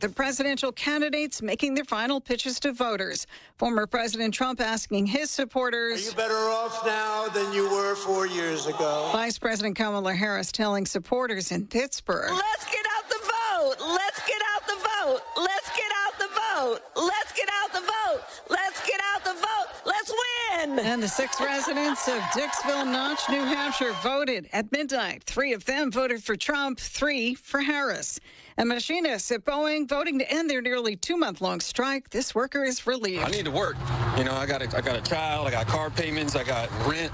the presidential candidates making their final pitches to voters. Former President Trump asking his supporters, "Are you better off now than you were 4 years ago?" Vice President Kamala Harris telling supporters in Pittsburgh, "Let's get out the vote. Let's get out the vote. Let's get out the vote. Let's get out the vote. Let's get out the vote. Let's win." And the 6 residents of Dixville Notch, New Hampshire voted at midnight. 3 of them voted for Trump, 3 for Harris. And machinists at Boeing voting to end their nearly 2-month-long strike. This worker is relieved. I need to work. You know, I got a child, I got car payments, I got rent,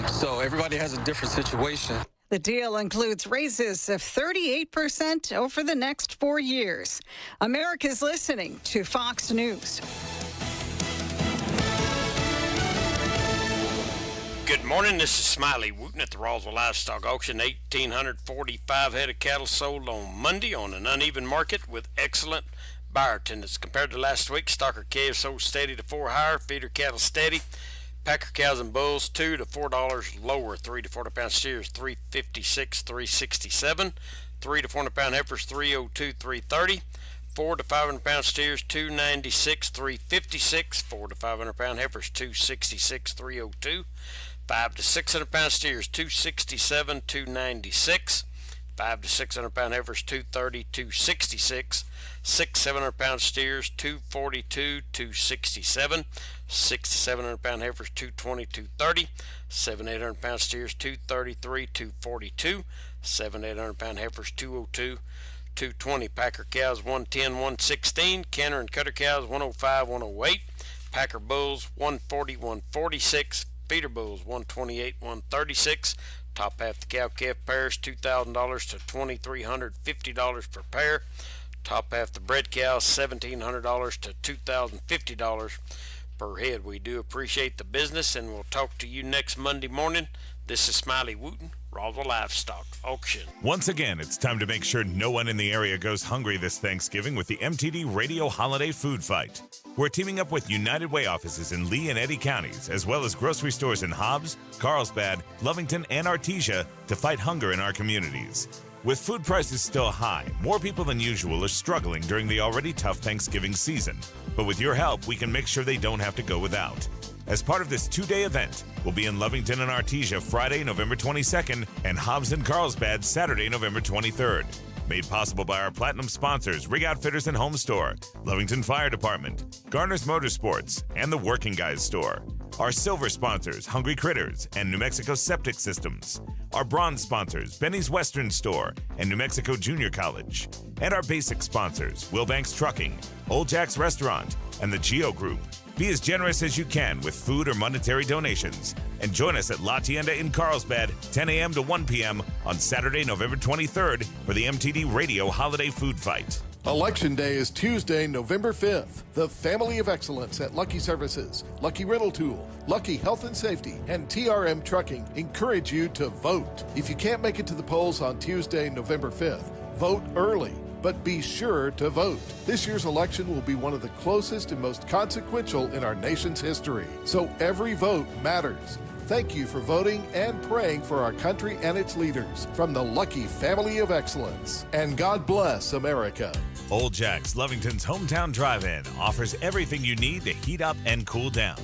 so everybody has a different situation. The deal includes raises of 38% over the next 4 years. America's listening to Fox News. Good morning, this is Smiley Wooten at the Roswell Livestock Auction. 1,845 head of cattle sold on Monday on an uneven market with excellent buyer attendance. Compared to last week, stocker calves sold steady to 4 higher, feeder cattle steady. Packer cows and bulls $2 to $4 lower. 3 to 400 pound steers $356, $367. 3 to 400 pound heifers $302, $330. 4 to 500 pound steers $296, $356. 4 to 500 pound heifers $266, $302. 5 to 600 pound steers $267, $296. 5 to 600 pound heifers $230, $266. 6 700 pound steers $242, $267. 6 to 700 pound heifers $220, $230. 7 800 pound steers $233, $242. 7 800 pound heifers $202, $220. Packer cows $110, $116. Canner and cutter cows $105, $108. Packer bulls $140, $146. Feeder bulls $128, $136. Top half the cow calf pairs $2,000 to $2,350 per pair. Top half the bred cows $1,700 to $2,050 per head. We do appreciate the business, and we'll talk to you next Monday morning. This is Smiley Wooten, Roswell Livestock Auction. Once again, it's time to make sure no one in the area goes hungry this Thanksgiving with the MTD Radio Holiday Food Fight. We're teaming up with United Way offices in Lee and Eddy counties, as well as grocery stores in Hobbs, Carlsbad, Lovington, and Artesia to fight hunger in our communities. With food prices still high, more people than usual are struggling during the already tough Thanksgiving season. But with your help, we can make sure they don't have to go without. As part of this 2-day event, we'll be in Lovington and Artesia Friday, November 22nd, and Hobbs and Carlsbad Saturday, November 23rd. Made possible by our platinum sponsors, Rig Outfitters and Home Store, Lovington Fire Department, Garner's Motorsports, and the Working Guys Store. Our silver sponsors, Hungry Critters and New Mexico Septic Systems. Our bronze sponsors, Benny's Western Store and New Mexico Junior College. And our basic sponsors, Wilbanks Trucking, Old Jack's Restaurant, and the Geo Group. Be as generous as you can with food or monetary donations. And join us at La Tienda in Carlsbad, 10 a.m. to 1 p.m. on Saturday, November 23rd for the MTD Radio Holiday Food Fight. Election Day is Tuesday, November 5th. The Family of Excellence at Lucky Services, Lucky Rental Tool, Lucky Health and Safety, and TRM Trucking encourage you to vote. If you can't make it to the polls on Tuesday, November 5th, vote early. But be sure to vote. This year's election will be one of the closest and most consequential in our nation's history. So every vote matters. Thank you for voting and praying for our country and its leaders from the Lucky Family of Excellence. And God bless America. Old Jack's, Lovington's hometown drive-in, offers everything you need to heat up and cool down.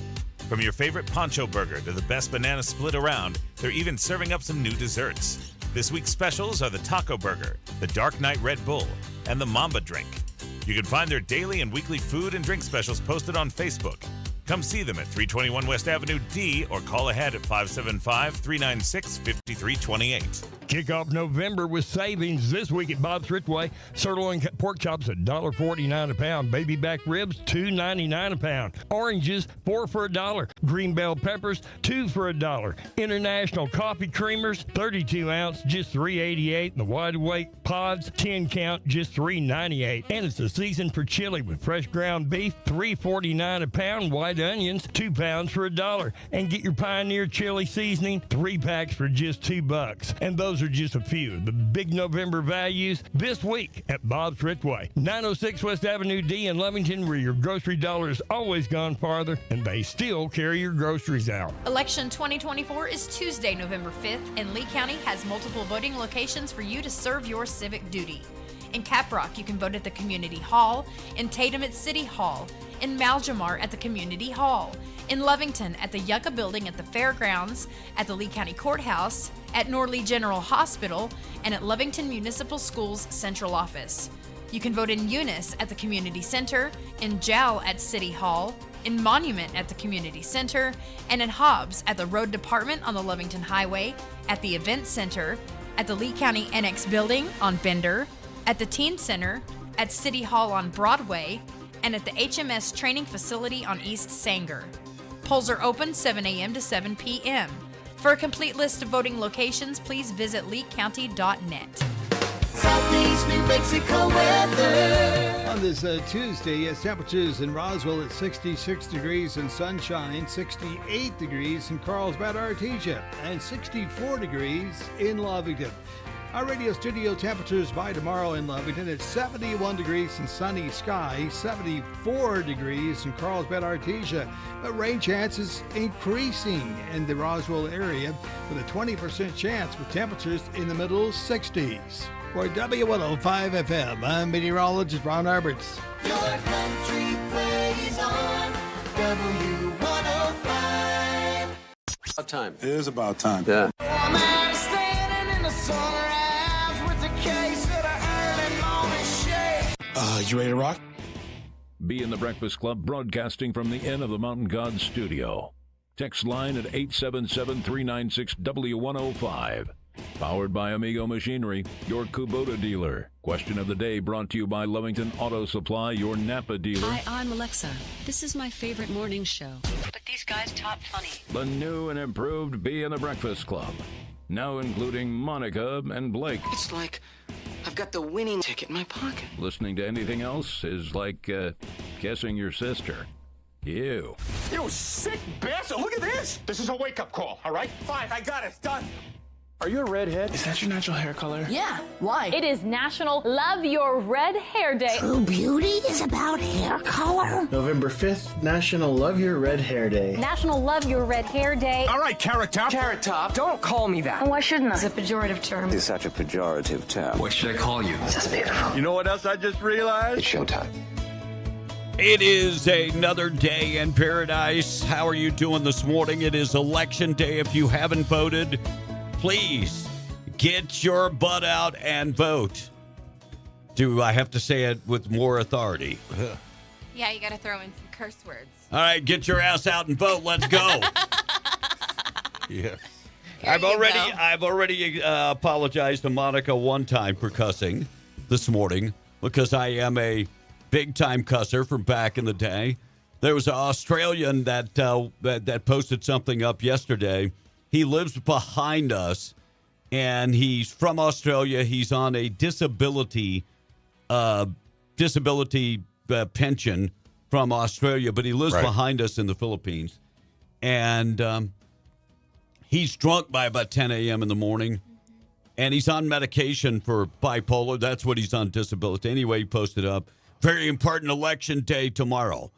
From your favorite poncho burger to the best banana split around, they're even serving up some new desserts. This week's specials are the Taco Burger, the Dark Knight Red Bull, and the Mamba Drink. You can find their daily and weekly food and drink specials posted on Facebook. Come see them at 321 West Avenue D or call ahead at 575-396-5328. Kick off November with savings this week at Bob's Ritway. Sirloin pork chops $1.49 a pound. Baby back ribs $2.99 a pound. Oranges 4 for $1. Green bell peppers 2 for $1. International coffee creamers 32 ounce just $3.88. And the wide weight pods 10 count just $3.98. And it's the season for chili with fresh ground beef $3.49 a pound. White onions 2 pounds for $1. And get your Pioneer chili seasoning 3 packs for just $2. And those are just a few of the big November values this week at Bob's Ritway, 906 West Avenue D in Lovington, where your grocery dollar's always gone farther, and they still carry your groceries out. Election 2024 is Tuesday, November 5th, and Lee County has multiple voting locations for you to serve your civic duty. In Caprock, you can vote at the Community Hall. In Tatum at City Hall. In Maljamar at the Community Hall. In Lovington at the Yucca Building at the Fairgrounds, at the Lee County Courthouse, at Norley General Hospital, and at Lovington Municipal Schools Central Office. You can vote in Eunice at the Community Center, in Jowell at City Hall, in Monument at the Community Center, and in Hobbs at the Road Department on the Lovington Highway, at the Event Center, at the Lee County Annex Building on Bender, at the Teen Center, at City Hall on Broadway, and at the HMS Training Facility on East Sanger. Polls are open 7 a.m. to 7 p.m. For a complete list of voting locations, please visit leecounty.net. Southeast New Mexico weather. On this Tuesday, temperatures in Roswell at 66 degrees and sunshine, 68 degrees in Carlsbad, Artesia, and 64 degrees in Lovington. Our radio studio temperatures by tomorrow in Lovington at 71 degrees and sunny skies, 74 degrees in Carlsbad, Artesia. But rain chances increasing in the Roswell area with a 20% chance with temperatures in the middle 60s. For W105 FM, I'm meteorologist Ron Alberts. Your country plays on W105. About time. It is about time. Yeah. I'm out standing in the sunrise with a case of the early morning shade. You ready to rock? Be in the Breakfast Club, broadcasting from the Inn of the Mountain Gods studio. Text line at 877-396-W105. Powered by Amigo Machinery, your Kubota dealer. Question of the day brought to you by Lovington Auto Supply, your Napa dealer. Hi, I'm Alexa. This is my favorite morning show. But these guys top funny. The new and improved Be in the Breakfast Club. Now including Monica and Blake. It's like I've got the winning ticket in my pocket. Listening to anything else is like guessing your sister. You. You sick bastard! Look at this! This is a wake-up call, all right? Fine, I got it. Done. Are you a redhead? Is that your natural hair color? Yeah. Why? It is National Love Your Red Hair Day. True beauty is about hair color. November 5th, National Love Your Red Hair Day. National Love Your Red Hair Day. All right, Carrot Top. Carrot Top, don't call me that. Why shouldn't I? It's a pejorative term. It's such a pejorative term. What should I call you? Just beautiful. You know what else I just realized? It's showtime. It is another day in paradise. How are you doing this morning? It is election day. If you haven't voted, please get your butt out and vote. Do I have to say it with more authority? Yeah, you got to throw in some curse words. All right, get your ass out and vote. Let's go. Yes. I've already apologized to Monica one time for cussing this morning because I am a big-time cusser from back in the day. There was an Australian that posted something up yesterday. He lives behind us, and he's from Australia. He's on a disability pension from Australia, but he lives behind us in the Philippines. And he's drunk by about 10 a.m. in the morning, and he's on medication for bipolar. That's what he's on disability. Anyway, he posted up, very important election day tomorrow.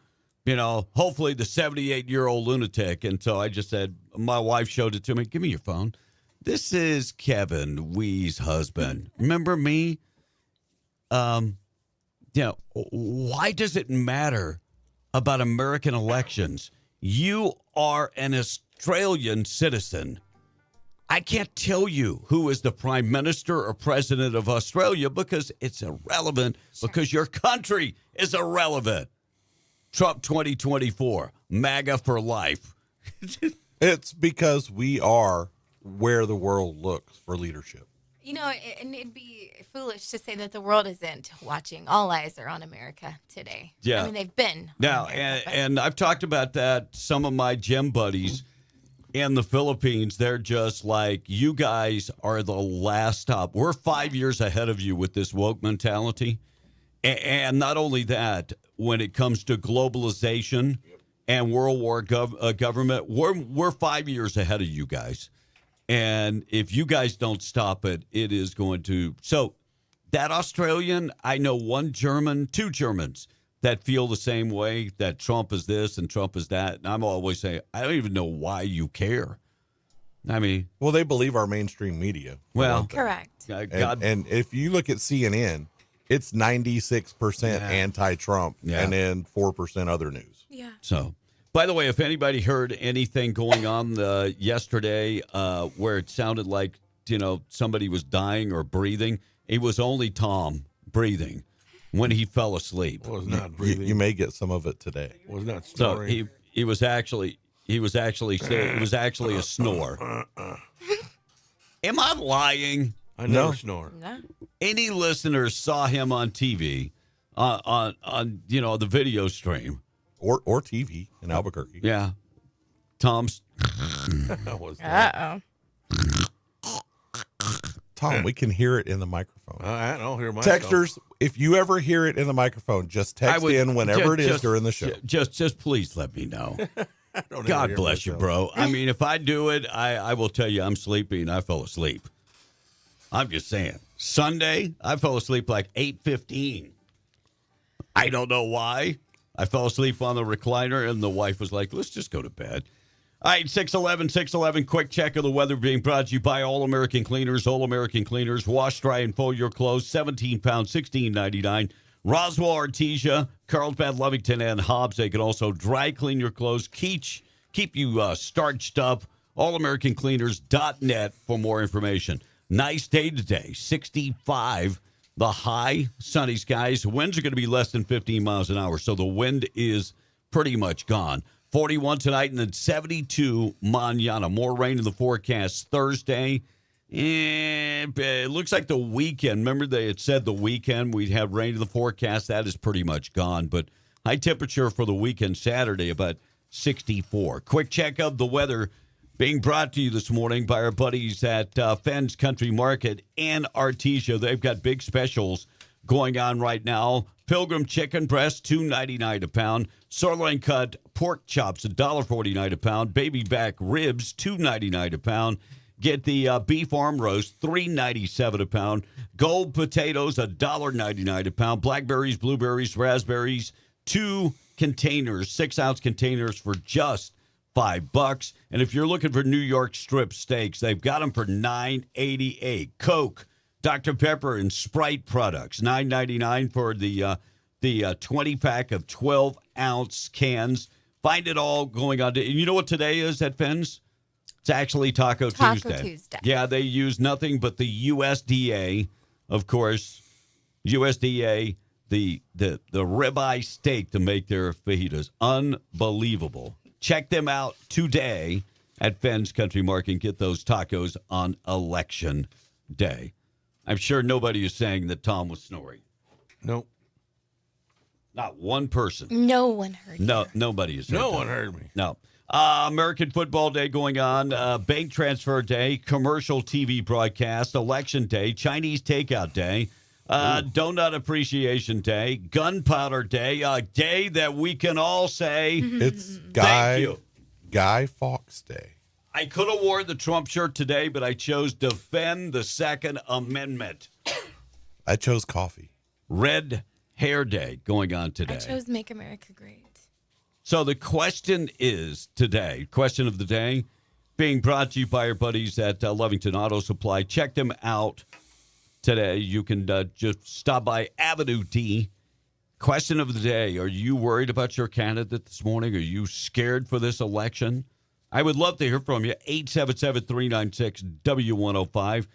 You know, hopefully the 78-year-old lunatic. And so I just said, my wife showed it to me. Give me your phone. This is Kevin Wee's husband. Remember me? Why does it matter about American elections? You are an Australian citizen. I can't tell you who is the prime minister or president of Australia because it's irrelevant, because your country is irrelevant. Trump 2024, MAGA for life. It's because we are where the world looks for leadership. You know, and it'd be foolish to say that the world isn't watching. All eyes are on America today. Yeah. I mean, they've been. Now, and I've talked about that. Some of my gym buddies in the Philippines, they're just like, you guys are the last stop. We're 5 years ahead of you with this woke mentality. And not only that, when it comes to globalization and world war government, we're 5 years ahead of you guys. And if you guys don't stop it, it is going to. So that Australian, I know two Germans that feel the same way, that Trump is this and Trump is that. And I'm always saying, I don't even know why you care. I mean. Well, they believe our mainstream media. Well, correct. And if you look at CNN, it's 96% anti-Trump, and then 4% other news. Yeah. So, by the way, if anybody heard anything going on yesterday where it sounded like, somebody was dying or breathing, it was only Tom breathing when he fell asleep. Was not breathing. You may get some of it today. Was not snoring. So he was actually saying it was actually a snore. Am I lying? I never snore. No. Any listeners saw him on TV, on the video stream, or TV in Albuquerque? Yeah, Tom's. Uh-oh. Tom, we can hear it in the microphone. I don't hear myself. Texters, if you ever hear it in the microphone, just text in whenever it is during the show. Just please let me know. Don't God hear bless you, myself. bro. I mean, if I do it, I will tell you I'm sleepy and I fell asleep. I'm just saying. Sunday, I fell asleep like 8:15. I don't know why. I fell asleep on the recliner, and the wife was like, let's just go to bed. All right, 611, quick check of the weather being brought to you by All American Cleaners. All American Cleaners, wash, dry, and fold your clothes, 17 pounds, $16.99. Roswell, Artesia, Carlsbad, Lovington, and Hobbs. They can also dry clean your clothes, keep you starched up. AllAmericanCleaners.net for more information. Nice day today, 65. The high, sunny skies. Winds are going to be less than 15 miles an hour, so the wind is pretty much gone. 41 tonight, and then 72 mañana. More rain in the forecast Thursday. And it looks like the weekend. Remember they had said the weekend we'd have rain in the forecast. That is pretty much gone. But high temperature for the weekend Saturday, about 64. Quick check of the weather being brought to you this morning by our buddies at Fenn's Country Market and Artesia. They've got big specials going on right now. Pilgrim chicken breast, $2.99 a pound. Sirloin cut pork chops, $1.49 a pound. Baby back ribs, $2.99 a pound. Get the beef arm roast, $3.97 a pound. Gold potatoes, $1.99 a pound. Blackberries, blueberries, raspberries, 2 containers, 6-ounce containers for just $5. And if you're looking for New York strip steaks, they've got them for $9.88. Coke, Dr. Pepper, and Sprite products, $9.99 for the 20-pack of 12-ounce cans. Find it all going on. And you know what today is at Fenn's? It's actually Taco Tuesday. Yeah, they use nothing but the USDA, of course. USDA, the ribeye steak to make their fajitas. Unbelievable. Check them out today at Fenn's Country Market and get those tacos on Election Day. I'm sure nobody is saying that Tom was snoring. Nope. Not one person. No one heard you. No, nobody is. No one heard me. No. American Football Day going on, Bank Transfer Day, Commercial TV Broadcast, Election Day, Chinese Takeout Day, Donut Appreciation Day, Gunpowder Day, a day that we can all say it's Guy Fawkes Day. I could have worn the Trump shirt today, but I chose Defend the Second Amendment. I chose coffee. Red Hair Day going on today. I chose Make America Great. So the question is today, question of the day, being brought to you by our buddies at Lovington Auto Supply. Check them out today. You can just stop by Avenue D. Question of the day, are you worried about your candidate this morning? Are you scared for this election? I would love to hear from you. 877-396-W105.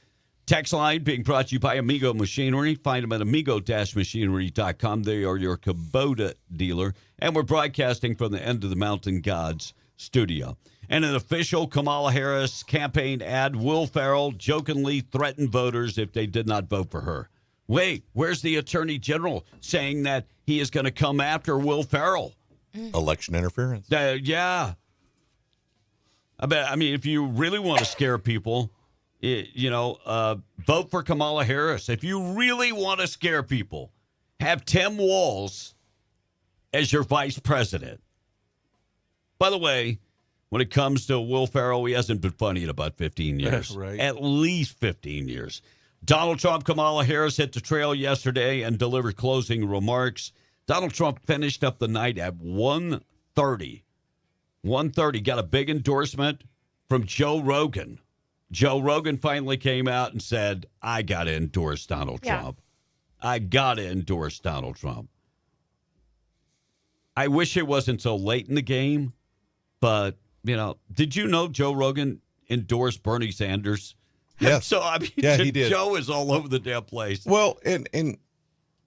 Text line being brought to you by Amigo Machinery. Find them at amigo-machinery.com. They are your Kubota dealer. And we're broadcasting from the End of the Mountain Gods studio. And an official Kamala Harris campaign ad, Will Ferrell jokingly threatened voters if they did not vote for her. Wait, where's the Attorney General saying that he is going to come after Will Ferrell? Election interference. Yeah. I mean, if you really want to scare people, vote for Kamala Harris. If you really want to scare people, have Tim Walz as your vice president. By the way, when it comes to Will Ferrell, he hasn't been funny in about 15 years. That's right. At least 15 years. Donald Trump, Kamala Harris hit the trail yesterday and delivered closing remarks. Donald Trump finished up the night at 1:30. 1:30, got a big endorsement from Joe Rogan. Joe Rogan finally came out and said, I got to endorse Donald Trump. I got to endorse Donald Trump. I wish it wasn't so late in the game, but, did you know Joe Rogan endorsed Bernie Sanders? Yes. So, I mean, he did. Joe is all over the damn place. Well, and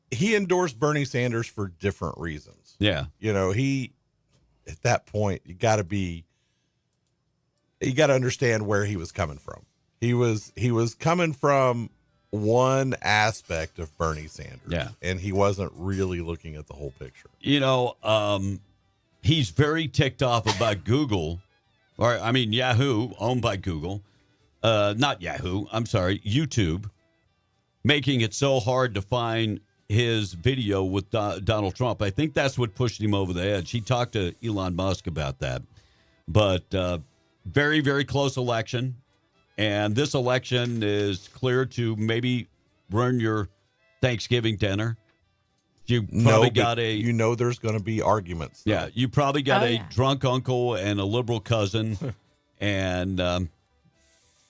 he endorsed Bernie Sanders for different reasons. Yeah. He, at that point, you got to understand where he was coming from. He was coming from one aspect of Bernie Sanders. Yeah. And he wasn't really looking at the whole picture. He's very ticked off about Google, Yahoo, owned by Google. Not Yahoo, I'm sorry, YouTube, making it so hard to find his video with Donald Trump. I think that's what pushed him over the edge. He talked to Elon Musk about that. But very, very close election. And this election is clear to maybe ruin your Thanksgiving dinner. You probably there's going to be arguments. Yeah, you probably got a drunk uncle and a liberal cousin. And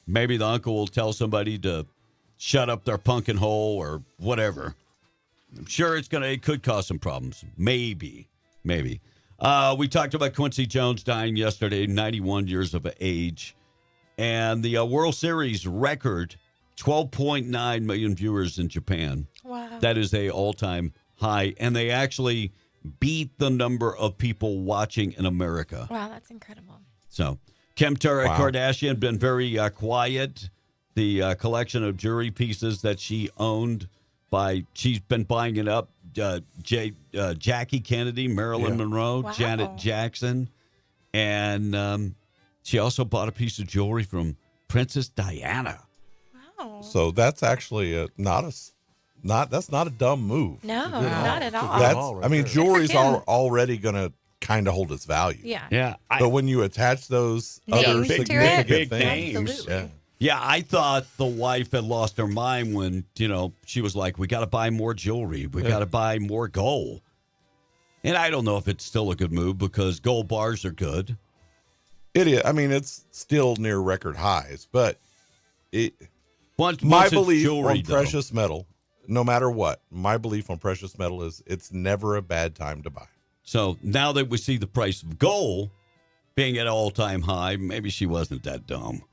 maybe the uncle will tell somebody to shut up their pumpkin hole or whatever. I'm sure it could cause some problems. Maybe. We talked about Quincy Jones dying yesterday, 91 years of age. And the World Series record, 12.9 million viewers in Japan. Wow. That is a all-time high. And they actually beat the number of people watching in America. Wow, that's incredible. So, Kim Kardashian been very quiet. The collection of jewelry pieces that she owned, she's been buying it up. Jackie Kennedy, Marilyn Monroe, Wow. Janet Jackson, and she also bought a piece of jewelry from Princess Diana. Wow. So that's actually that's not a dumb move. No, not at all. Jewelry's already going to kind of hold its value. Yeah. But when you attach those other significant things, Yeah, I thought the wife had lost her mind when, she was like, we got to buy more jewelry. We got to buy more gold. And I don't know if it's still a good move because gold bars are good. It is. It's still near record highs, but once my it's belief jewelry, on precious metal, no matter what, my belief on precious metal is it's never a bad time to buy. So now that we see the price of gold being at all-time high, maybe she wasn't that dumb.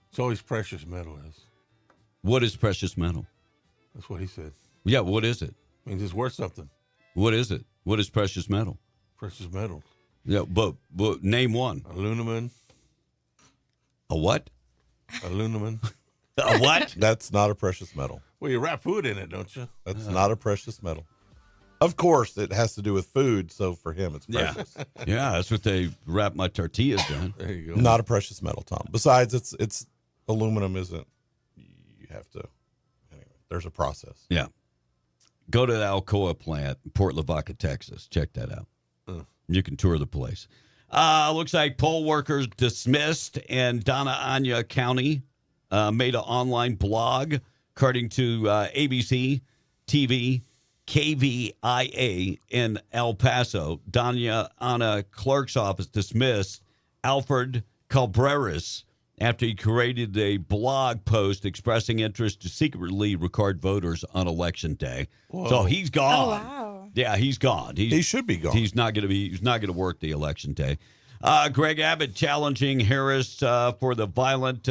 It's always precious metal is. What is precious metal? That's what he said. Yeah, what is it? Means it's worth something. What is it? What is precious metal? Precious metal. Yeah, but name one. Aluminum. A what? Aluminum. A what? That's not a precious metal. Well, you wrap food in it, don't you? That's not a precious metal. Of course, it has to do with food, so for him, it's precious. Yeah, that's what they wrap my tortillas in. There you go. Not a precious metal, Tom. Besides, it's aluminum isn't. You have to. Anyway, there's a process. Yeah. Go to the Alcoa plant in Port Lavaca, Texas. Check that out. You can tour the place. Looks like poll workers dismissed in Donna Ana County made an online blog, according to ABC TV. KVIA in El Paso. Donna Ana clerk's office dismissed Alfred Cabreras after he created a blog post expressing interest to secretly record voters on election day. Whoa. So he's gone. Oh, wow. Yeah, he's gone. He should be gone. He's not going to work the election day. Greg Abbott challenging Harris for the violent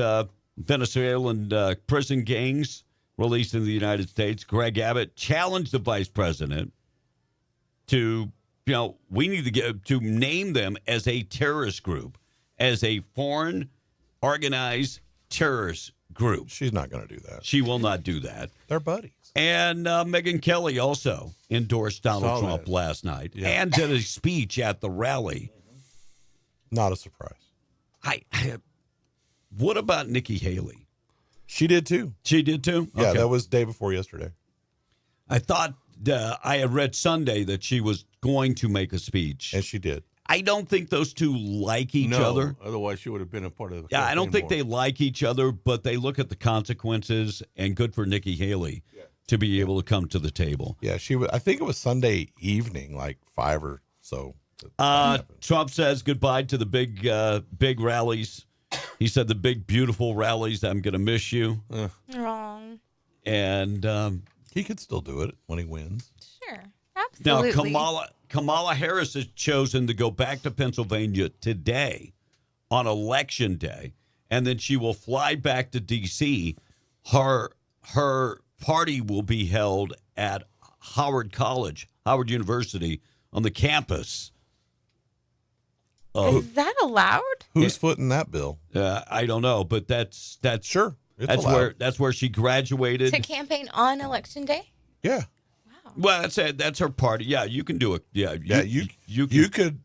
Venezuelan prison gangs released in the United States. Greg Abbott challenged the vice president to, we need to name them as a terrorist group, as a foreign organized terrorist group. She's not going to do that. She will not do that. They're buddies. And Megyn Kelly also endorsed Donald Trump last night and did a speech at the rally. Not a surprise. What about Nikki Haley? She did too. She did too? Yeah, Okay. that was day before yesterday. I thought I had read Sunday that she was going to make a speech. And she did. I don't think those two like each other. Otherwise, she would have been a part of the Yeah, I don't think they like each other, but they look at the consequences, and good for Nikki Haley to be able to come to the table. Yeah, I think it was Sunday evening, like 5 or so. Trump says goodbye to the big rallies. He said the big, beautiful rallies, I'm going to miss you. Wrong. And He could still do it when he wins. Sure. Now, Absolutely. Kamala Harris has chosen to go back to Pennsylvania today on Election Day, and then she will fly back to D.C. Her party will be held at Howard University on the campus. Is that allowed? Who's footing that bill? I don't know, but that's sure. That's where she graduated. To campaign on Election Day? Yeah. Well, that's her party. Yeah, you can do it. Yeah, you could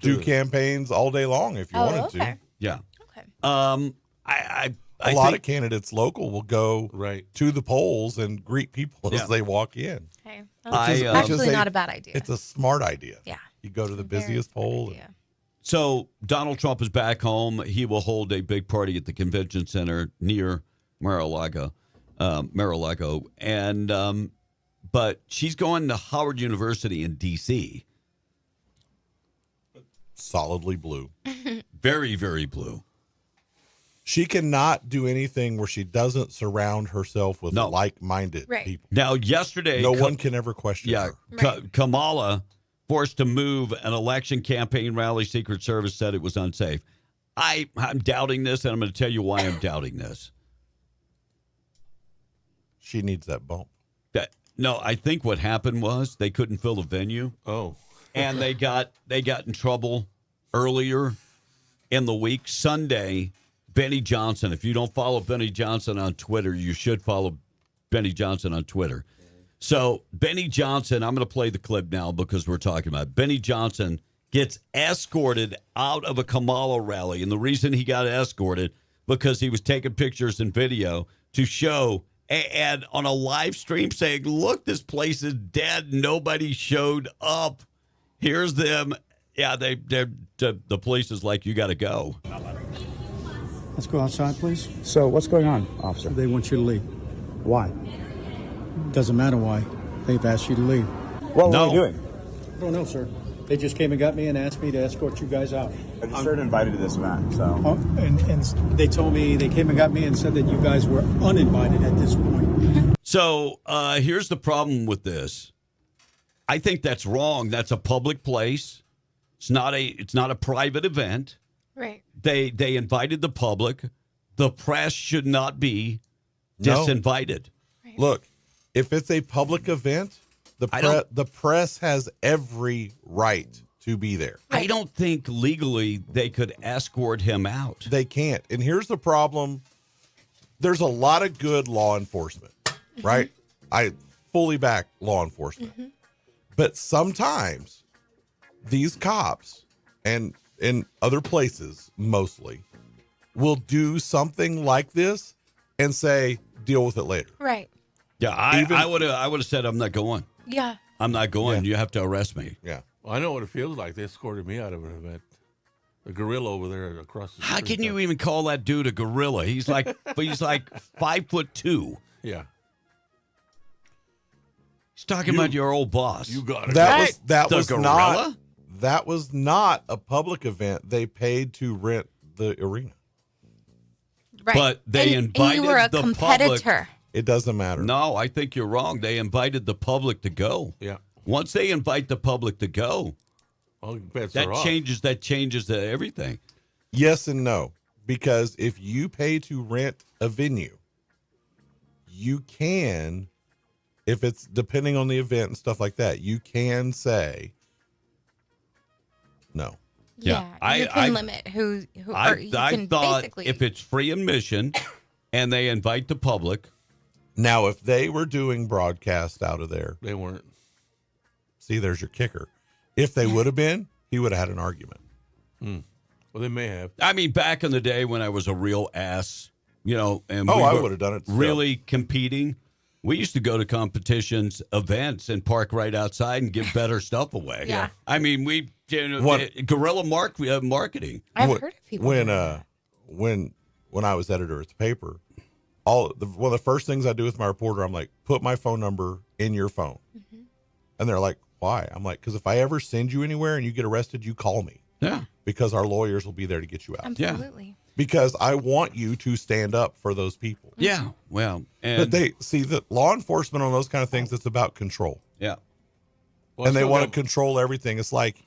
do campaigns all day long if you wanted to. Yeah. Okay. I a lot think- of candidates local will go to the polls and greet people as they walk in. Okay. Which is Actually not a bad idea. It's a smart idea. Yeah. You go to the busiest poll. So Donald Trump is back home. He will hold a big party at the convention center near Mar-a-Lago, and but she's going to Howard University in D.C. Solidly blue. Very, very blue. She cannot do anything where she doesn't surround herself with like-minded people. Now, yesterday, no one can ever question her. Kamala forced to move an election campaign rally. Secret Service said it was unsafe. I'm doubting this, and I'm going to tell you why I'm doubting this. She needs that bump. No, I think what happened was they couldn't fill the venue. Oh. And they got in trouble earlier in the week. Sunday, Benny Johnson. If you don't follow Benny Johnson on Twitter, you should follow Benny Johnson on Twitter. So Benny Johnson, I'm going to play the clip now because we're talking about it. Benny Johnson gets escorted out of a Kamala rally. And the reason he got escorted, because he was taking pictures and video to show and on a live stream saying, look, this place is dead. Nobody showed up. Here's them. Yeah, the police is like, you got to go. Let's go outside, please. So what's going on, officer? They want you to leave. Why? Doesn't matter why. They've asked you to leave. What are you doing? I don't know, sir. They just came and got me and asked me to escort you guys out. I just started invited to this event, so. And they told me, they came and got me and said that you guys were uninvited at this point. So here's the problem with this. I think that's wrong. That's a public place. It's not a private event. Right. They invited the public. The press should not be disinvited. Right. Look, if it's a public event, the press has every right to be there. I don't think legally they could escort him out. They can't. And here's the problem. There's a lot of good law enforcement, right? I fully back law enforcement. But sometimes these cops, and in other places mostly, will do something like this and say, deal with it later. Right. Yeah, I would have said, I'm not going. Yeah. I'm not going. You have to arrest me. Yeah. Well, I know what it feels like. They escorted me out of an event. The gorilla over there across the How street. can you even call that dude a gorilla? He's like 5'2". Yeah. He's talking about your old boss. You got it. That The was gorilla? not a public event. They paid to rent the arena. Right. But they invited you were a the competitor. public. It doesn't matter. No, I think you're wrong. They invited the public to go. Yeah. Once they invite the public to go, that changes everything. Yes and no. Because if you pay to rent a venue, you can, if it's depending on the event and stuff like that, you can say no. Yeah. You can limit who or you I can thought basically. if it's free admission and they invite the public. Now, if they were doing broadcast out of there, they weren't. See, there's your kicker. If they would have been, he would have had an argument. Well, they may have. I mean, back in the day when I was a real ass, and I were would have done it still. really competing. We used to go to competitions, events, and park right outside and give better stuff away. Yeah. I mean, we guerrilla marketing. I've heard of people. When I was editor at the paper, one of the first things I do with my reporter, I'm like, put my phone number in your phone. And they're like, why? I'm like, because if I ever send you anywhere and you get arrested, you call me. Yeah. Because our lawyers will be there to get you out. Absolutely. because I want you to stand up for those people. Yeah, well, but they see that law enforcement on those kind of things, it's about control. Yeah. And they want to control everything. It's like,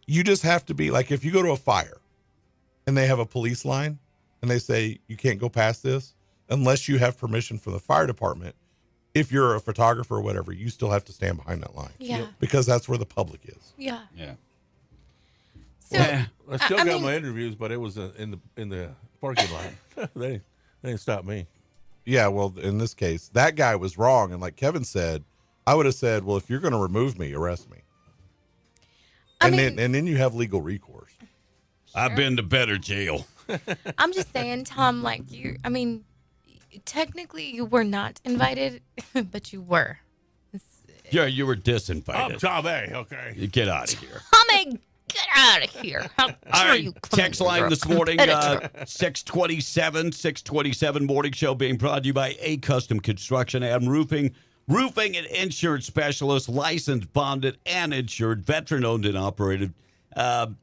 you just have to be like, if you go to a fire and they have a police line and they say, you can't go past this unless you have permission from the fire department. If you're a photographer or whatever, you still have to stand behind that line. Yeah. Because that's where the public is. Yeah. Yeah. So, I still I got mean- my interviews, but it was in the parking lot. they didn't stop me. Yeah, well, in this case, that guy was wrong. And like Kevin said, I would have said, well, if you're going to remove me, arrest me. And then you have legal recourse. I've been to better jail. I'm just saying, Tom, like technically you were not invited, but you were. Yeah, you were disinvited. I'm Tom A. Okay. You get out of here. Tommy, get out of here. How All dare right, you come text in here, line you're this a morning, competitor. 627 morning show being brought to you by A Custom Construction and Roofing and insurance specialist, licensed, bonded, and insured, veteran-owned and operated.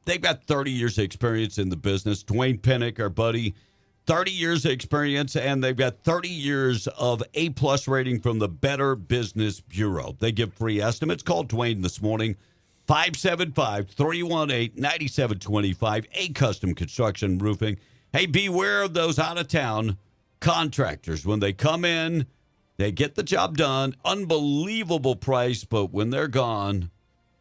They've got 30 years of experience in the business. Dwayne Pinnick, our buddy, 30 years of experience, and they've got 30 years of A-plus rating from the Better Business Bureau. They give free estimates. Call Dwayne this morning, 575-318-9725, A Custom Construction Roofing. Hey, beware of those out-of-town contractors. When they come in, they get the job done, unbelievable price, but when they're gone,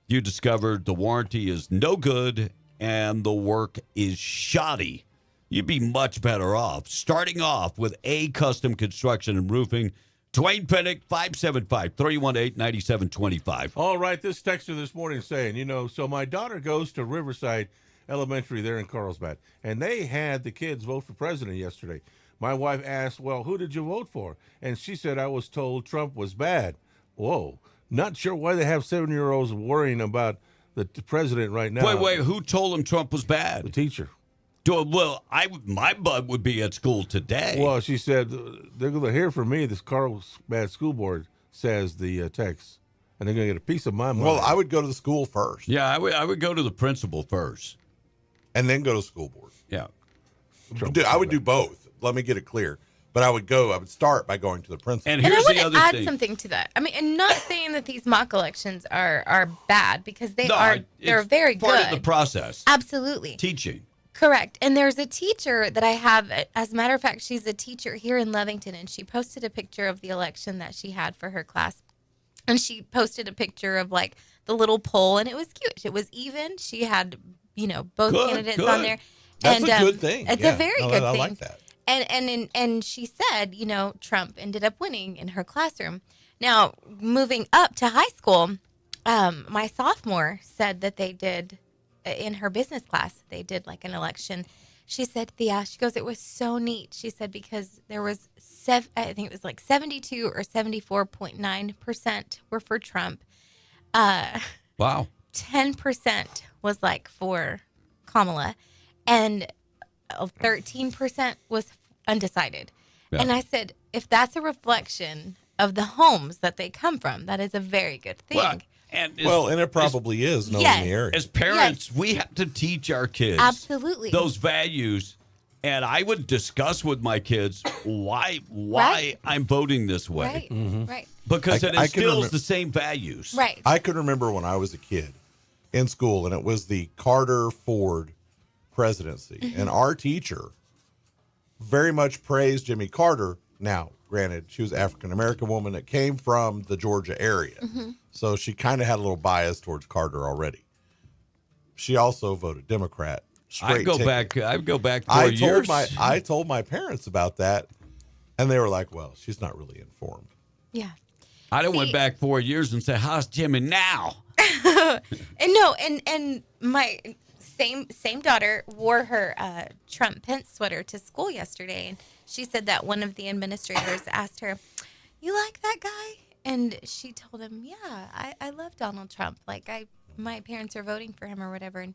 you discover the warranty is no good and the work is shoddy. You'd be much better off starting off with A Custom Construction and Roofing. Dwayne Pinnick, 575-318-9725. All right, this texter this morning saying, so my daughter goes to Riverside Elementary there in Carlsbad, and they had the kids vote for president yesterday. My wife asked, well, who did you vote for? And she said, I was told Trump was bad. Whoa. Not sure why they have 7-year-olds worrying about the president right now. Wait, who told them Trump was bad? The teacher. Well, my bud would be at school today. Well, she said, they're going to hear from me. This Carlsbad School Board says the text, and they're going to get a piece of my mind. Well, I would go to the school first. Yeah, I would go to the principal first. And then go to school board. Yeah. I would do both. Let me get it clear. But I would start by going to the principal. And I here's want the to other add thing. something to that. I mean, and not saying that these mock elections are bad, because they're it's very part good. of the process. Absolutely. Teaching. Correct. And there's a teacher that I have, as a matter of fact, she's a teacher here in Lovington, and she posted a picture of the election that she had for her class. And she posted a picture of like the little poll, and it was cute. It was even. She had, both candidates on there. That's and, a good thing. It's Yeah. a very No, good I thing. like that. And she said, Trump ended up winning in her classroom. Now, moving up to high school, my sophomore said that they did, in her business class, they did like an election. She said, she goes, it was so neat. She said, because there was, I think it was like 72 or 74.9% were for Trump. Wow. 10% was like for Kamala, and 13% was undecided. Yeah. And I said, if that's a reflection of the homes that they come from, that is a very good thing. And it probably is knowing Yes. the area. As parents, we have to teach our kids Absolutely. those values. And I would discuss with my kids why Right. I'm voting this way. Right, right. Because it I can instills remem- the same values. Right. I can remember when I was a kid in school, and it was the Carter-Ford presidency. Mm-hmm. And our teacher very much praised Jimmy Carter. Now, granted, she was an African-American woman that came from the Georgia area. Mm-hmm. So she kind of had a little bias towards Carter already. She also voted Democrat. I'd go ticket. back 4 years. I told my parents about that, and they were like, well, she's not really informed. Yeah. I done went back 4 years and said, how's Jimmy now? And my same daughter wore her Trump Pence sweater to school yesterday, and she said that one of the administrators asked her, "You like that guy?" And she told him, "Yeah, I love Donald Trump. Like my parents are voting for him or whatever." And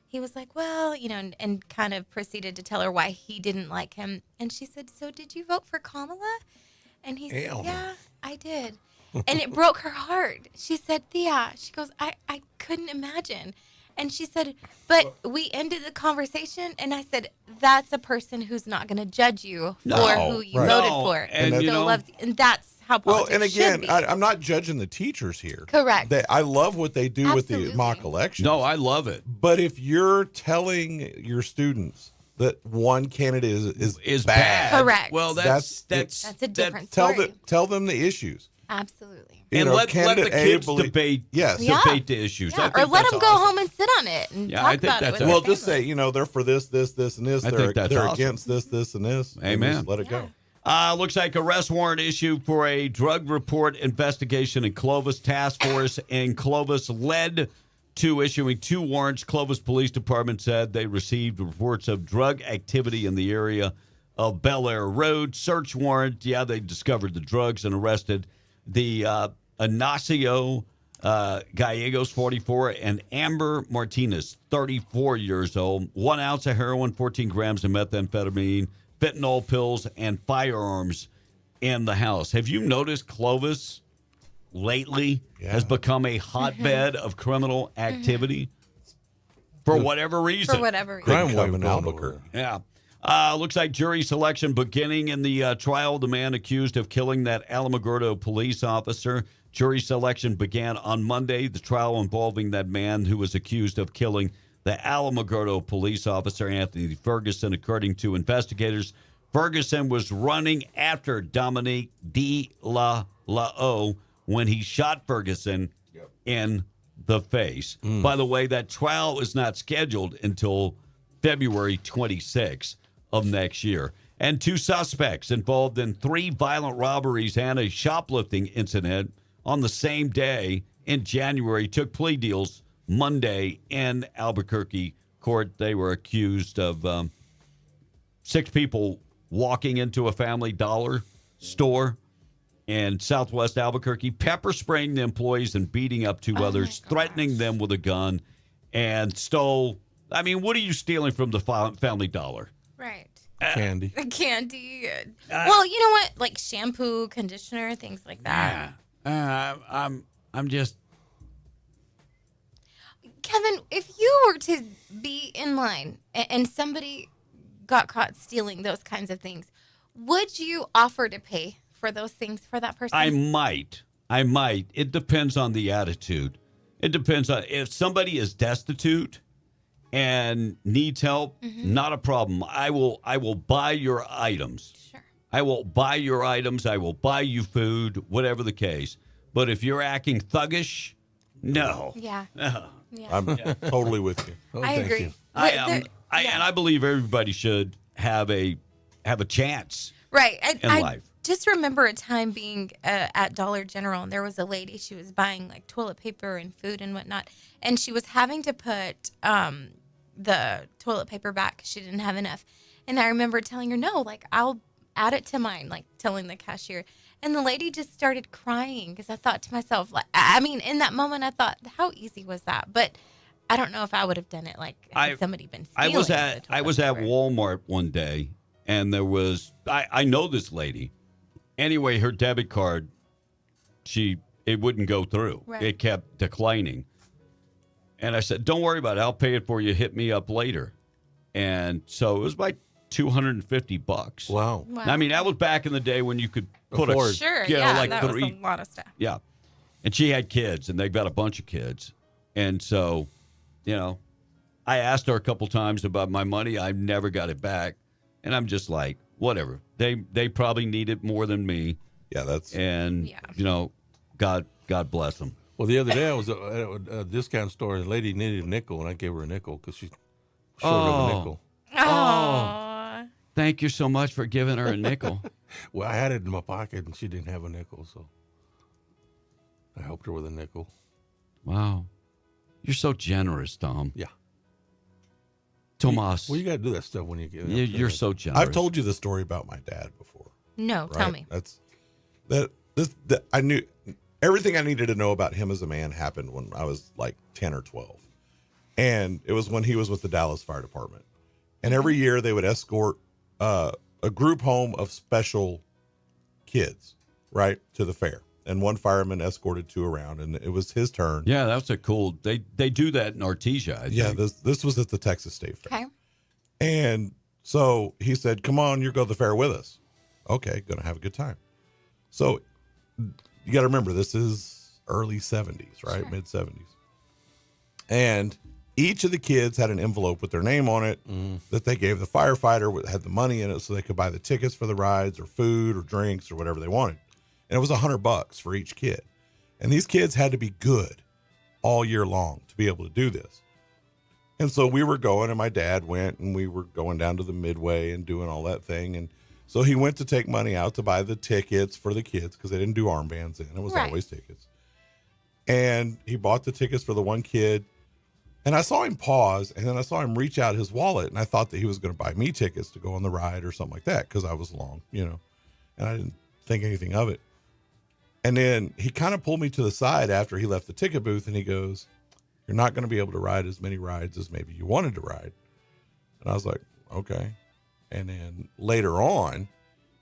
he was like, "Well, and kind of proceeded to tell her why he didn't like him. And she said, "So did you vote for Kamala?" And he said, Hell no. "Yeah, I did." And it broke her heart. She said, "Thea," she goes, I couldn't imagine." And she said, but we ended the conversation, and I said, that's a person who's not going to judge you for who you voted for. And still you know, loves you. And that's how Well, politics and again, should be. I'm not judging the teachers here. Correct. I love what they do with the mock elections. No, I love it. But if you're telling your students that one candidate is bad, Correct. Well, that's a different story. Tell them the issues. Absolutely. You And know, let the candidate A kids believe- debate, Yes. debate the issues. Yeah, I or think let that's them go awesome. home and sit on it and Yeah, talk I think about it. that's With Well, their just say, they're for this, and this. I think that's they're awesome. against this, and this. and Amen. just let it go. Looks like arrest warrant issued for a drug report investigation in Clovis. Task force in Clovis led to issuing 2 warrants. Clovis Police Department said they received reports of drug activity in the area of Bel Air Road. Search warrant. Yeah, they discovered the drugs and arrested the Ignacio Gallegos, 44, and Amber Martinez, 34 years old. 1 ounce of heroin, 14 grams of methamphetamine, fentanyl pills, and firearms in the house. Have you noticed Clovis lately has become a hotbed of criminal activity for whatever reason? For whatever reason. Crime wave in Albuquerque. Yeah. Looks like jury selection beginning in the trial of the man accused of killing that Alamogordo police officer. Jury selection began on Monday. The trial involving that man who was accused of killing the Alamogordo police officer, Anthony Ferguson. According to investigators, Ferguson was running after Dominique De La O when he shot Ferguson in the face. By the way, that trial is not scheduled until February 26th of next year. And 2 suspects involved in 3 violent robberies and a shoplifting incident on the same day in January took plea deals Monday in Albuquerque court. They were accused of 6 people walking into a Family Dollar store in Southwest Albuquerque, pepper spraying the employees and beating up 2 others, threatening them with a gun, and stole. I mean, what are you stealing from the Family Dollar? Right. Candy. Candy. Well, you know what? Like shampoo, conditioner, things like that. I'm just. Kevin, if you were to be in line and somebody got caught stealing those kinds of things, would you offer to pay for those things for that person? I might. It depends on the attitude. It depends on if somebody is destitute and needs help, not a problem. I will buy your items. Sure. I will buy your items. I will buy you food, whatever the case. But if you're acting thuggish, no. Yeah. Yeah. I'm totally with you. Oh, I thank agree. you. And I believe everybody should have a chance Right. in I life. just remember a time being at Dollar General, and there was a lady. She was buying like toilet paper and food and whatnot, and she was having to put the toilet paper back. She didn't have enough, and I remember telling her, "No, like I'll add it to mine," like telling the cashier. And the lady just started crying because I thought to myself, like, I mean, in that moment, I thought, how easy was that? But I don't know if I would have done it like had somebody been stealing. I was at Walmart one day, and there was I know this lady. Anyway, her debit card, it wouldn't go through. Right. It kept declining. And I said, "Don't worry about it. I'll pay it for you. Hit me up later." And so it was like $250. Wow. I mean, that was back in the day when you could put Afford. Sure, you know, yeah, like that was 3. a lot of stuff. Yeah. And she had kids, and they've got a bunch of kids. And so, I asked her a couple times about my money. I never got it back. And I'm just like, whatever. They probably need it more than me. Yeah, that's. And, God bless them. Well, the other day I was at a discount store, and a lady needed a nickel, and I gave her a nickel because she's short of a nickel. Oh. Thank you so much for giving her a nickel. Well, I had it in my pocket, and she didn't have a nickel, so I helped her with a nickel. Wow. You're so generous, Tom. Yeah. Tomas. Well, you got to do that stuff when you get. You're so generous. I've told you the story about my dad before. No, right? tell me. I knew everything I needed to know about him as a man happened when I was like 10 or 12. And it was when he was with the Dallas Fire Department. And every year they would escort a group home of special kids, right, to the fair. and one fireman escorted 2 around, and it was his turn. Yeah, that's a cool. They do that in Artesia. I think. This was at the Texas State Fair. Okay. And so he said, "Come on, you go to the fair with us." Okay, gonna have a good time. So you got to remember, this is early 70s, right? Sure. Mid 70s. And each of the kids had an envelope with their name on it that they gave the firefighter, had the money in it so they could buy the tickets for the rides or food or drinks or whatever they wanted. And it was $100 for each kid. And these kids had to be good all year long to be able to do this. And so we were going, and my dad went, and we were going down to the Midway and doing all that thing. And so he went to take money out to buy the tickets for the kids because they didn't do armbands then. It was always tickets. And he bought the tickets for the one kid. And I saw him pause, and then I saw him reach out his wallet, and I thought that he was going to buy me tickets to go on the ride or something like that because I was along, and I didn't think anything of it. And then he kind of pulled me to the side after he left the ticket booth, and he goes, "You're not going to be able to ride as many rides as maybe you wanted to ride." And I was like, okay. And then later on,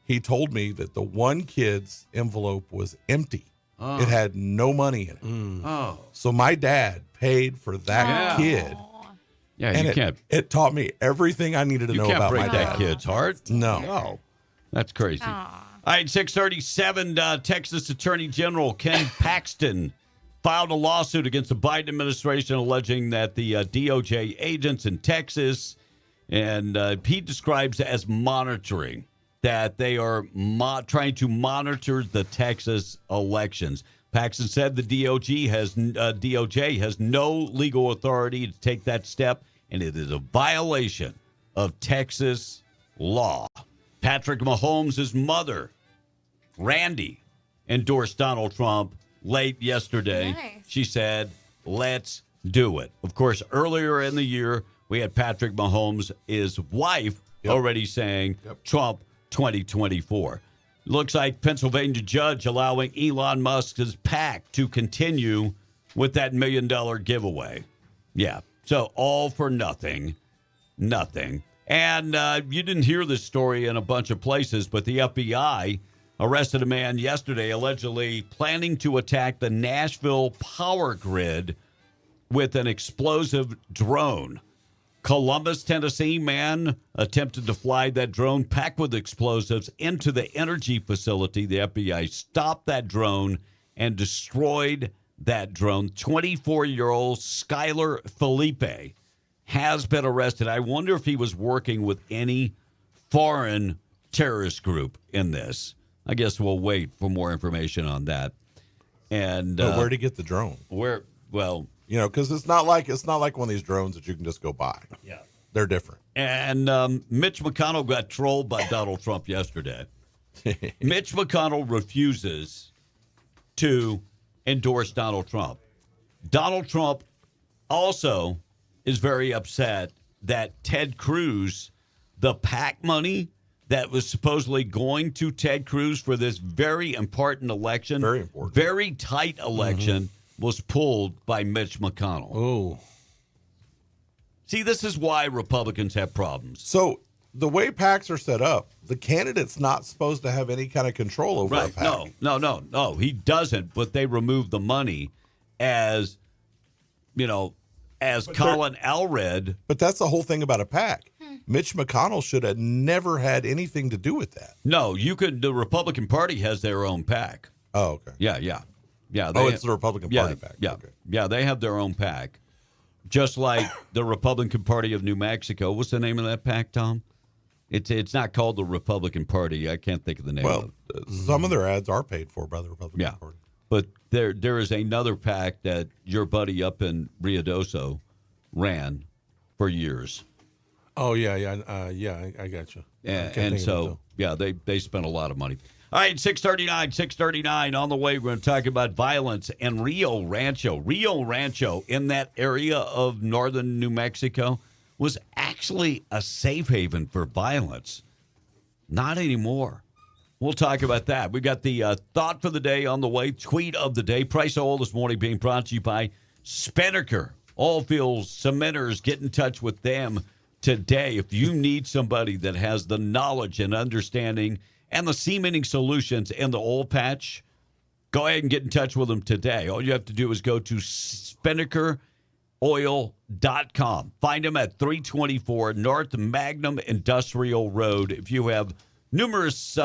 he told me that the one kid's envelope was empty. Oh. It had no money in it. Oh. So my dad paid for that kid. Yeah, and you can't. It taught me everything I needed to know about my You can't break dad. that kid's heart. No. That's crazy. All right, 637, Texas Attorney General Ken Paxton filed a lawsuit against the Biden administration alleging that the DOJ agents in Texas, and he describes it as monitoring, that they are trying to monitor the Texas elections. Paxton said the DOJ has no legal authority to take that step, and it is a violation of Texas law. Patrick Mahomes' mother, Randy, endorsed Donald Trump late yesterday. Nice. She said, "Let's do it." Of course, earlier in the year, we had Patrick Mahomes' wife already saying Trump 2024. Looks like Pennsylvania judge allowing Elon Musk's PAC to continue with that $1 million giveaway. Yeah. So all for nothing. Nothing. And you didn't hear this story in a bunch of places, but the FBI arrested a man yesterday allegedly planning to attack the Nashville power grid with an explosive drone. Columbus, Tennessee man attempted to fly that drone packed with explosives into the energy facility. The FBI stopped that drone and destroyed that drone. 24-year-old Skylar Felipe has been arrested. I wonder if he was working with any foreign terrorist group in this. I guess we'll wait for more information on that. And But where'd he get the drone? Because it's not like one of these drones that you can just go buy. Yeah, they're different. And Mitch McConnell got trolled by Donald Trump yesterday. Mitch McConnell refuses to endorse Donald Trump. Donald Trump also is very upset that Ted Cruz, the PAC money that was supposedly going to Ted Cruz for this very important election, very tight election, was pulled by Mitch McConnell. Oh. See, this is why Republicans have problems. So the way PACs are set up, the candidate's not supposed to have any kind of control over a PAC. No, he doesn't. But they removed the money as Colin Allred. But that's the whole thing about a PAC. Mitch McConnell should have never had anything to do with that. No, the Republican Party has their own PAC. Oh, okay. Yeah. It's the Republican Party PAC. Yeah, okay. Yeah, they have their own PAC. Just like the Republican Party of New Mexico. What's the name of that PAC, Tom? It's not called the Republican Party. I can't think of the name of it. Some of their ads are paid for by the Republican Party. But there is another PAC that your buddy up in Ruidoso ran for years. Oh, yeah. I got you. And so, they spent a lot of money. All right, 639 on the way. We're going to talk about violence in Rio Rancho. Rio Rancho in that area of northern New Mexico was actually a safe haven for violence. Not anymore. We'll talk about that. We got the thought for the day on the way. Tweet of the day. Price of oil this morning being brought to you by Spinnaker. Oilfield cementers. Get in touch with them today. If you need somebody that has the knowledge and understanding and the cementing solutions in the oil patch, Go ahead and get in touch with them today. All you have to do is go to SpinnakerOil.com. Find them at 324 North Magnum Industrial Road. If you have numerous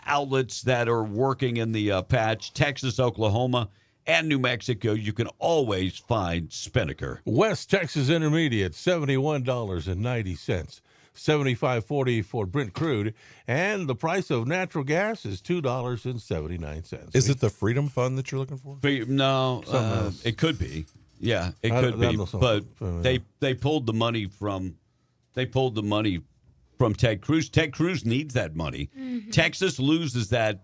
outlets that are working in the patch, Texas, Oklahoma, and New Mexico, you can always find Spinnaker. West Texas Intermediate, $71.90. $75.40 for Brent crude, and the price of natural gas is $2.79. Is it the Freedom Fund that you're looking for? No, it could be. Yeah, it could be. But they pulled the money from Ted Cruz. Ted Cruz needs that money. Mm-hmm. Texas loses that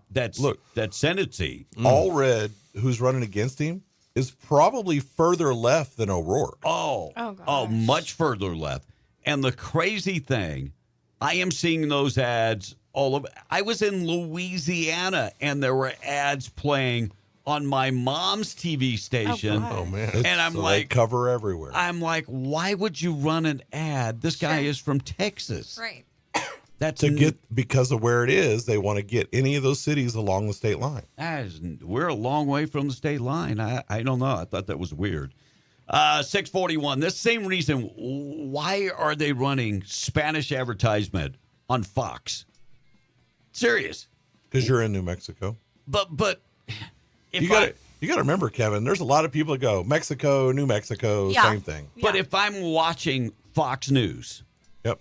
Senate seat. Allred, who's running against him, is probably further left than O'Rourke. Oh, much further left. And the crazy thing, I am seeing those ads all over. I was in Louisiana, and there were ads playing on my mom's TV station. Oh man! And I'm So like, they cover everywhere. I'm like, why would you run an ad? This guy is from Texas. Right. That's because of where it is, they want to get any of those cities along the state line. We're a long way from the state line. I don't know. I thought that was weird. 641. This same reason. Why are they running Spanish advertisement on Fox? Serious. Because you're in New Mexico. But if you got to remember, Kevin, there's a lot of people that go Mexico, New Mexico, same thing. But if I'm watching Fox News. Yep.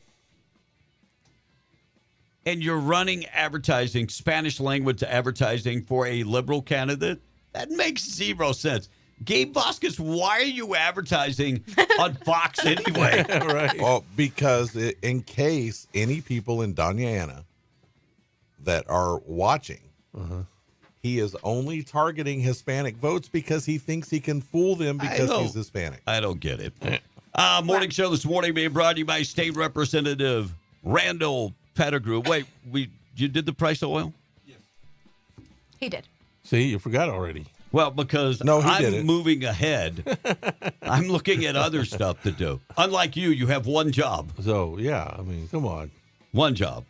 And you're running advertising, Spanish language advertising for a liberal candidate, that makes zero sense. Gabe Vasquez, why are you advertising on Fox anyway? Right. Well, because in case any people in Doña that are watching, he is only targeting Hispanic votes because he thinks he can fool them because he's Hispanic. I don't get it. Morning show this morning being brought to you by State Representative Randall Pettigrew. Wait, you did the price of oil? He did. See, you forgot already. Well, because I'm moving ahead. I'm looking at other stuff to do. Unlike you have one job. So, yeah, I mean, come on. One job.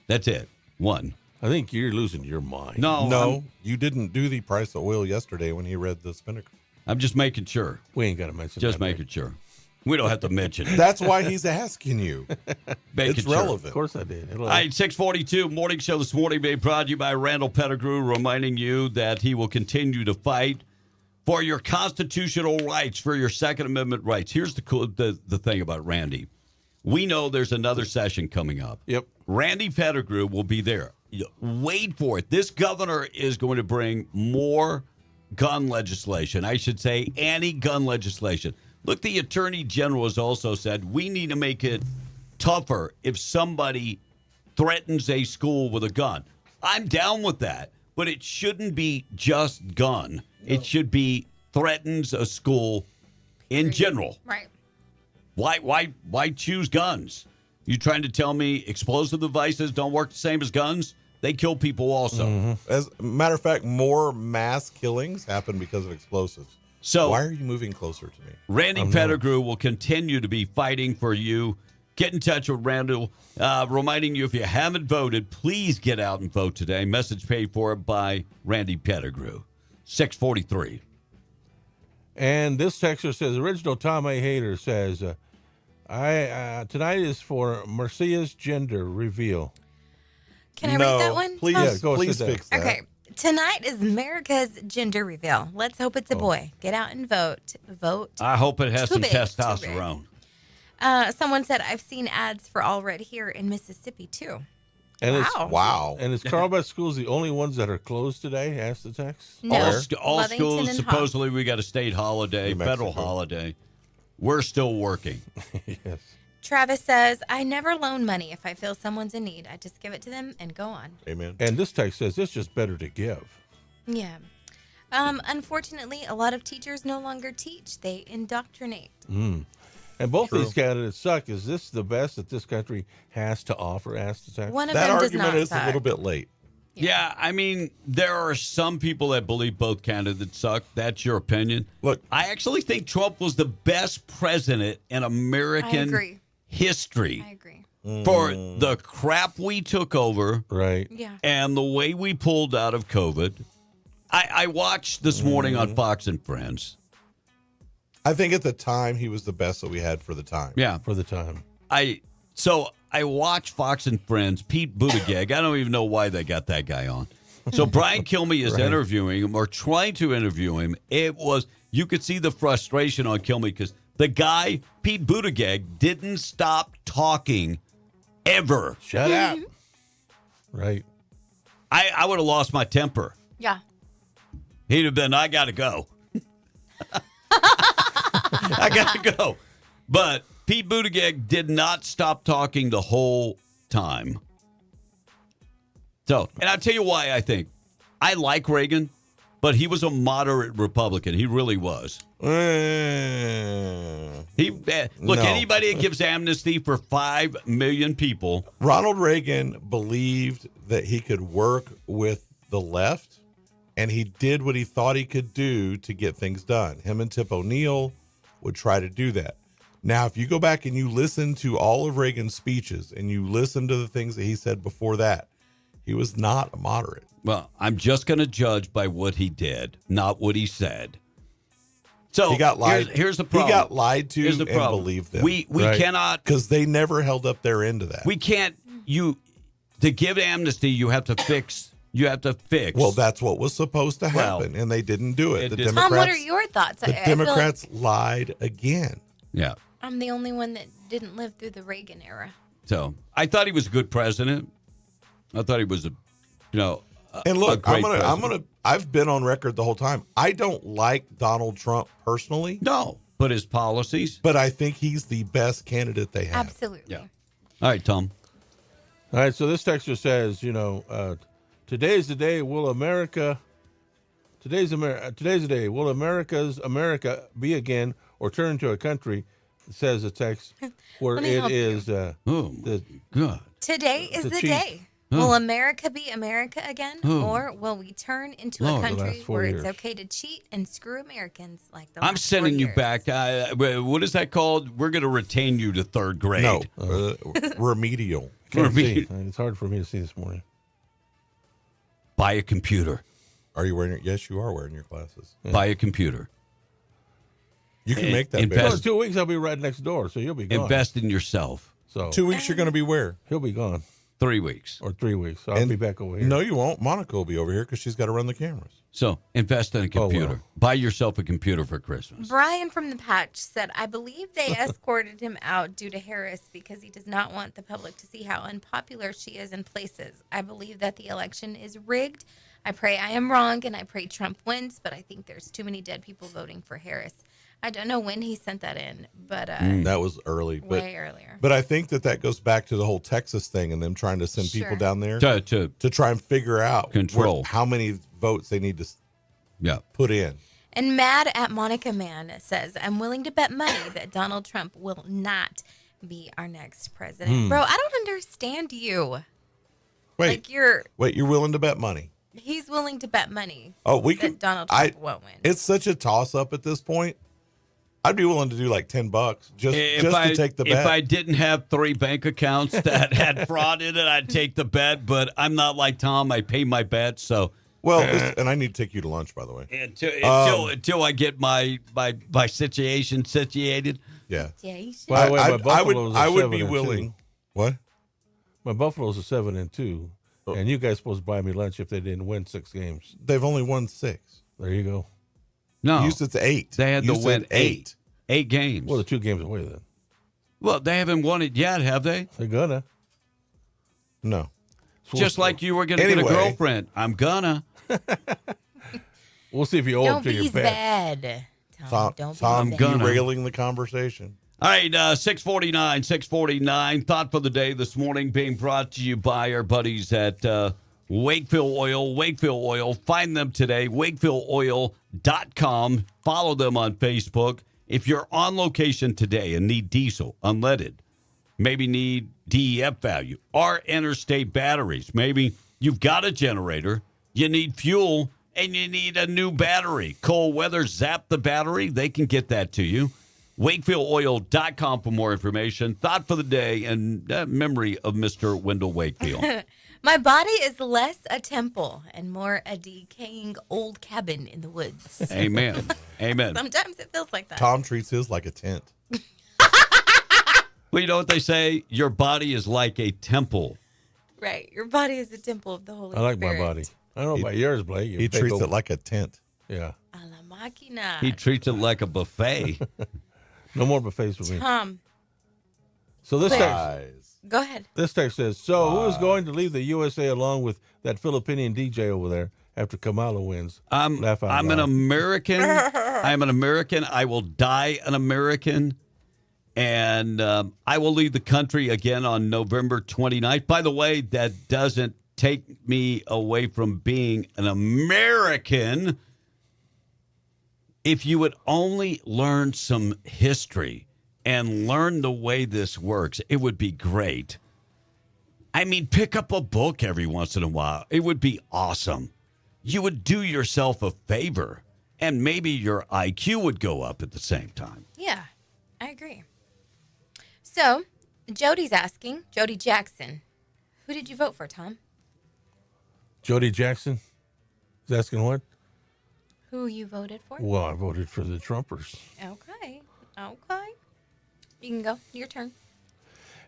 That's it. One. I think you're losing your mind. No, you didn't do the price of oil yesterday when he read the Spinnaker. I'm just making sure. We ain't got to mention Just that. making sure. We don't have to mention it. That's why he's asking you. It's relevant. Of course I did. All right, 642, morning show this morning being brought to you by Randall Pettigrew, reminding you that he will continue to fight for your constitutional rights, for your Second Amendment rights. Here's the thing about Randy. We know there's another session coming up. Yep. Randy Pettigrew will be there. Wait for it. This governor is going to bring more gun legislation. I should say anti-gun legislation. Look, the Attorney General has also said we need to make it tougher if somebody threatens a school with a gun. I'm down with that, but it shouldn't be just gun. No. It should be threatens a school in general. Right. Why choose guns? You trying to tell me explosive devices don't work the same as guns? They kill people also. Mm-hmm. As a matter of fact, more mass killings happen because of explosives. So why are you moving closer to me? Randy Pettigrew will continue to be fighting for you. Get in touch with Randall. Reminding you, if you haven't voted, please get out and vote today. Message paid for by Randy Pettigrew. 643. And this texter says, original Tom A. Hader says, tonight is for Marcia's gender reveal. Can I read that one? Please, Yeah, go please sit fix that. Okay. Tonight is America's gender reveal. Let's hope it's a boy. Get out and vote. Vote. I hope it has Too some big, testosterone. Someone said, I've seen ads for All Red here in Mississippi, too. And Wow. And is Carlsbad schools the only ones that are closed today? Ask the text. No. All Lovington schools, and supposedly we got a state holiday, New federal Mexico. holiday. We're still working. Yes. Travis says, I never loan money. If I feel someone's in need, I just give it to them and go on. Amen. And this text says, it's just better to give. Yeah. Unfortunately, a lot of teachers no longer teach. They indoctrinate. And both these candidates suck. Is this the best that this country has to offer? Ask the text. One of That them does argument not is suck. a little bit late. Yeah, I mean, there are some people that believe both candidates suck. That's your opinion. Look, I actually think Trump was the best president in American history. I agree. For the crap we took over, Right. Yeah. and the way we pulled out of COVID, I watched this morning on Fox and Friends. I think at the time he was the best that we had for the time. Yeah. For the time. I watched Fox and Friends, Pete Buttigieg. I don't even know why they got that guy on. So Brian Kilmeade is interviewing him or trying to interview him. You could see the frustration on Kilmeade because the guy, Pete Buttigieg, didn't stop talking ever. Shut up. Right. I would have lost my temper. Yeah. He'd have been, I got to go. I got to go. But Pete Buttigieg did not stop talking the whole time. So, and I'll tell you why I think. I like Reagan, but he was a moderate Republican. He really was. Anybody that gives amnesty for 5 million people. Ronald Reagan believed that he could work with the left, and he did what he thought he could do to get things done. Him and Tip O'Neill would try to do that. Now, if you go back and you listen to all of Reagan's speeches and you listen to the things that he said before that, he was not a moderate. Well, I'm just going to judge by what he did, not what he said. So he got lied. Here's the problem. He got lied to Here's the and problem. believed them. We cannot, because they never held up their end of that. We can't. To give amnesty, you have to fix. You have to fix. Well, that's what was supposed to happen, and they didn't do it. The Democrats. Tom, what are your thoughts? The Democrats lied again. Yeah. I'm the only one that didn't live through the Reagan era. So I thought he was a good president. I thought he was And look, I've been on record the whole time. I don't like Donald Trump personally. No, but his policies. But I think he's the best candidate they have. Absolutely. Yeah. All right, Tom. All right, so this texter says, today's the day. Today's the day. Will America be again or turn into a country? Says a text where it is. God. Today is the day. Will America be America again, or will we turn into a country where it's okay to cheat and screw Americans like the last I'm sending 4 you years? back. What is that called? We're going to retain you to third grade. No, remedial. Can't see. It's hard for me to see this morning. Buy a computer. Are you wearing it? Yes, you are wearing your glasses. Yeah. Buy a computer. You can make that big. In 2 weeks, I'll be right next door, so you'll be gone. Invest in yourself. So 2 weeks, you're going to be where? He'll be gone. 3 weeks. Or 3 weeks. So I'll be back over here. No, you won't. Monica will be over here because she's got to run the cameras. So invest in a computer. well. Buy yourself a computer for Christmas. Brian from the Patch said, I believe they escorted him out due to Harris because he does not want the public to see how unpopular she is in places. I believe that the election is rigged. I pray I am wrong, and I pray Trump wins, but I think there's too many dead people voting for Harris. I don't know when he sent that in, but that was early, way earlier. But I think that goes back to the whole Texas thing and them trying to send people down there to try and figure out control how many votes they need to put in. And Mad at Monica Man says, I'm willing to bet money that Donald Trump will not be our next president. Bro, I don't understand you. Wait, you're willing to bet money? He's willing to bet money. Oh, that Donald Trump won't win. It's such a toss-up at this point. I'd be willing to do like $10 just to take the bet. If I didn't have 3 bank accounts that had fraud in it, I'd take the bet. But I'm not like Tom. I pay my bets. So and I need to take you to lunch, by the way. Until I get my situation situated. Yeah. By the way, my I Buffaloes would are be 7-2. willing. What? My Buffaloes are 7-2, and you guys supposed to buy me lunch if they didn't win 6 games. They've only won 6. There you go. No, you said it's 8. They had you to win 8 games. Well, the 2 games away then. Well, they haven't won it yet, have they? They're gonna. No. Just like you were going to get a girlfriend. I'm gonna. We'll see if you owe Don't them to be your bet. bad. Tom, don't Tom be bad. derailing the conversation. All right, 649. Thought for the day this morning being brought to you by our buddies at Wakefield Oil. Find them today, wakefieldOil.com. Follow them on Facebook. If you're on location today and need diesel, unleaded, maybe need DEF value, or interstate batteries, maybe you've got a generator, you need fuel, and you need a new battery. Cold weather, zap the battery. They can get that to you. WakefieldOil.com for more information. Thought for the day and memory of Mr. Wendell Wakefield. My body is less a temple and more a decaying old cabin in the woods. Amen. Amen. Sometimes it feels like that. Tom treats his like a tent. Well, you know what they say? Your body is like a temple. Right. Your body is the temple of the Holy I like Spirit. my body. I don't know about yours, Blake. He treats it like a tent. Yeah. A la máquina. He treats it like a buffet. No more buffets for me. Tom, So this Wait. text, go ahead. this text says, so who is going to leave the USA along with that Filipinian DJ over there after Kamala wins? Laugh out I'm an loud. American. I'm an American. I will die an American. And I will leave the country again on November 29th. By the way, that doesn't take me away from being an American. If you would only learn some history and learn the way this works, it would be great. I mean, pick up a book every once in a while. It would be awesome. You would do yourself a favor, and maybe your IQ would go up at the same time. Yeah, I agree. So, Jody's asking, Jody Jackson, who did you vote for, Tom? Jody Jackson is asking what? Who you voted for? Well, I voted for the Trumpers. Okay. You can go. Your turn.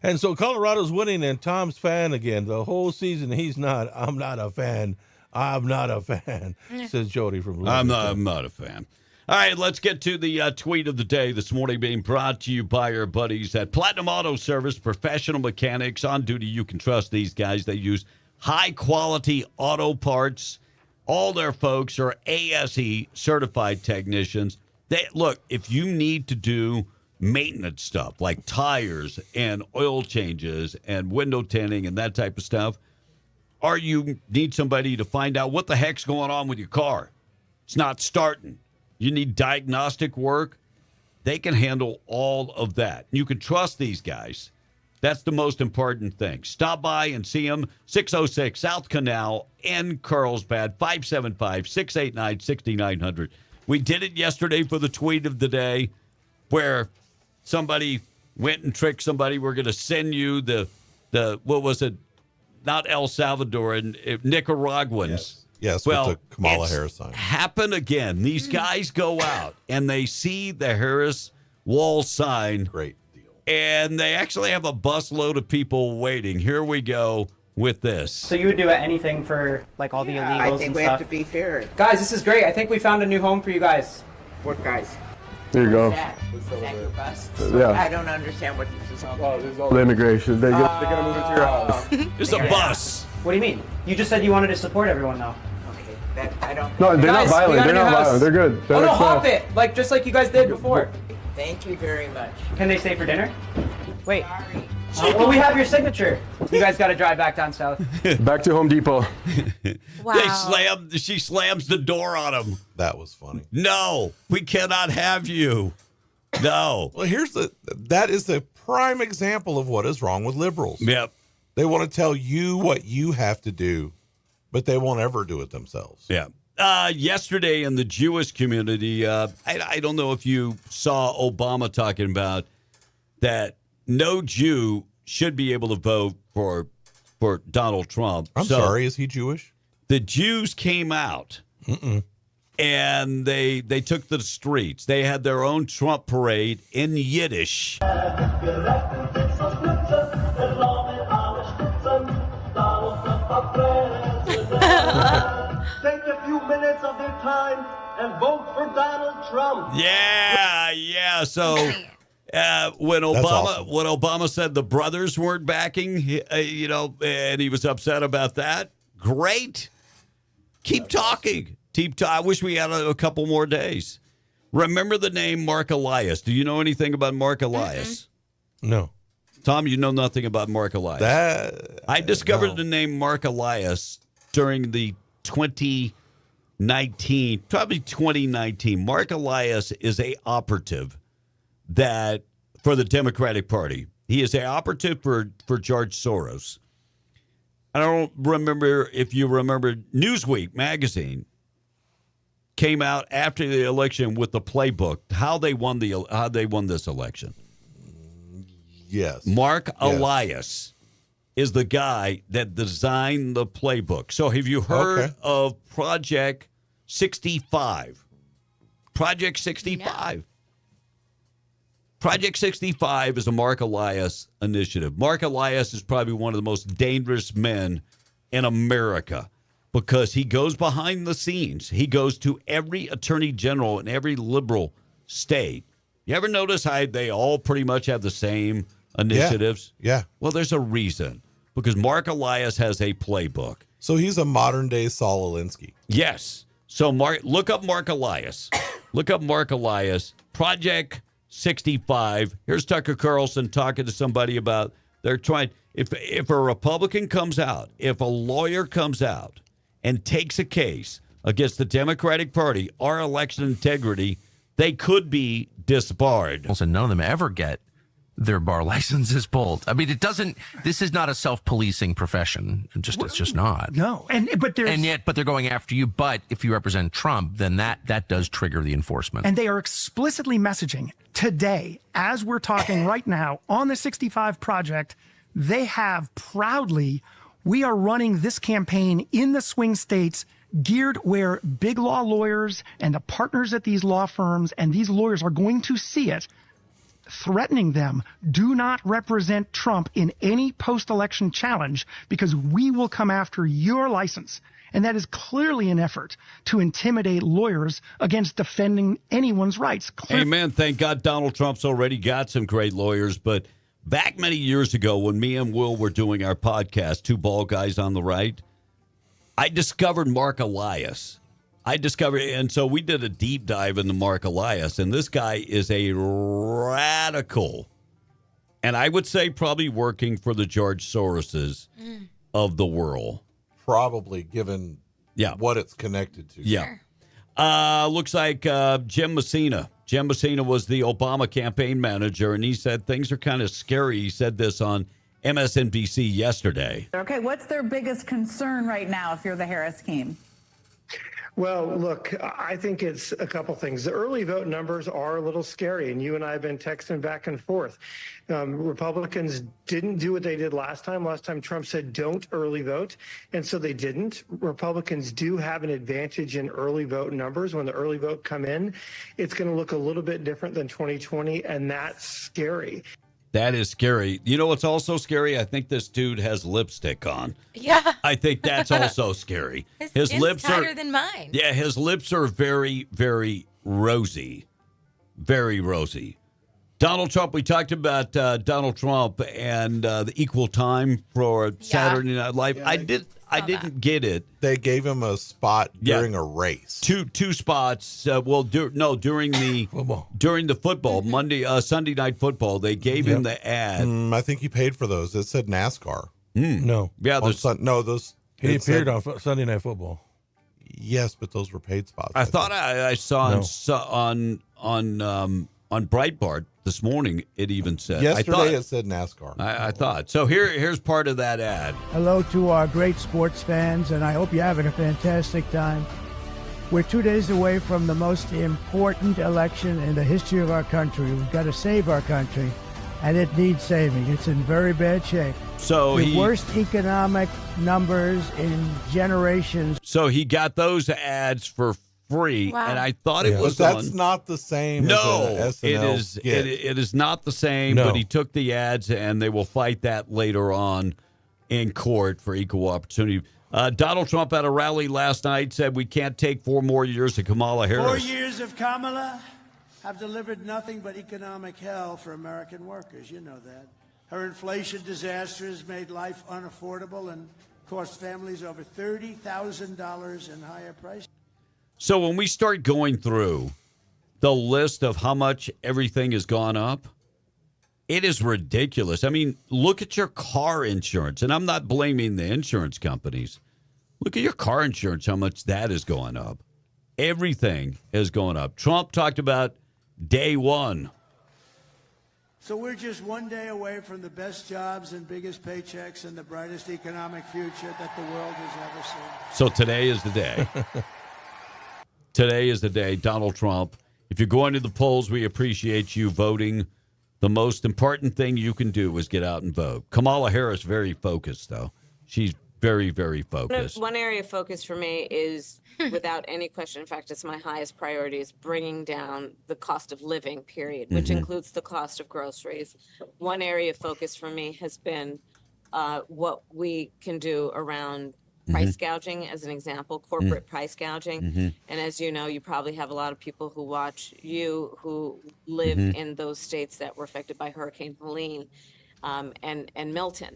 And so Colorado's winning, and Tom's fan again. The whole season, he's not. I'm not a fan. I'm not a fan, says Jody from I'm Bloomington. not a fan. All right, let's get to the tweet of the day this morning, being brought to you by our buddies at Platinum Auto Service, professional mechanics on duty. You can trust these guys. They use high-quality auto parts. All their folks are ASE certified technicians. Look, if you need to do maintenance stuff like tires and oil changes and window tinting and that type of stuff, or you need somebody to find out what the heck's going on with your car, it's not starting, you need diagnostic work, they can handle all of that. You can trust these guys. That's the most important thing. Stop by and see them. 606 South Canal in Carlsbad, 575-689-6900. We did it yesterday for the tweet of the day where somebody went and tricked somebody. We're going to send you the what was it? Not El Salvadoran, Nicaraguans. Yes, well, with the Kamala it's Harris sign. Happen again. These guys go out and they see the Harris wall sign. Great deal. And they actually have a busload of people waiting. Here we go with this. So you would do anything for like all the illegals I think and we stuff? have to be fair. Guys, this is great. I think we found a new home for you guys. What guys? There you go. Is that your bus? Yeah. I don't understand what this is all about. The immigration. They're gonna move into your house. It's a bus. What do you mean? You just said you wanted to support everyone, though. Okay, that I don't. No, they're Guys, not we violent. got a They're new not house. violent. They're good. They're Oh no, nice hop guys. it! Just like you guys did before. Thank you very much. Can they stay for dinner? Wait. Well, we have your signature. You guys got to drive back down south. Back to Home Depot. Wow. She slams the door on him. That was funny. No, we cannot have you. No. Well, that is the prime example of what is wrong with liberals. Yep. They want to tell you what you have to do, but they won't ever do it themselves. Yeah. Yesterday in the Jewish community, I don't know if you saw Obama talking about that no Jew should be able to vote for Donald Trump. I'm sorry, is he Jewish? The Jews came out. And they took to the streets. They had their own Trump parade in Yiddish. Take a few minutes of their time and vote for Donald Trump. Yeah. So when Obama said the brothers weren't backing, and he was upset about that, great. Keep talking. I wish we had a couple more days. Remember the name Mark Elias. Do you know anything about Mark Elias? No. Tom, you know nothing about Mark Elias. I discovered the name Mark Elias during the 2019. Mark Elias is a operative that for the Democratic Party. He is a operative for George Soros. I don't remember if you remember Newsweek magazine came out after the election with the playbook how they won this election. Yes. Mark Elias is the guy that designed the playbook. So have you heard of Project 65? Project 65. No. Project 65 is a Mark Elias initiative. Mark Elias is probably one of the most dangerous men in America because he goes behind the scenes. He goes to every attorney general in every liberal state. You ever notice how they all pretty much have the same initiatives? Yeah. Well, there's a reason. Because Mark Elias has a playbook. So he's a modern-day Saul Alinsky. Yes. So look up Mark Elias. Look up Mark Elias. Project 65. Here's Tucker Carlson talking to somebody about they're trying. If a Republican comes out, if a lawyer comes out and takes a case against the Democratic Party, our election integrity, they could be disbarred. And none of them ever get their bar licenses pulled. I mean, this is not a self-policing profession. It's just not. No. But they're going after you. But if you represent Trump, then that does trigger the enforcement. And they are explicitly messaging today, as we're talking right now, on the 65 Project, they have proudly, we are running this campaign in the swing states geared where big law lawyers and the partners at these law firms and these lawyers are going to see it, threatening them, do not represent Trump in any post-election challenge because we will come after your license. And that is clearly an effort to intimidate lawyers against defending anyone's rights. Amen. Thank God Donald Trump's already got some great lawyers. But back many years ago when me and Will were doing our podcast, Two Bald Guys on the Right, I discovered Mark Elias. And so we did a deep dive into Mark Elias, and this guy is a radical, and I would say probably working for the George Soroses of the world. Probably, given what it's connected to. Yeah. Sure. Looks like Jim Messina. Jim Messina was the Obama campaign manager, and he said things are kind of scary. He said this on MSNBC yesterday. Okay, what's their biggest concern right now if you're the Harris team? Well, look, I think it's a couple things. The early vote numbers are a little scary, and you and I have been texting back and forth. Republicans didn't do what they did last time. Last time Trump said don't early vote, and so they didn't. Republicans do have an advantage in early vote numbers. When the early vote come in, it's going to look a little bit different than 2020, and that's scary. That is scary. You know what's also scary? I think this dude has lipstick on. Yeah. I think that's also scary. His lips tighter than mine. Yeah, his lips are very, very rosy. Very rosy. Donald Trump, we talked about Donald Trump and the equal time for Saturday Night Live. Yeah, I didn't get it. They gave him a spot during a race. Two spots. During the football Sunday Night Football, they gave him the ad. I think he paid for those. It said NASCAR. No. Yeah, those. He appeared on Sunday Night Football. Yes, but those were paid spots. I thought I saw on Breitbart this morning, it even said. Yesterday it said NASCAR. I thought. So here's part of that ad. Hello to our great sports fans, and I hope you're having a fantastic time. We're 2 days away from the most important election in the history of our country. We've got to save our country, and it needs saving. It's in very bad shape. So the worst economic numbers in generations. So he got those ads for free, and I thought it was. But that's not the same. No, as an SNL skit. It is not the same. No. But he took the ads, and they will fight that later on in court for equal opportunity. Donald Trump at a rally last night said we can't take 4 more years of Kamala Harris. 4 years of Kamala have delivered nothing but economic hell for American workers. You know that. Her inflation disaster has made life unaffordable and cost families over $30,000 in higher prices. So when we start going through the list of how much everything has gone up, it is ridiculous. I mean, look at your car insurance, and I'm not blaming the insurance companies. Look at your car insurance, how much that is going up. Everything is going up. Trump talked about day one. So we're just 1 day away from the best jobs and biggest paychecks and the brightest economic future that the world has ever seen. So today is the day. Today is the day, Donald Trump. If you're going to the polls, we appreciate you voting The most important thing you can do is get out and vote. Kamala Harris, very focused, though. She's very, very focused. One area of focus for me is, without any question, in fact, it's my highest priority, is bringing down the cost of living, period, which includes the cost of groceries. One area of focus for me has been what we can do around price gouging, as an example, corporate price gouging. And as you know, you probably have a lot of people who watch you who live in those states that were affected by Hurricane Helene and Milton.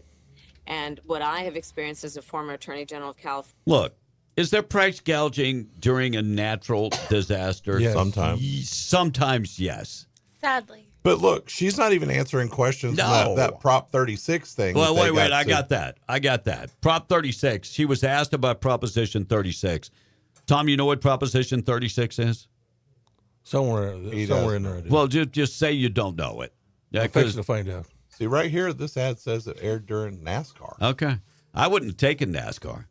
And what I have experienced as a former Attorney General of California. Look, is there price gouging during a natural disaster? Yes. Sometimes. Sometimes, yes. Sadly. But look, she's not even answering questions on that Prop 36 thing. Well, wait. I got that. Prop 36. She was asked about Proposition 36. Tom, you know what Proposition 36 is? Somewhere in there. Well, just say you don't know it. I'm fixing to find out. See, right here, this ad says it aired during NASCAR. Okay. I wouldn't have taken NASCAR.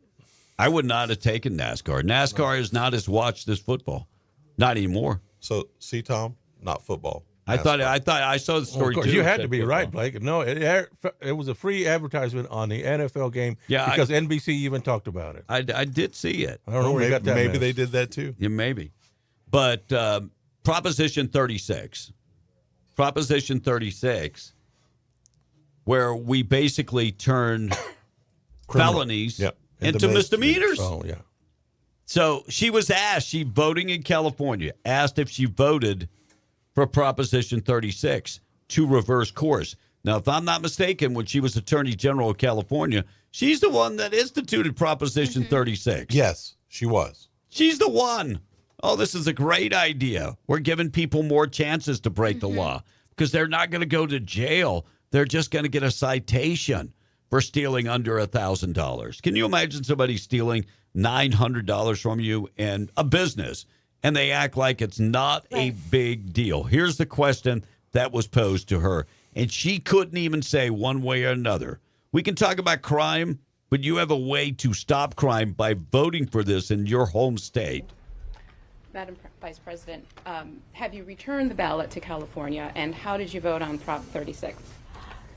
I would not have taken NASCAR. NASCAR is not as watched as football. Not anymore. So, see, Tom, not football. I thought I saw the story. Of course, too. you had to be right, Blake. No, it was a free advertisement on the NFL game. Yeah, because NBC even talked about it. I did see it. I don't know where you got that. Maybe they did that too. Yeah, maybe. But Proposition 36, where we basically turn felonies into misdemeanors. Oh yeah. So she was asked. She voting in California. Asked if she voted for Proposition 36 to reverse course. Now, if I'm not mistaken, when she was Attorney General of California, she's the one that instituted Proposition 36. Yes, she was. She's the one. Oh, this is a great idea. We're giving people more chances to break the law because they're not going to go to jail. They're just going to get a citation for stealing under $1,000. Can you imagine somebody stealing $900 from you in a business? And they act like it's not a big deal. Here's the question that was posed to her, and she couldn't even say one way or another. We can talk about crime, but you have a way to stop crime by voting for this in your home state. Madam Vice President, have you returned the ballot to California, and how did you vote on Prop 36?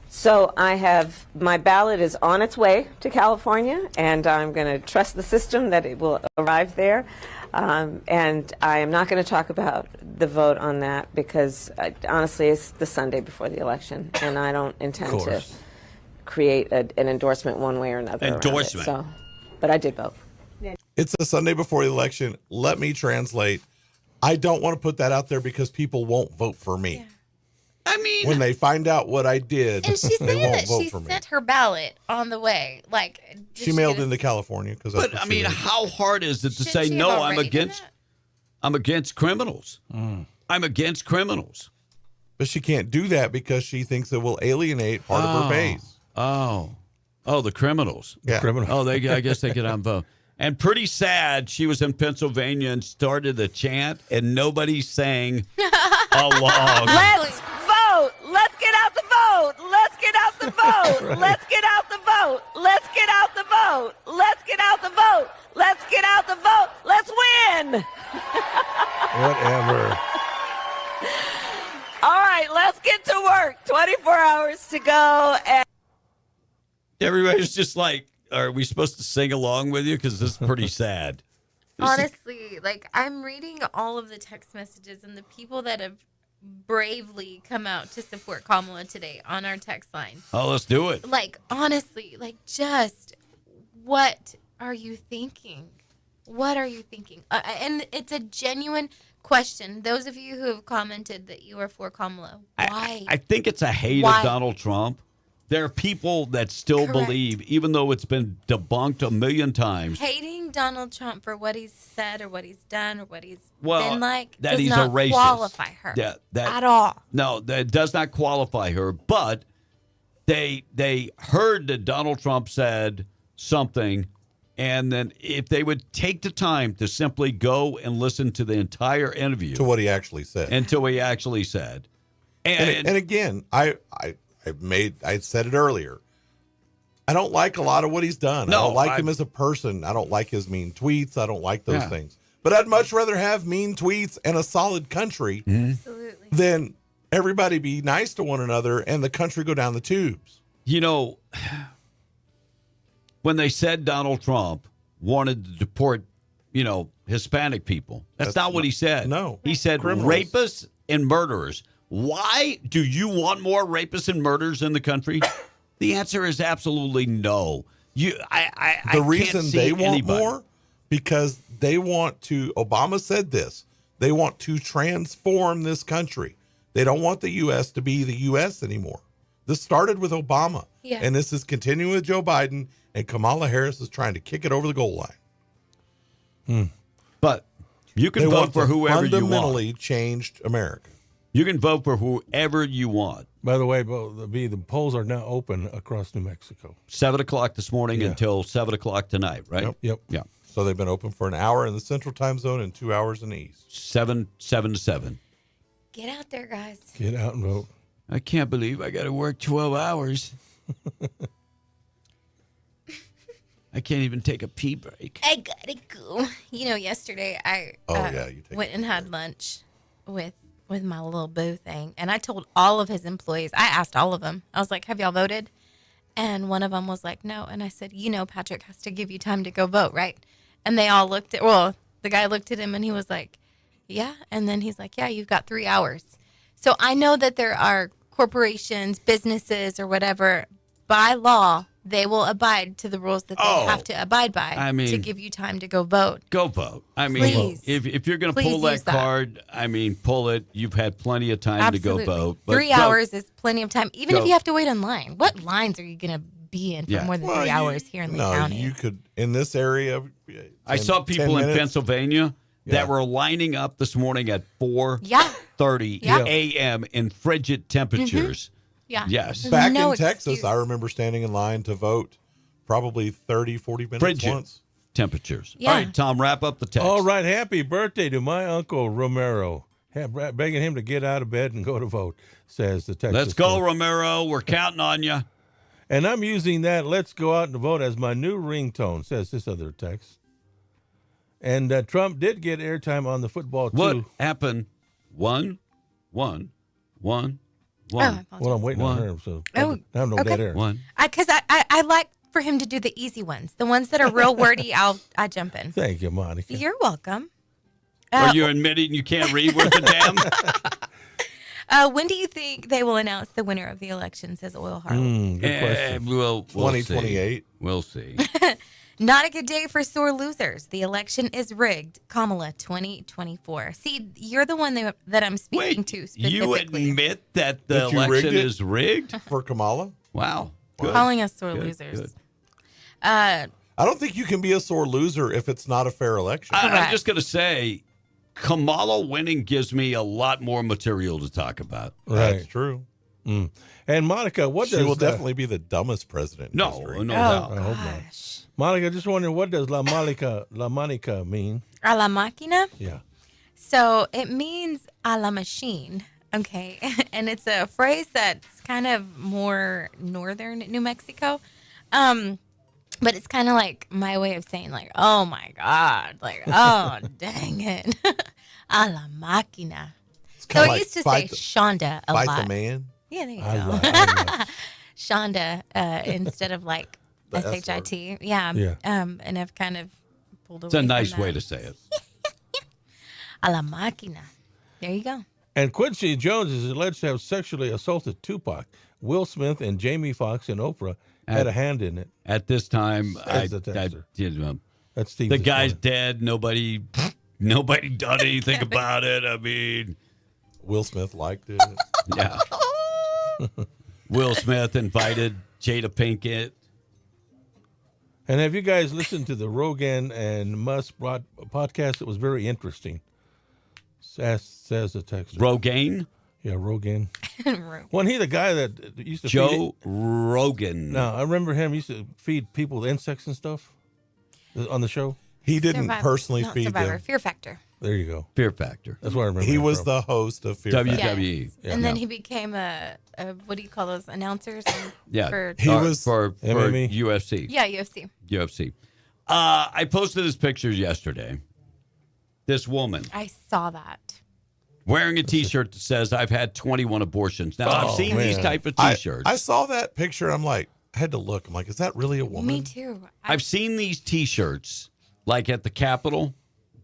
So my ballot is on its way to California, and I'm going to trust the system that it will arrive there. And I am not going to talk about the vote on that because, honestly, it's the Sunday before the election, and I don't intend to create an endorsement one way or another. Endorsement. Around it, but I did vote. It's the Sunday before the election. Let me translate. I don't want to put that out there because people won't vote for me. Yeah. I mean, when they find out what I did, and she's they saying won't that vote she for me. sent her ballot on the way. Like She mailed into California because. But I mean, how hard is it to say no? I'm against criminals. I'm against criminals. But she can't do that because she thinks it will alienate part of her base. Oh, the criminals. Yeah. Oh, I guess they get on vote. And pretty sad, she was in Pennsylvania and started a chant, and nobody sang along. Let's vote. Let's get out the vote. Let's get out the vote. Right. Let's get out the vote. Let's get out the vote. Let's get out the vote. Let's get out the vote. Let's win. Whatever. All right, let's get to work. 24 hours to go. And Everybody's just like, are we supposed to sing along with you? Because this is pretty sad. Honestly, like I'm reading all of the text messages and the people that have bravely come out to support Kamala today on our text line. Oh, let's do it. Like, honestly, like just what are you thinking? What are you thinking? And it's a genuine question. Those of you who have commented that you are for Kamala, why? I think it's a hate of Donald Trump. There are people that still believe, even though it's been debunked a million times. Hating Donald Trump for what he's said or what he's done or what he's been like that does he's not a racist. qualify her at all. No, that does not qualify her. But they heard that Donald Trump said something, and then if they would take the time to simply go and listen to the entire interview. To what he actually said. Until he actually said. And again, I said it earlier. I don't like a lot of what he's done. No, I don't like him as a person. I don't like his mean tweets. I don't like those things. But I'd much rather have mean tweets and a solid country than everybody be nice to one another and the country go down the tubes. You know, when they said Donald Trump wanted to deport, Hispanic people, that's not what he said. No. He said Criminals. rapists and murderers. Why do you want more rapists and murderers in the country? The answer is absolutely no. The reason they want more, because they want to, Obama said this, they want to transform this country. They don't want the U.S. to be the U.S. anymore. This started with Obama, and this is continuing with Joe Biden, and Kamala Harris is trying to kick it over the goal line. But you can vote for whoever you want. Fundamentally changed America. You can vote for whoever you want. By the way, the polls are now open across New Mexico. 7 o'clock this morning until 7 o'clock tonight, right? Yep. Yeah. So they've been open for an hour in the Central Time Zone and 2 hours in the East. 7 to 7. Get out there, guys. Get out and vote. I can't believe I got to work 12 hours. I can't even take a pee break. I gotta go. Yesterday I went and had lunch with my little boo thing, and I told all of his employees. I asked all of them. I was like, "Have y'all voted?" And one of them was like, "No." And I said, Patrick has to give you time to go vote, right? And they all looked at. Well, the guy looked at him and he was like, "Yeah." And then he's like, "Yeah, you've got 3 hours." So I know that there are corporations, businesses, or whatever, by law, they will abide to the rules that they have to abide by to give you time to go vote. Go vote. I mean, Please. if you're going to Please pull that use that. card, pull it. You've had plenty of time Absolutely. to go vote. But 3 hours is plenty of time, even Go. if you have to wait in line. What lines are you going to be in for more than 3 hours here in the county? You could, in this area. I saw people 10 in minutes. Pennsylvania that were lining up this morning at 4:30 a.m. in frigid temperatures. Yeah. Yes. Back in Texas, I remember standing in line to vote probably 30, 40 minutes Frigid once. temperatures. Yeah. All right, Tom, wrap up the text. All right, happy birthday to my Uncle Romero. Begging him to get out of bed and go to vote, says the Texas. Let's go, Post. Romero. We're counting on you. And I'm using that "Let's go out and vote" as my new ringtone, says this other text. And Trump did get airtime on the football, too. What happened? One. Oh, Well, I'm waiting on her, so I have no dead air. One. Because I like for him to do the easy ones. The ones that are real wordy, I jump in. Thank you, Monica. You're welcome. Are you admitting you can't read worth a damn? When do you think they will announce the winner of the election, says Oil Harlem? Good question. We'll 2028. see. We'll see. Not a good day for sore losers. The election is rigged. Kamala 2024. See, you're the one that I'm speaking to specifically. You admit that the That you rigged election it? is rigged? For Kamala? Wow. Good. Calling us sore Good, losers. good. I don't think you can be a sore loser if it's not a fair election. I'm just going to say, Kamala winning gives me a lot more material to talk about. Right. That's true. Mm. And Monica, what She does will definitely be the dumbest president in No, history. no Oh, doubt. I hope not. Monica, just wondering, what does La Monica mean? A la máquina? Yeah. So it means a la machine. Okay. And it's a phrase that's kind of more northern New Mexico. But it's kind of like my way of saying, like, oh my God. Like, oh, dang it. A la máquina. So I used to say Shonda a lot. Fight the man? Yeah, there you I go. love Shonda instead of like The S S-H-I-T. Yeah. Yeah. And I've kind of pulled away It's a from nice that. way to say it. A la máquina. There you go. And Quincy Jones is alleged to have sexually assaulted Tupac. Will Smith and Jamie Foxx and Oprah had a hand in it. At this time, That's the texter. That's Steve. the guy's dead. Nobody done anything about it. I mean, Will Smith liked it. yeah. Will Smith invited Jada Pinkett. And have you guys listened to the Rogan and Musk podcast? It was very interesting. Says the texter. Rogaine? Yeah, Rogan. Wasn't he the guy that used to Joe Rogan. No, I remember him. He used to feed people with insects and stuff on the show. He didn't Survivor. personally Not feed Survivor. them. Fear Factor. There you go. Fear Factor. That's what I remember. He him was from. the host of Fear Factor. WWE. Yes. And then he became a what do you call those announcers? Yeah. For, He was for MMA. UFC. yeah, UFC. UFC. I posted this picture yesterday. This woman. I saw that. wearing a T-shirt that says, I've had 21 abortions. Now, I've seen these type of T-shirts. I saw that picture. I'm like, I had to look. I'm like, is that really a woman? Me too. I've seen these T-shirts, like at the Capitol,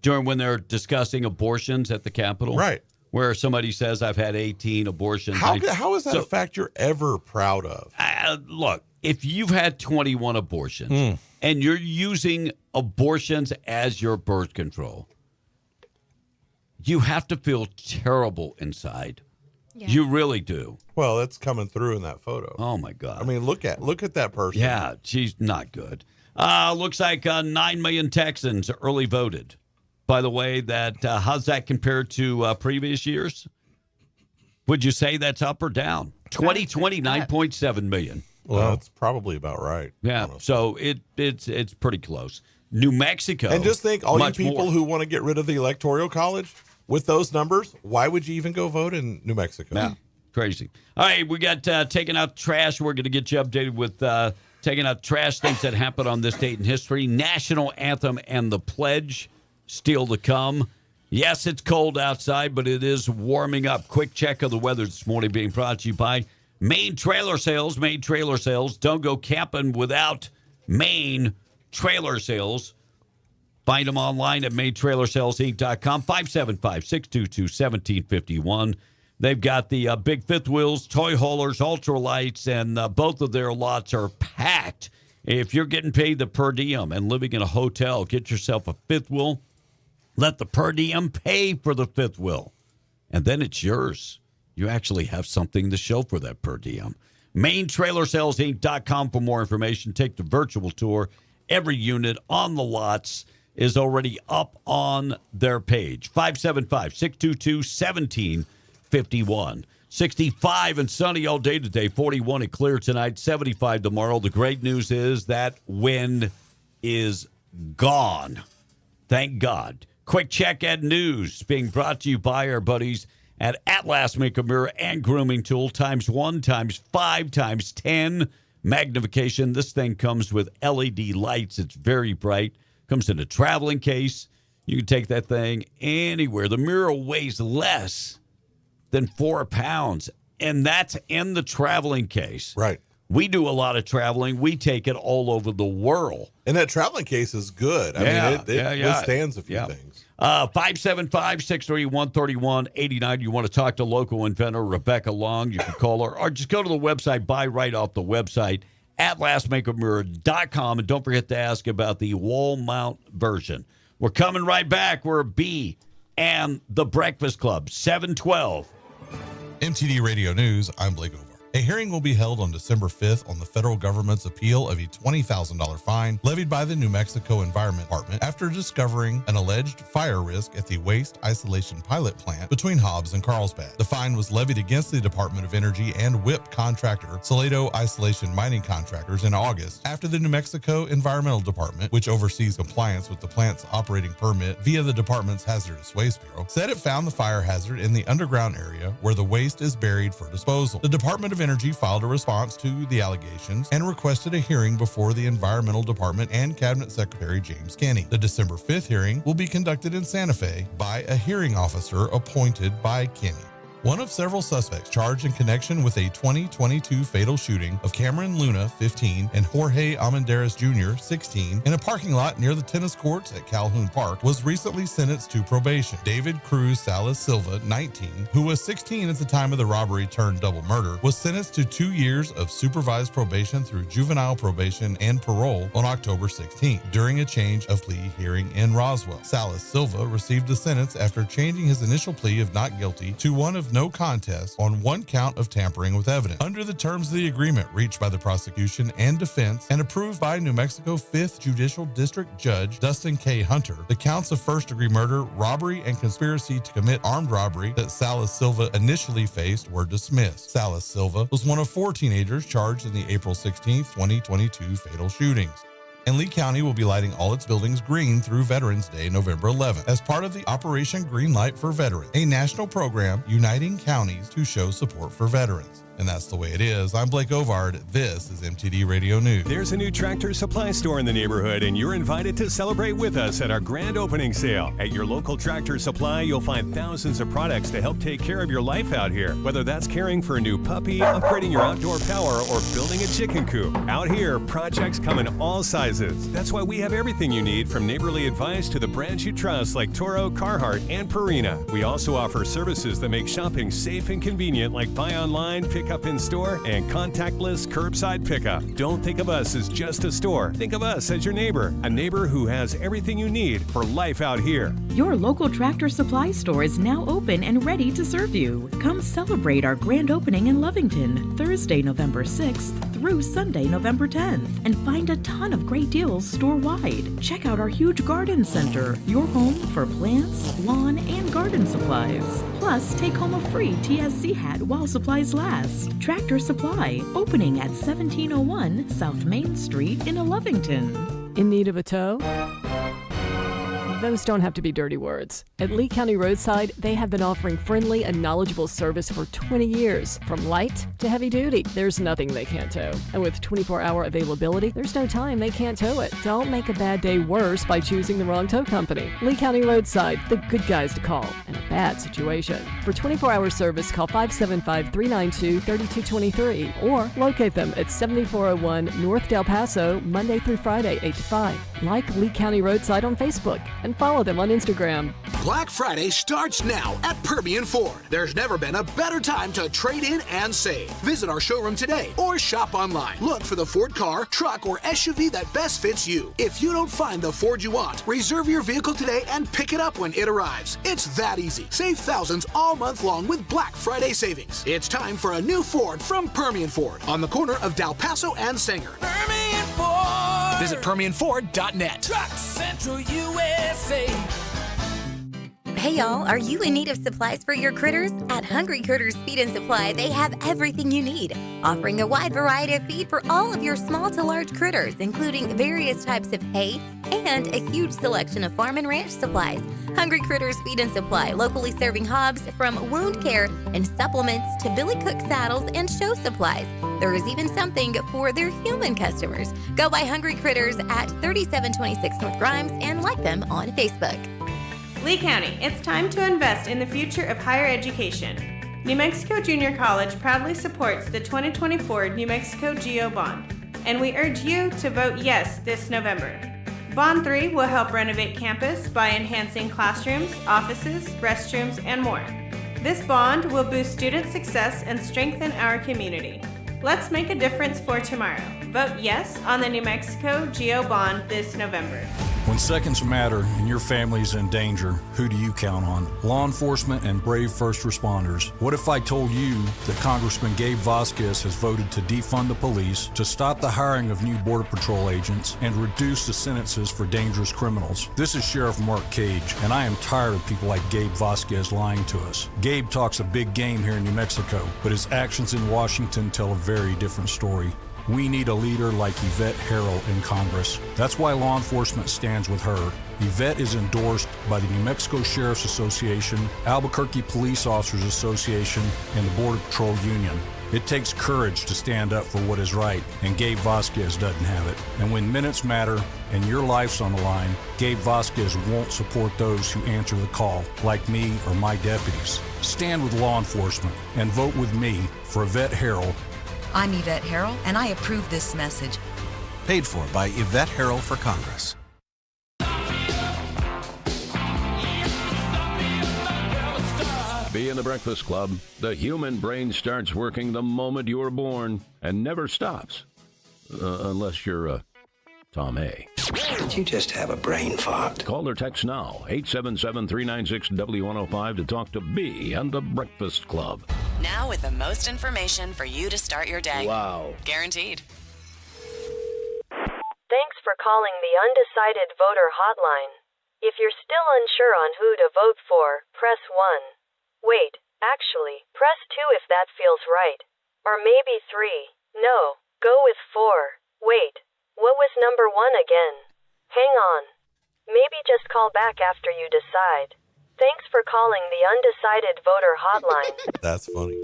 during when they're discussing abortions at the Capitol. Right. Where somebody says, I've had 18 abortions. How is that a fact you're ever proud of? Look, if you've had 21 abortions and you're using abortions as your birth control, you have to feel terrible inside. Yeah. You really do. Well, that's coming through in that photo. Oh my God! I mean, look at that person. Yeah, she's not good. Looks like 9 million Texans early voted. By the way, that how's that compared to previous years? Would you say that's up or down? 2020, 9.7 million. Well, that's probably about right. Yeah, honestly. So it's pretty close. New Mexico. And just think, all you people more. who want to get rid of the Electoral College, with those numbers, why would you even go vote in New Mexico? Yeah, crazy. All right, we got taking out trash. We're going to get you updated with taking out trash, things that happened on this date in history. National anthem and the pledge still to come. Yes, it's cold outside, but it is warming up. Quick check of the weather this morning being brought to you by Maine Trailer Sales. Maine Trailer Sales. Don't go camping without Maine Trailer Sales. Find them online at MaineTrailerSalesInc.com, 575-622-1751. They've got the big fifth wheels, toy haulers, ultralights, and both of their lots are packed. If you're getting paid the per diem and living in a hotel, get yourself a fifth wheel. Let the per diem pay for the fifth wheel, and then it's yours. You actually have something to show for that per diem. MaineTrailerSalesInc.com for more information. Take the virtual tour. Every unit on the lots is already up on their page. 575-622-1751. 65 and sunny all day today. 41 and clear tonight. 75 tomorrow. The great news is that wind is gone. Thank God. Quick check at news being brought to you by our buddies at Atlas Makeup Mirror and Grooming Tool. ×1, ×5, ×10 magnification. This thing comes with LED lights. It's very bright. Comes in a traveling case. You can take that thing anywhere. The mirror weighs less than 4 pounds, and that's in the traveling case. Right. We do a lot of traveling. We take it all over the world. And that traveling case is good. I mean, it withstands a few things. 575-631-3189. You want to talk to local inventor Rebecca Long, you can call her, or just go to the website, buy right off the website, atlasmakeupmirror.com, and don't forget to ask about the wall mount version. We're coming right back. We're B and the Breakfast Club, 712. MTD Radio News, I'm Blake Ovar. A hearing will be held on December 5th on the federal government's appeal of a $20,000 fine levied by the New Mexico Environment Department after discovering an alleged fire risk at the waste isolation pilot plant between Hobbs and Carlsbad. The fine was levied against the Department of Energy and WIP contractor, Salado Isolation Mining Contractors, in August after the New Mexico Environmental Department, which oversees compliance with the plant's operating permit via the department's Hazardous Waste Bureau, said it found the fire hazard in the underground area where the waste is buried for disposal. The Department of Energy filed a response to the allegations and requested a hearing before the Environmental Department and Cabinet Secretary James Kenney. The December 5th hearing will be conducted in Santa Fe by a hearing officer appointed by Kenney. One of several suspects charged in connection with a 2022 fatal shooting of Cameron Luna, 15, and Jorge Almendarez Jr., 16, in a parking lot near the tennis courts at Calhoun Park was recently sentenced to probation. David Cruz Salas Silva, 19, who was 16 at the time of the robbery turned double murder, was sentenced to 2 years of supervised probation through juvenile probation and parole on October 16 during a change of plea hearing in Roswell. Salas Silva received a sentence after changing his initial plea of not guilty to one of no contest on one count of tampering with evidence. Under the terms of the agreement reached by the prosecution and defense and approved by New Mexico 5th Judicial District Judge Dustin K. Hunter, the counts of first-degree murder, robbery, and conspiracy to commit armed robbery that Salas Silva initially faced were dismissed. Salas Silva was one of 4 teenagers charged in the April 16, 2022 fatal shootings. And Lee County will be lighting all its buildings green through Veterans Day, November 11th, as part of the Operation Green Light for Veterans, a national program uniting counties to show support for veterans. And that's the way it is. I'm Blake Ovard. This is MTD Radio News. There's a new Tractor Supply store in the neighborhood, and you're invited to celebrate with us at our grand opening sale. At your local Tractor Supply, you'll find thousands of products to help take care of your life out here. Whether that's caring for a new puppy, upgrading your outdoor power, or building a chicken coop. Out here, projects come in all sizes. That's why we have everything you need, from neighborly advice to the brands you trust like Toro, Carhartt, and Purina. We also offer services that make shopping safe and convenient, like buy online, pick up in store, and contactless curbside pickup. Don't think of us as just a store. Think of us as your neighbor, a neighbor who has everything you need for life out here. Your local Tractor Supply store is now open and ready to serve you. Come celebrate our grand opening in Lovington, Thursday, November 6th through Sunday, November 10th, and find a ton of great deals store-wide. Check out our huge garden center, your home for plants, lawn, and garden supplies. Plus, take home a free TSC hat while supplies last. Tractor Supply, opening at 1701 South Main Street in Lovington. In need of a tow? Those don't have to be dirty words. At Lee County Roadside, they have been offering friendly and knowledgeable service for 20 years. From light to heavy duty, there's nothing they can't tow. And with 24-hour availability, there's no time they can't tow it. Don't make a bad day worse by choosing the wrong tow company. Lee County Roadside, the good guys to call in a bad situation. For 24-hour service, call 575-392-3223 or locate them at 7401 North Del Paso, Monday through Friday, 8 to 5. Like Lee County Roadside on Facebook and follow them on Instagram. Black Friday starts now at Permian Ford. There's never been a better time to trade in and save. Visit our showroom today or shop online. Look for the Ford car, truck, or SUV that best fits you. If you don't find the Ford you want, reserve your vehicle today and pick it up when it arrives. It's that easy. Save thousands all month long with Black Friday savings. It's time for a new Ford from Permian Ford on the corner of Del Paso and Sanger. Permian Ford. Visit PermianFord.net. Truck Central USA. Hey y'all, are you in need of supplies for your critters? At Hungry Critters Feed and Supply, they have everything you need, offering a wide variety of feed for all of your small to large critters, including various types of hay and a huge selection of farm and ranch supplies. Hungry Critters Feed and Supply, locally serving hogs from wound care and supplements to Billy Cook saddles and show supplies. There is even something for their human customers. Go by Hungry Critters at 3726 North Grimes and like them on Facebook. Lee County, it's time to invest in the future of higher education. New Mexico Junior College proudly supports the 2024 New Mexico GEO Bond, and we urge you to vote yes this November. Bond 3 will help renovate campus by enhancing classrooms, offices, restrooms, and more. This bond will boost student success and strengthen our community. Let's make a difference for tomorrow. Vote yes on the New Mexico GEO Bond this November. When seconds matter and your family's in danger, who do you count on? Law enforcement and brave first responders. What if I told you that Congressman Gabe Vasquez has voted to defund the police, to stop the hiring of new Border Patrol agents, and reduce the sentences for dangerous criminals? This is Sheriff Mark Cage, and I am tired of people like Gabe Vasquez lying to us. Gabe talks a big game here in New Mexico, but his actions in Washington tell a very different story. We need a leader like Yvette Harrell in Congress. That's why law enforcement stands with her. Yvette is endorsed by the New Mexico Sheriff's Association, Albuquerque Police Officers Association, and the Border Patrol Union. It takes courage to stand up for what is right, and Gabe Vasquez doesn't have it. And when minutes matter and your life's on the line, Gabe Vasquez won't support those who answer the call, like me or my deputies. Stand with law enforcement and vote with me for Yvette Harrell. I'm Yvette Harrell, and I approve this message. Paid for by Yvette Harrell for Congress. Be in the Breakfast Club. The human brain starts working the moment you're born and never stops. Unless you're Tom A. Did you just have a brain fart? Call or text now, 877-396-W105 to talk to B and the Breakfast Club. Now with the most information for you to start your day. Wow. Guaranteed. Thanks for calling the Undecided Voter Hotline. If you're still unsure on who to vote for, press 1. Wait, actually, press 2 if that feels right. Or maybe 3. No, go with 4. Wait, what was number 1 again? Hang on. Maybe just call back after you decide. Thanks for calling the Undecided Voter Hotline. That's funny.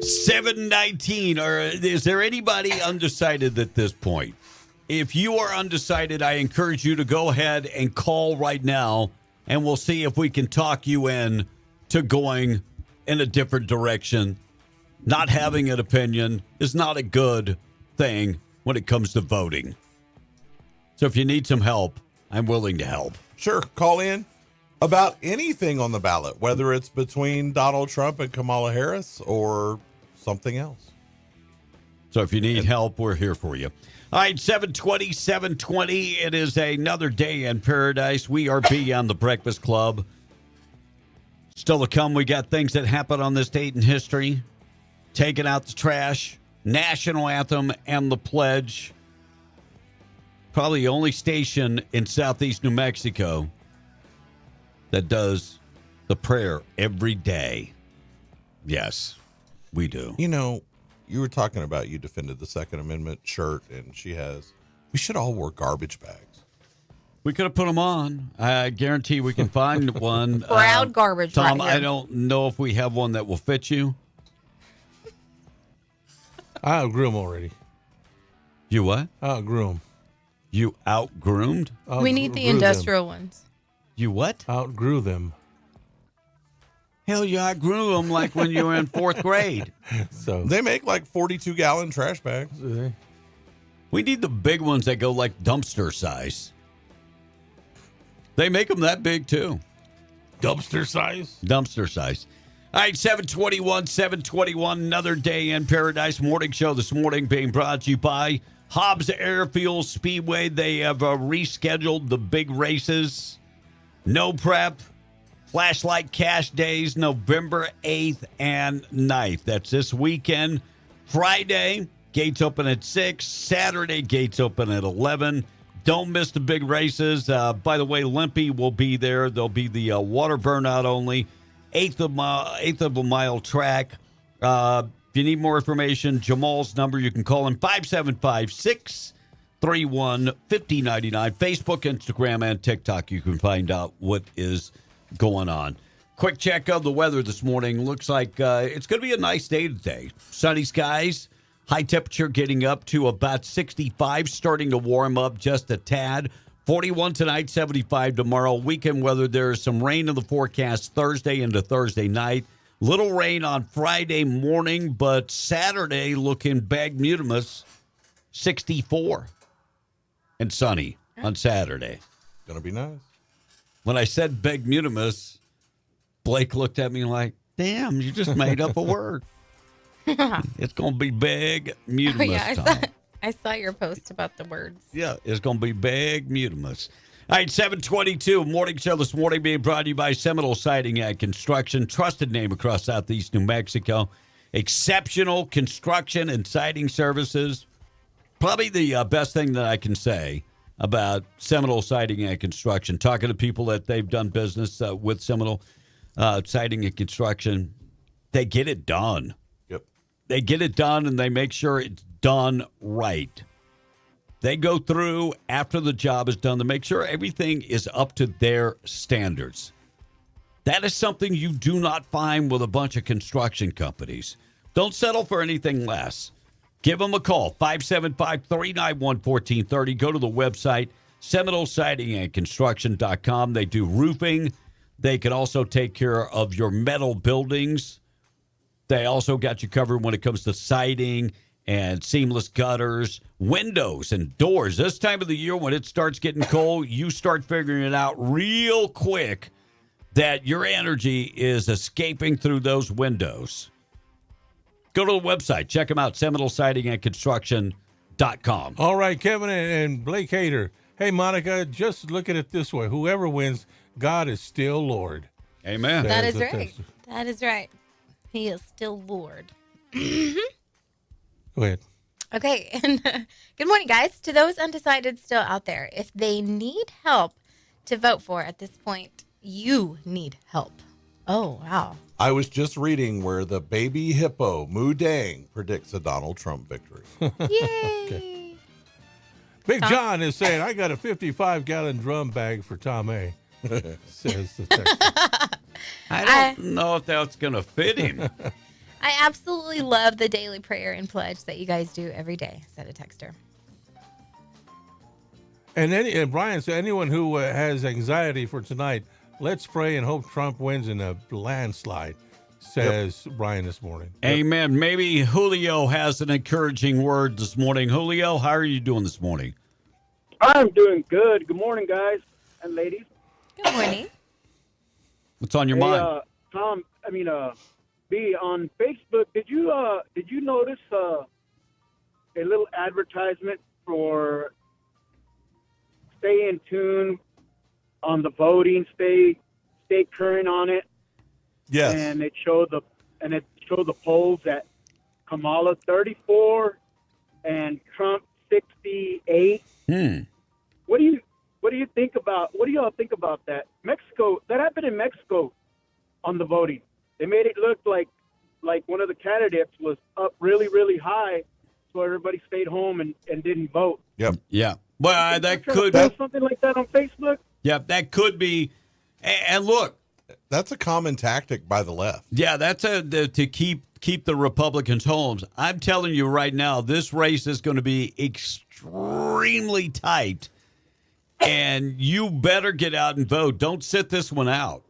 7:19. Or is there anybody undecided at this point? If you are undecided, I encourage you to go ahead and call right now, and we'll see if we can talk you in to going in a different direction. Not having an opinion is not a good thing when it comes to voting. So if you need some help, I'm willing to help. Sure, call in about anything on the ballot, whether it's between Donald Trump and Kamala Harris or something else. So if you need help, we're here for you. All right, 720. It is another day in paradise. We are beyond the Breakfast Club. Still to come, we got things that happen on this date in history. Taking out the trash, national anthem, and the pledge. Probably the only station in southeast New Mexico that does the prayer every day. Yes, we do. You know, you were talking about you defended the Second Amendment shirt, and we should all wear garbage bags. We could have put them on. I guarantee we can find one. Proud garbage. Tom, right here. I don't know if we have one that will fit you. I outgrew him already. You what? Outgrew him. You outgroomed? We need the industrial ones. You what? Outgrew them. Hell, you outgrew them like when you were in fourth grade. So they make like 42-gallon trash bags. We need the big ones that go like dumpster size. They make them that big too. Dumpster size? Dumpster size. All right, 721. Another day in paradise. Morning show this morning being brought to you by Hobbs Airfield Speedway. They have rescheduled the big races. No prep. Flashlight Cash Days, November 8th and 9th. That's this weekend. Friday, gates open at 6. Saturday, gates open at 11. Don't miss the big races. By the way, Limpy will be there. There'll be the water burnout only. Eighth of a mile track. If you need more information, Jamal's number, you can call him 575-631-5099. Facebook, Instagram, and TikTok. You can find out what is going on. Quick check of the weather this morning. Looks like it's going to be a nice day today. Sunny skies, high temperature getting up to about 65, starting to warm up just a tad. 41 tonight, 75 tomorrow. Weekend weather, there's some rain in the forecast Thursday into Thursday night. Little rain on Friday morning, but Saturday looking bagmutimus, 64 and sunny on Saturday. Gonna be nice. When I said bagmutimus, Blake looked at me like, damn, you just made up a word. It's going to be bagmutimus. Oh, yeah, I saw your post about the words. Yeah, it's going to be bagmutimus. All right, 722, morning show this morning being brought to you by Seminole Siding and Construction, trusted name across southeast New Mexico. Exceptional construction and siding services. Probably the best thing that I can say about Seminole Siding and Construction. Talking to people that they've done business with Seminole Siding and Construction, they get it done. Yep. They get it done, and they make sure it's done right. They go through after the job is done to make sure everything is up to their standards. That is something you do not find with a bunch of construction companies. Don't settle for anything less. Give them a call, 575-391-1430. Go to the website, SeminoleSidingAndConstruction.com. They do roofing. They can also take care of your metal buildings. They also got you covered when it comes to siding and seamless gutters, windows and doors. This time of the year when it starts getting cold, you start figuring it out real quick that your energy is escaping through those windows. Go to the website. Check them out, SeminoleSidingAndConstruction.com. All right, Kevin and Blake Hader. Hey, Monica, just look at it this way. Whoever wins, God is still Lord. Amen. That is right. That is right. He is still Lord. Go ahead. Okay. And good morning, guys. To those undecided still out there, if they need help to vote for at this point, you need help. Oh, wow. I was just reading where the baby hippo, Moo Dang, predicts a Donald Trump victory. Yay. Okay. Big John is saying, I got a 55-gallon drum bag for Tom A. Says the text. I don't know if that's going to fit him. I absolutely love the daily prayer and pledge that you guys do every day, said a texter. And Brian said, anyone who has anxiety for tonight, let's pray and hope Trump wins in a landslide, says Brian this morning. Amen. Maybe Julio has an encouraging word this morning. Julio, how are you doing this morning? I'm doing good. Good morning, guys and ladies. Good morning. What's on your mind? Tom, B, on Facebook, did you notice a little advertisement for stay in tune on the voting, stay current on it? Yes. And it showed the polls at Kamala 34 and Trump 68. What do y'all think about that? Mexico, that happened in Mexico on the voting. They made it look like one of the candidates was up really, really high, so everybody stayed home and didn't vote. Yep. Yeah. Well, that could be something like that on Facebook. Yeah, that could be. And look, that's a common tactic by the left. Yeah, that's to keep the Republicans home. I'm telling you right now, this race is going to be extremely tight, and you better get out and vote. Don't sit this one out.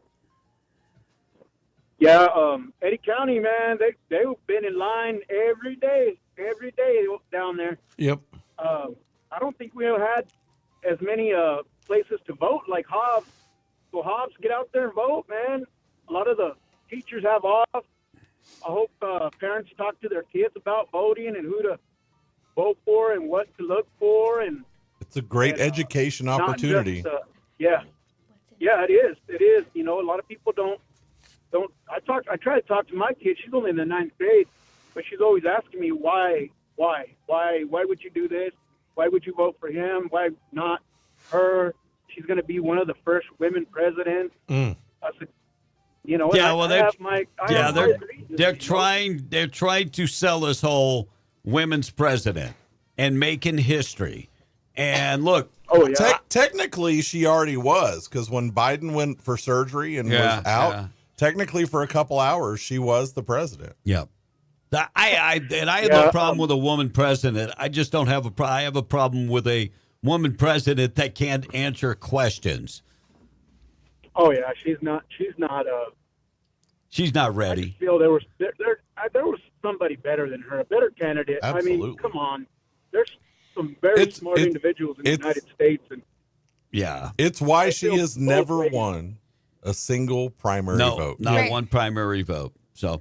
Yeah, Eddy County, man, they've been in line every day down there. Yep. I don't think we have had as many places to vote like Hobbs. So Hobbs, get out there and vote, man. A lot of the teachers have off. I hope parents talk to their kids about voting and who to vote for and what to look for. And it's a great education opportunity. Yeah, it is. It is. You know, a lot of people don't. I try to talk to my kid. She's only in the 9th grade, but she's always asking me why would you do this? Why would you vote for him? Why not her? She's going to be one of the first women presidents. I said, you know, they're trying to sell this whole women's president and making history. And look, technically she already was, because when Biden went for surgery and was out, technically for a couple hours she was the president. Yep. I have no problem with a woman president. I just don't have I have a problem with a woman president that can't answer questions. Oh yeah, she's not ready. I feel there was somebody better than her, a better candidate. Absolutely. I mean, come on. There's some very smart individuals in the United States, and it's why she has never won a single primary vote. Not one primary vote. So,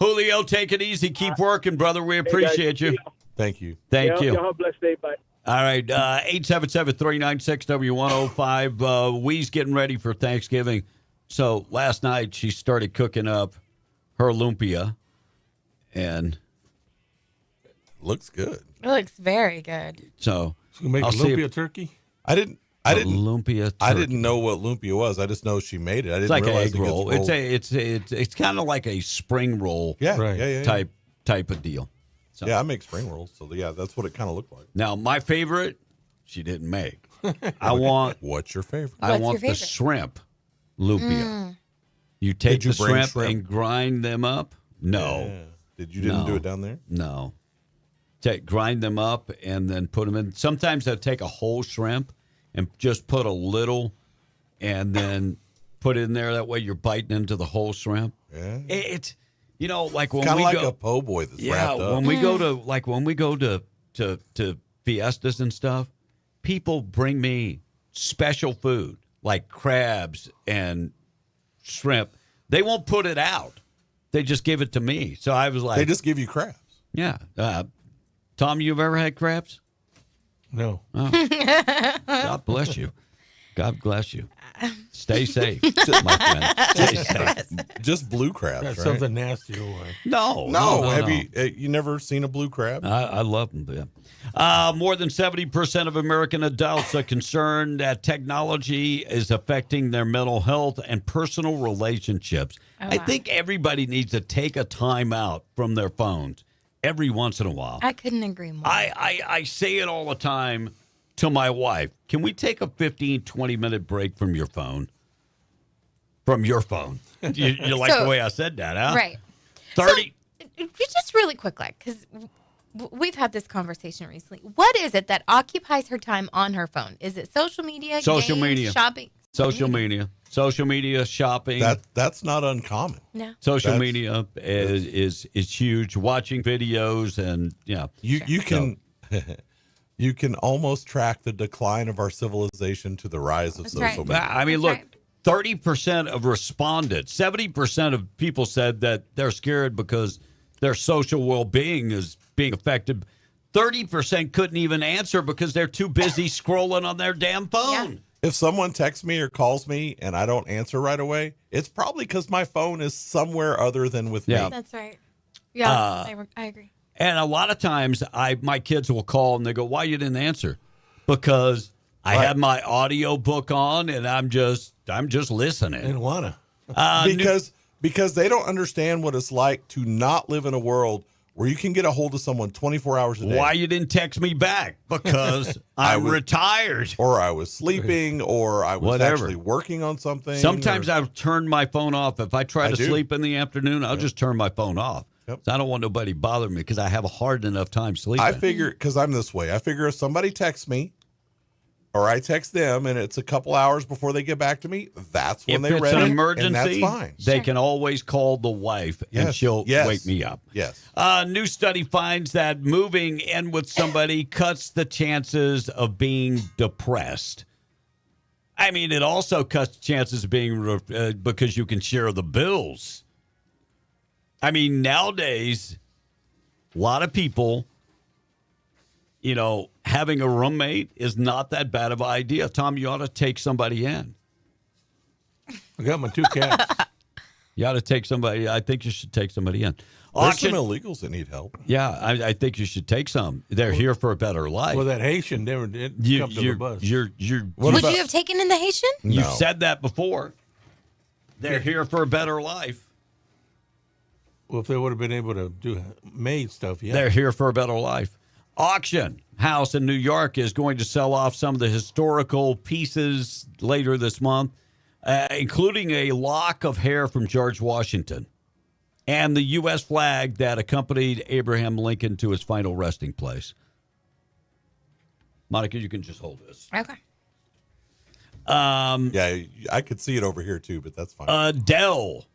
Julio, take it easy. Keep working, brother. We appreciate you. Thank you. Thank you. Have a blessed day. Bye. All right, 877-396-W105. Wee's getting ready for Thanksgiving. So last night she started cooking up her lumpia, and looks good. It looks very good. So make lumpia turkey. I didn't lumpia turkey. I didn't know what lumpia was. I just know she made it. I didn't it's like realize an egg roll. It's kind of like a spring roll. Type of deal. So. Yeah, I make spring rolls, so yeah, that's what it kind of looked like. Now, my favorite, she didn't make. I want. What's your favorite? I want the shrimp lumpia. You take the shrimp and grind them up. No. Yeah. Didn't do it down there? No. Grind them up and then put them in. Sometimes I take a whole shrimp and just put a little, and then put it in there. That way, you're biting into the whole shrimp. Yeah. It's. You know, like when it's we like go, a po' boy that's wrapped up. When we go to fiestas and stuff, people bring me special food like crabs and shrimp. They won't put it out; they just give it to me. So I was like, they just give you crabs. Yeah, Tom, you've ever had crabs? No. Oh. God bless you. God bless you. Stay safe, my friend. Stay safe. Just blue crabs, That's right? something nasty. No. Have you never seen a blue crab? I love them. Yeah. More than 70% of American adults are concerned that technology is affecting their mental health and personal relationships. I think everybody needs to take a time out from their phones every once in a while. I couldn't agree more. I say it all the time to my wife. Can we take a 15, 20-minute break from your phone? From your phone. You like the way I said that, huh? Right. 30. just really quick, because we've had this conversation recently. What is it that occupies her time on her phone? Is it social media, Social games, media. shopping? Social media, shopping. That's not uncommon. No. Social media is huge. Watching videos and you can you can almost track the decline of our civilization to the rise of social media. I mean, look, 30% of respondents, 70% of people said that they're scared because their social well-being is being affected. 30% couldn't even answer because they're too busy scrolling on their damn phone. Yeah. If someone texts me or calls me and I don't answer right away, it's probably because my phone is somewhere other than with me. That's right. Yeah, I agree. And a lot of times my kids will call and they go, "Why you didn't answer?" Because I have my audio book on and I'm just listening. And wanna. Because they don't understand what it's like to not live in a world where you can get a hold of someone 24 hours a day. Why you didn't text me back? Because I'm retired. Or I was sleeping, or I was actually working on something. Sometimes I'll turn my phone off. If I try to sleep in the afternoon, I'll just turn my phone off. Yep. So I don't want nobody bothering me because I have a hard enough time sleeping. I figure, because I'm this way, I figure if somebody texts me or I text them and it's a couple hours before they get back to me, that's when if they it's read an it, emergency, and that's fine. They can always call the wife and she'll wake me up. Yes. New study finds that moving in with somebody cuts the chances of being depressed. I mean, it also cuts the chances of being because you can share the bills. I mean, nowadays, a lot of people, having a roommate is not that bad of an idea. Tom, you ought to take somebody in. I got my 2 cats. You ought to take somebody. I think you should take somebody in. There's some illegals that need help. Yeah, I think you should take some. They're here for a better life. Well, that Haitian never did come to the bus. Would you have taken in the Haitian? You've said that before. They're here for a better life. Well, if they would have been able to do maid stuff, yeah. They're here for a better life. Auction house in New York is going to sell off some of the historical pieces later this month, including a lock of hair from George Washington and the U.S. flag that accompanied Abraham Lincoln to his final resting place. Monica, you can just hold this. Okay. Yeah, I could see it over here too, but that's fine. Adele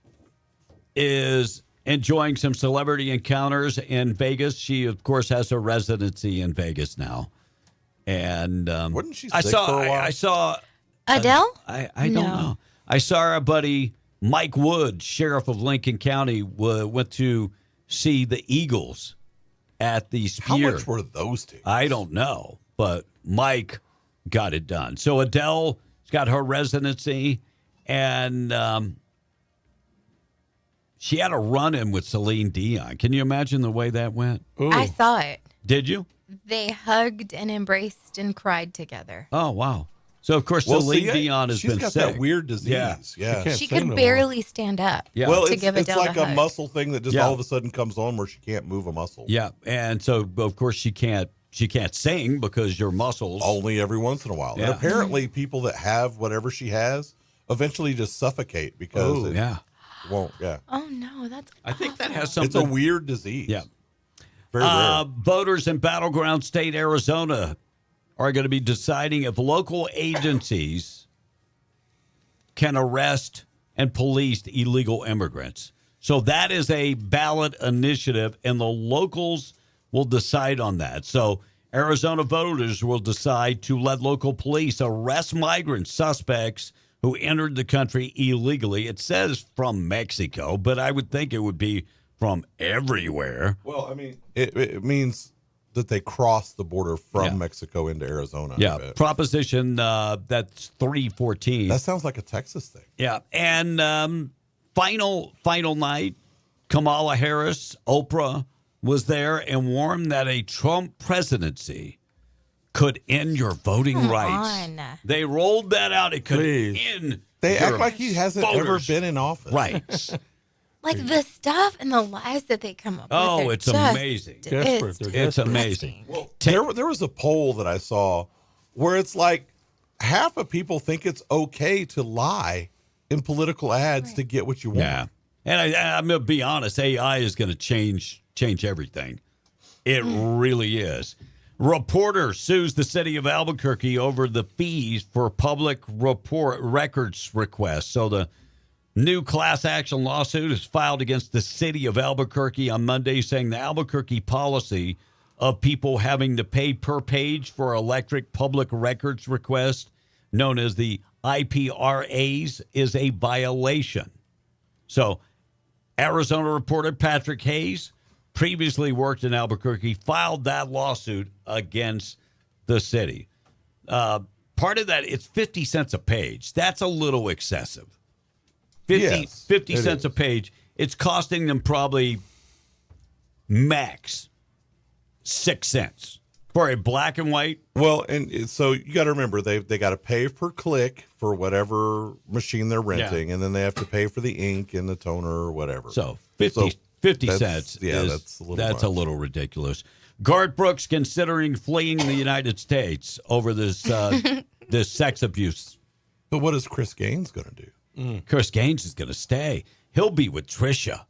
is enjoying some celebrity encounters in Vegas. She, of course, has a residency in Vegas now. And wasn't she sick for a while? I saw Adele? I don't know. I saw our buddy Mike Wood, sheriff of Lincoln County, went to see the Eagles at the Spear. How much were those tickets? I don't know, but Mike got it done. So Adele's got her residency, and she had a run-in with Celine Dion. Can you imagine the way that went? Ooh. I saw it. Did you? They hugged and embraced and cried together. Oh, wow. So, of course, Celine Dion has been sick. She's got that weird disease. Yeah. She could barely stand up Well, to give it's Adele like a a hug. muscle thing that just all of a sudden comes on where she can't move a muscle. Yeah, and so, of course, she can't sing because your muscles. Only every once in a while. Yeah. And apparently people that have whatever she has eventually just suffocate because it won't. Yeah. Oh, no, that's I think that has something. It's a weird disease. Yeah. Very rare. Voters in battleground state Arizona are going to be deciding if local agencies can arrest and police illegal immigrants. So that is a ballot initiative, and the locals will decide on that. So Arizona voters will decide to let local police arrest migrant suspects who entered the country illegally. It says from Mexico, but I would think it would be from everywhere. Well, I mean, it means that they cross the border from Mexico into Arizona. Yeah, Proposition that's 314. That sounds like a Texas thing. Yeah, and final night, Kamala Harris, Oprah was there and warned that a Trump presidency could end your voting rights. They rolled that out. It could end. They your act like he hasn't ever voters' been in office. Right. Like the stuff and the lies that they come up with. Oh, it's amazing. It's amazing. Well, there was a poll that I saw where it's like half of people think it's okay to lie in political ads to get what you want. Yeah. And I'm going to be honest, AI is going to change everything. It really is. Reporter sues the city of Albuquerque over the fees for public records requests. So the new class action lawsuit is filed against the city of Albuquerque on Monday, saying the Albuquerque policy of people having to pay per page for electric public records request, known as the IPRAs, is a violation. So Arizona reporter Patrick Hayes, previously worked in Albuquerque, filed that lawsuit against the city. Part of that, it's 50 cents a page. That's a little excessive. 50 cents a page. It's costing them probably max 6 cents for a black and white. Well, and so you got to remember, they got to pay per click for whatever machine they're renting, and then they have to pay for the ink and the toner or whatever. So 50 cents. Yeah, that's a little ridiculous. Garth Brooks considering fleeing the United States over this this sex abuse. But what is Chris Gaines going to do? Chris Gaines is going to stay. He'll be with Trisha.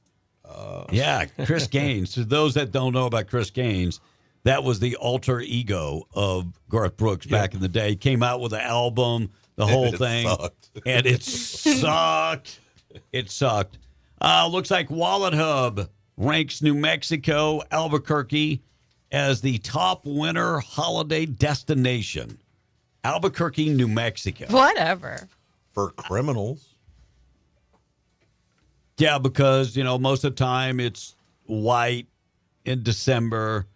Yeah, Chris Gaines. For those that don't know about Chris Gaines, that was the alter ego of Garth Brooks back in the day. He came out with an album, the whole thing, and it sucked. It sucked. Looks like Wallet Hub ranks New Mexico, Albuquerque as the top winter holiday destination. Albuquerque, New Mexico. Whatever. For criminals. Yeah, because, most of the time it's white in December,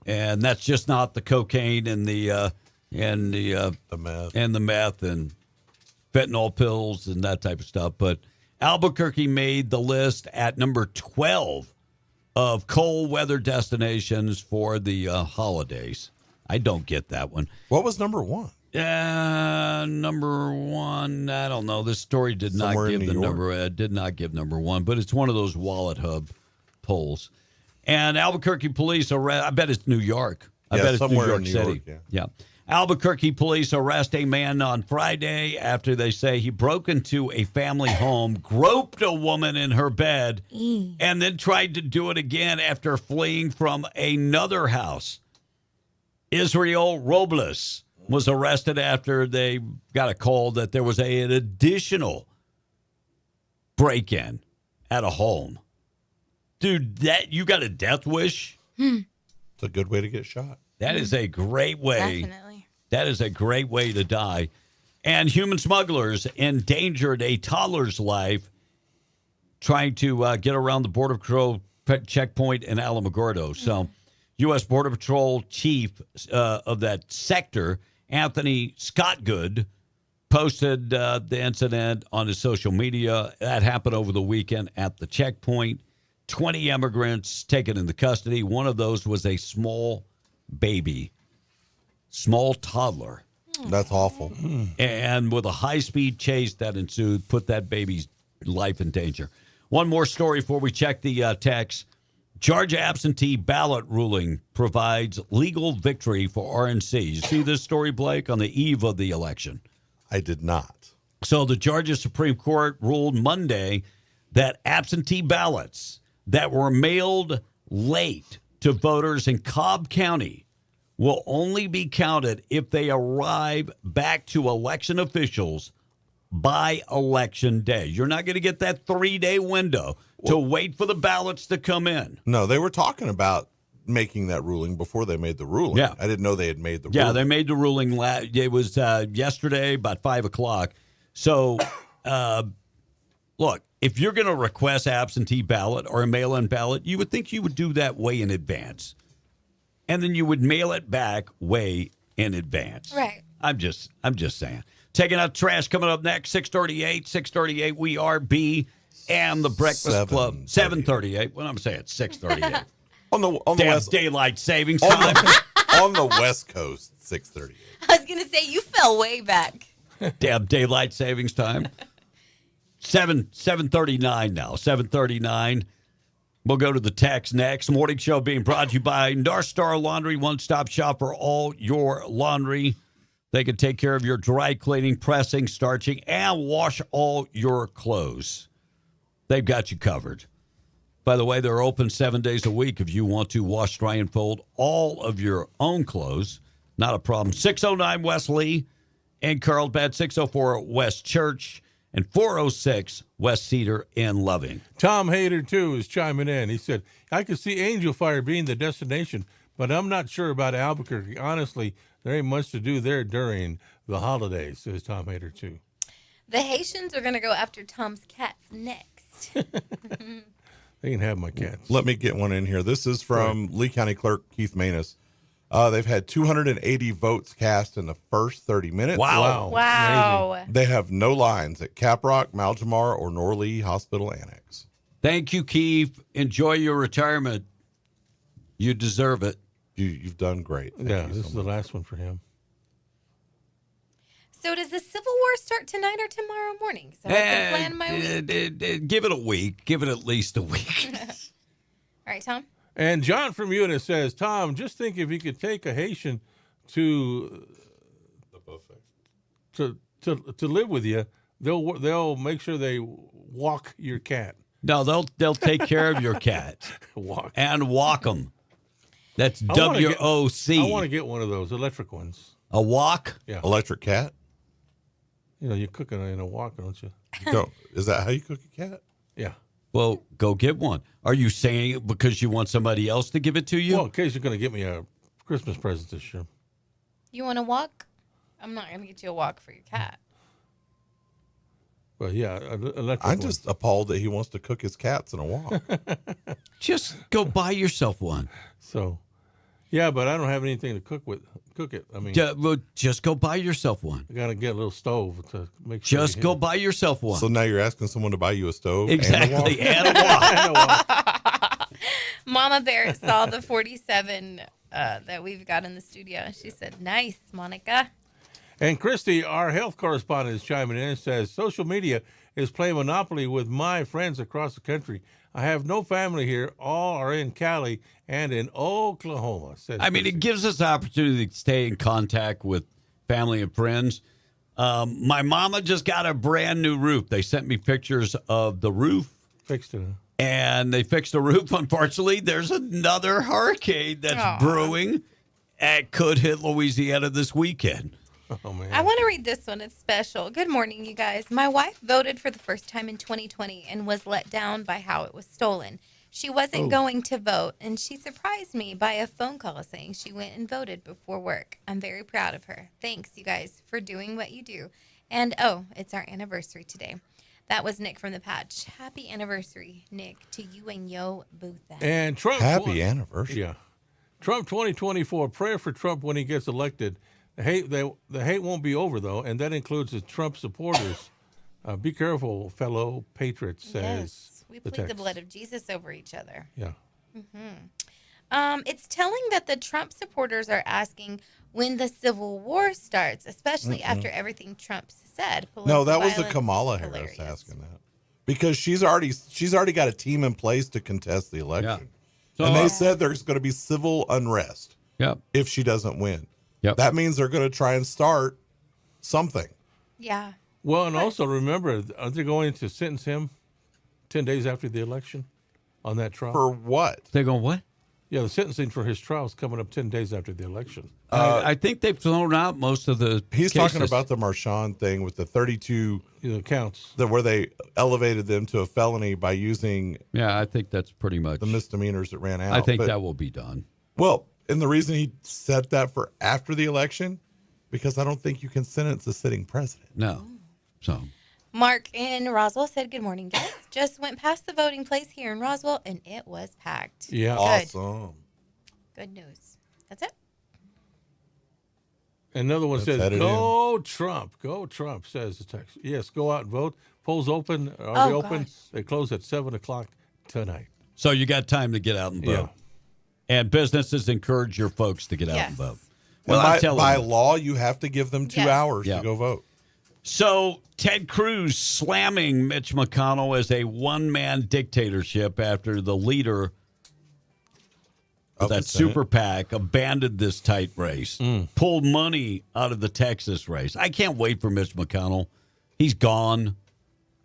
and that's just not the cocaine and the meth and fentanyl pills and that type of stuff. But Albuquerque made the list at number 12 of cold weather destinations for the holidays. I don't get that one. What was number one? Number one, I don't know. This story did not give the number. It did not give number one, but it's one of those Wallet Hub polls. And Albuquerque police arrest. I bet it's New York. I bet it's New York City. Yeah. Albuquerque police arrest a man on Friday after they say he broke into a family home, groped a woman in her bed, and then tried to do it again after fleeing from another house. Israel Robles was arrested after they got a call that there was an additional break-in at a home. Dude, that you got a death wish? It's a good way to get shot. That is a great way. Definitely. That is a great way to die. And human smugglers endangered a toddler's life trying to get around the Border Patrol checkpoint in Alamogordo. So, U.S. Border Patrol chief of that sector, Anthony Scottgood, posted the incident on his social media. That happened over the weekend at the checkpoint. 20 immigrants taken into custody. One of those was a small baby, small toddler. That's awful. And with a high-speed chase that ensued, put that baby's life in danger. One more story before we check the text. Georgia absentee ballot ruling provides legal victory for RNC. You see this story, Blake, on the eve of the election? I did not. So the Georgia Supreme Court ruled Monday that absentee ballots that were mailed late to voters in Cobb County will only be counted if they arrive back to election officials by election day. You're not going to get that 3-day window to wait for the ballots to come in. No, they were talking about making that ruling before they made the ruling. Yeah. I didn't know they had made the ruling. Yeah, they made the ruling. It was yesterday about 5 o'clock. So, look, if you're going to request absentee ballot or a mail-in ballot, you would think you would do that way in advance. And then you would mail it back way in advance. Right. I'm just saying. Taking out trash coming up next, 638, we are B and the Breakfast Club. 7:38. Well, I'm saying 6:38. on the Damn West daylight savings time. On the West Coast, 6:38. I was gonna say you fell way back. Damn daylight savings time. 7:39 now. 7:39. We'll go to the text next. Morning show being brought to you by North Star Laundry, one-stop shop for all your laundry. They can take care of your dry cleaning, pressing, starching, and wash all your clothes. they've got you covered. By the way, they're open 7 days a week if you want to wash, dry, and fold all of your own clothes. Not a problem. 609 West Lee in Carlsbad, 604 West Church, and 406 West Cedar in Loving. Tom Hayter, too, is chiming in. He said, I could see Angel Fire being the destination, but I'm not sure about Albuquerque. Honestly, there ain't much to do there during the holidays, says Tom Hayter, too. The Haitians are going to go after Tom's cats next. They can have my cats. Let me get one in here. This is from Lee County Clerk Keith Manus. They've had 280 votes cast in the first 30 minutes. Wow. They have no lines at Caprock, Maljamar, or Norlee Hospital Annex. Thank you, Keith. Enjoy your retirement. You deserve it. You've done great. This is the last one for him. So does the Civil War start tonight or tomorrow morning? So I can plan my week. Give it a week. Give it at least a week. All right, Tom? And John from Eunice says, Tom, just think if you could take a Haitian to the buffet to live with you, they'll make sure they walk your cat. No, they'll take care of your cat. Walk them. That's WOC. I want to get one of those electric ones. A walk? Yeah. Electric cat? You know, you cook it in a wok, don't you? Is that how you cook a cat? Yeah. Well, go get one. Are you saying it because you want somebody else to give it to you? Well, in case you're going to get me a Christmas present this year. You want a walk? I'm not going to get you a walk for your cat. Well, yeah, electric I'm one. just appalled that he wants to cook his cats in a wok. Just go buy yourself one. So, yeah, but I don't have anything to cook it. I mean, just go buy yourself one. I got to get a little stove to make sure. Just go buy yourself one. So now you're asking someone to buy you a stove? Exactly. And a And a walk. Mama Bear saw the 47 that we've got in the studio. She said, nice, Monica. And Christy, our health correspondent, is chiming in and says, social media is playing monopoly with my friends across the country. I have no family here. All are in Cali and in Oklahoma. It gives us the opportunity to stay in contact with family and friends. My mama just got a brand new roof. They sent me pictures of the roof. Fixed it. And they fixed the roof. Unfortunately, there's another hurricane that's brewing. It could hit Louisiana this weekend. Oh, man. I want to read this one. It's special. Good morning, you guys. My wife voted for the first time in 2020 and was let down by how it was stolen. She wasn't going to vote, and she surprised me by a phone call saying she went and voted before work. I'm very proud of her. Thanks, you guys, for doing what you do. And, it's our anniversary today. That was Nick from the Patch. Happy anniversary, Nick, to you and yo both. And Trump. Happy anniversary. Yeah. Trump 2024. Prayer for Trump when he gets elected. The hate won't be over, though, and that includes the Trump supporters. Be careful, fellow patriots, says yes, we plead the blood of Jesus over each other. Yeah. It's telling that the Trump supporters are asking when the Civil War starts, especially after everything Trump said. No, that was the Kamala Harris asking that. Because she's already got a team in place to contest the election. Yeah. So, and they said there's going to be civil unrest if she doesn't win. Yep. That means they're going to try and start something. Yeah. Well, and also remember, aren't they going to sentence him 10 days after the election on that trial? For what? They're going what? Yeah, the sentencing for his trial is coming up 10 days after the election. I think they've thrown out most of the He's cases. talking about the Marchand thing with the 32 counts. Where they elevated them to a felony by using... Yeah, I think that's pretty much... the misdemeanors that ran out. I think that will be done. Well... And the reason he said that for after the election, because I don't think you can sentence a sitting president. No. So. Mark in Roswell said, good morning, guys. Just went past the voting place here in Roswell, and it was packed. Yeah. Awesome. Good news. That's it. Another one says, go Trump. Go Trump, says the text. Yes, go out and vote. Polls open. Are they open? Gosh. They close at 7 o'clock tonight. So you got time to get out and vote. Yeah. And businesses encourage your folks to get out and vote. Well, by law, you have to give them 2 hours to go vote. So Ted Cruz slamming Mitch McConnell as a one-man dictatorship after the leader of that super PAC abandoned this tight race, pulled money out of the Texas race. I can't wait for Mitch McConnell. He's gone.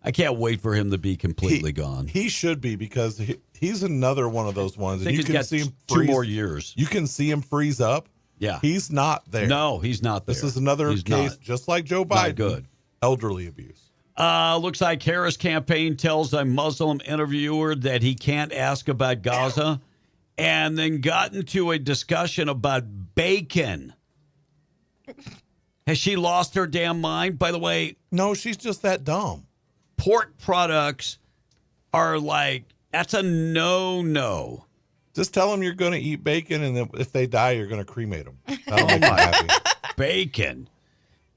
I can't wait for him to be completely gone. He should be, because he's another one of those ones. I think You he's can got see him 2 more years. You can see him freeze up. Yeah. He's not there. No, he's not there. This is another He's case, not. just like Joe Biden. Not good. Elderly abuse. Looks like Harris campaign tells a Muslim interviewer that he can't ask about Gaza, and then got into a discussion about bacon. Has she lost her damn mind? By the way, no, she's just that dumb. Pork products are like, that's a no-no. Just tell them you're going to eat bacon, and then if they die, you're going to cremate them. That'll make them happy. Bacon.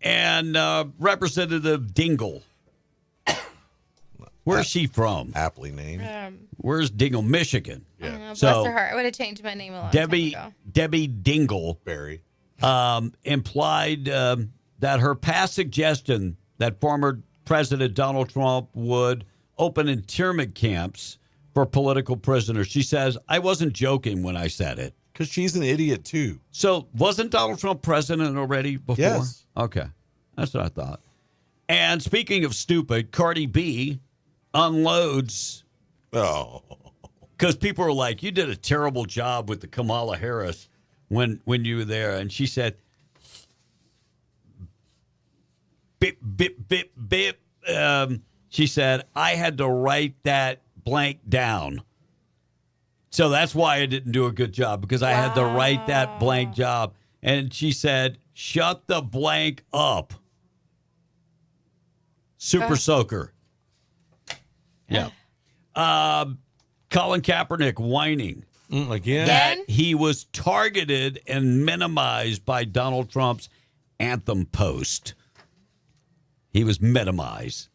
And Representative Dingle. Where's she from? Aptly named. Where's Dingle? Michigan. Bless So her heart. I would have changed my name a long time ago. Debbie Dingle implied that her past suggestion that former President Donald Trump would open internment camps for political prisoners. She says, I wasn't joking when I said it. Because she's an idiot, too. So wasn't Donald Trump president already before? Yes. Okay. That's what I thought. And speaking of stupid, Cardi B unloads. Oh. Because people are like, you did a terrible job with the Kamala Harris when you were there. And she said, bip, bip, bip, bip. She said, I had to write that blank down. So that's why I didn't do a good job, because I had to write that blank job. And she said, shut the blank up. Super soaker. Yeah. Colin Kaepernick whining. Again? That he was targeted and minimized by Donald Trump's anthem post. He was minimized.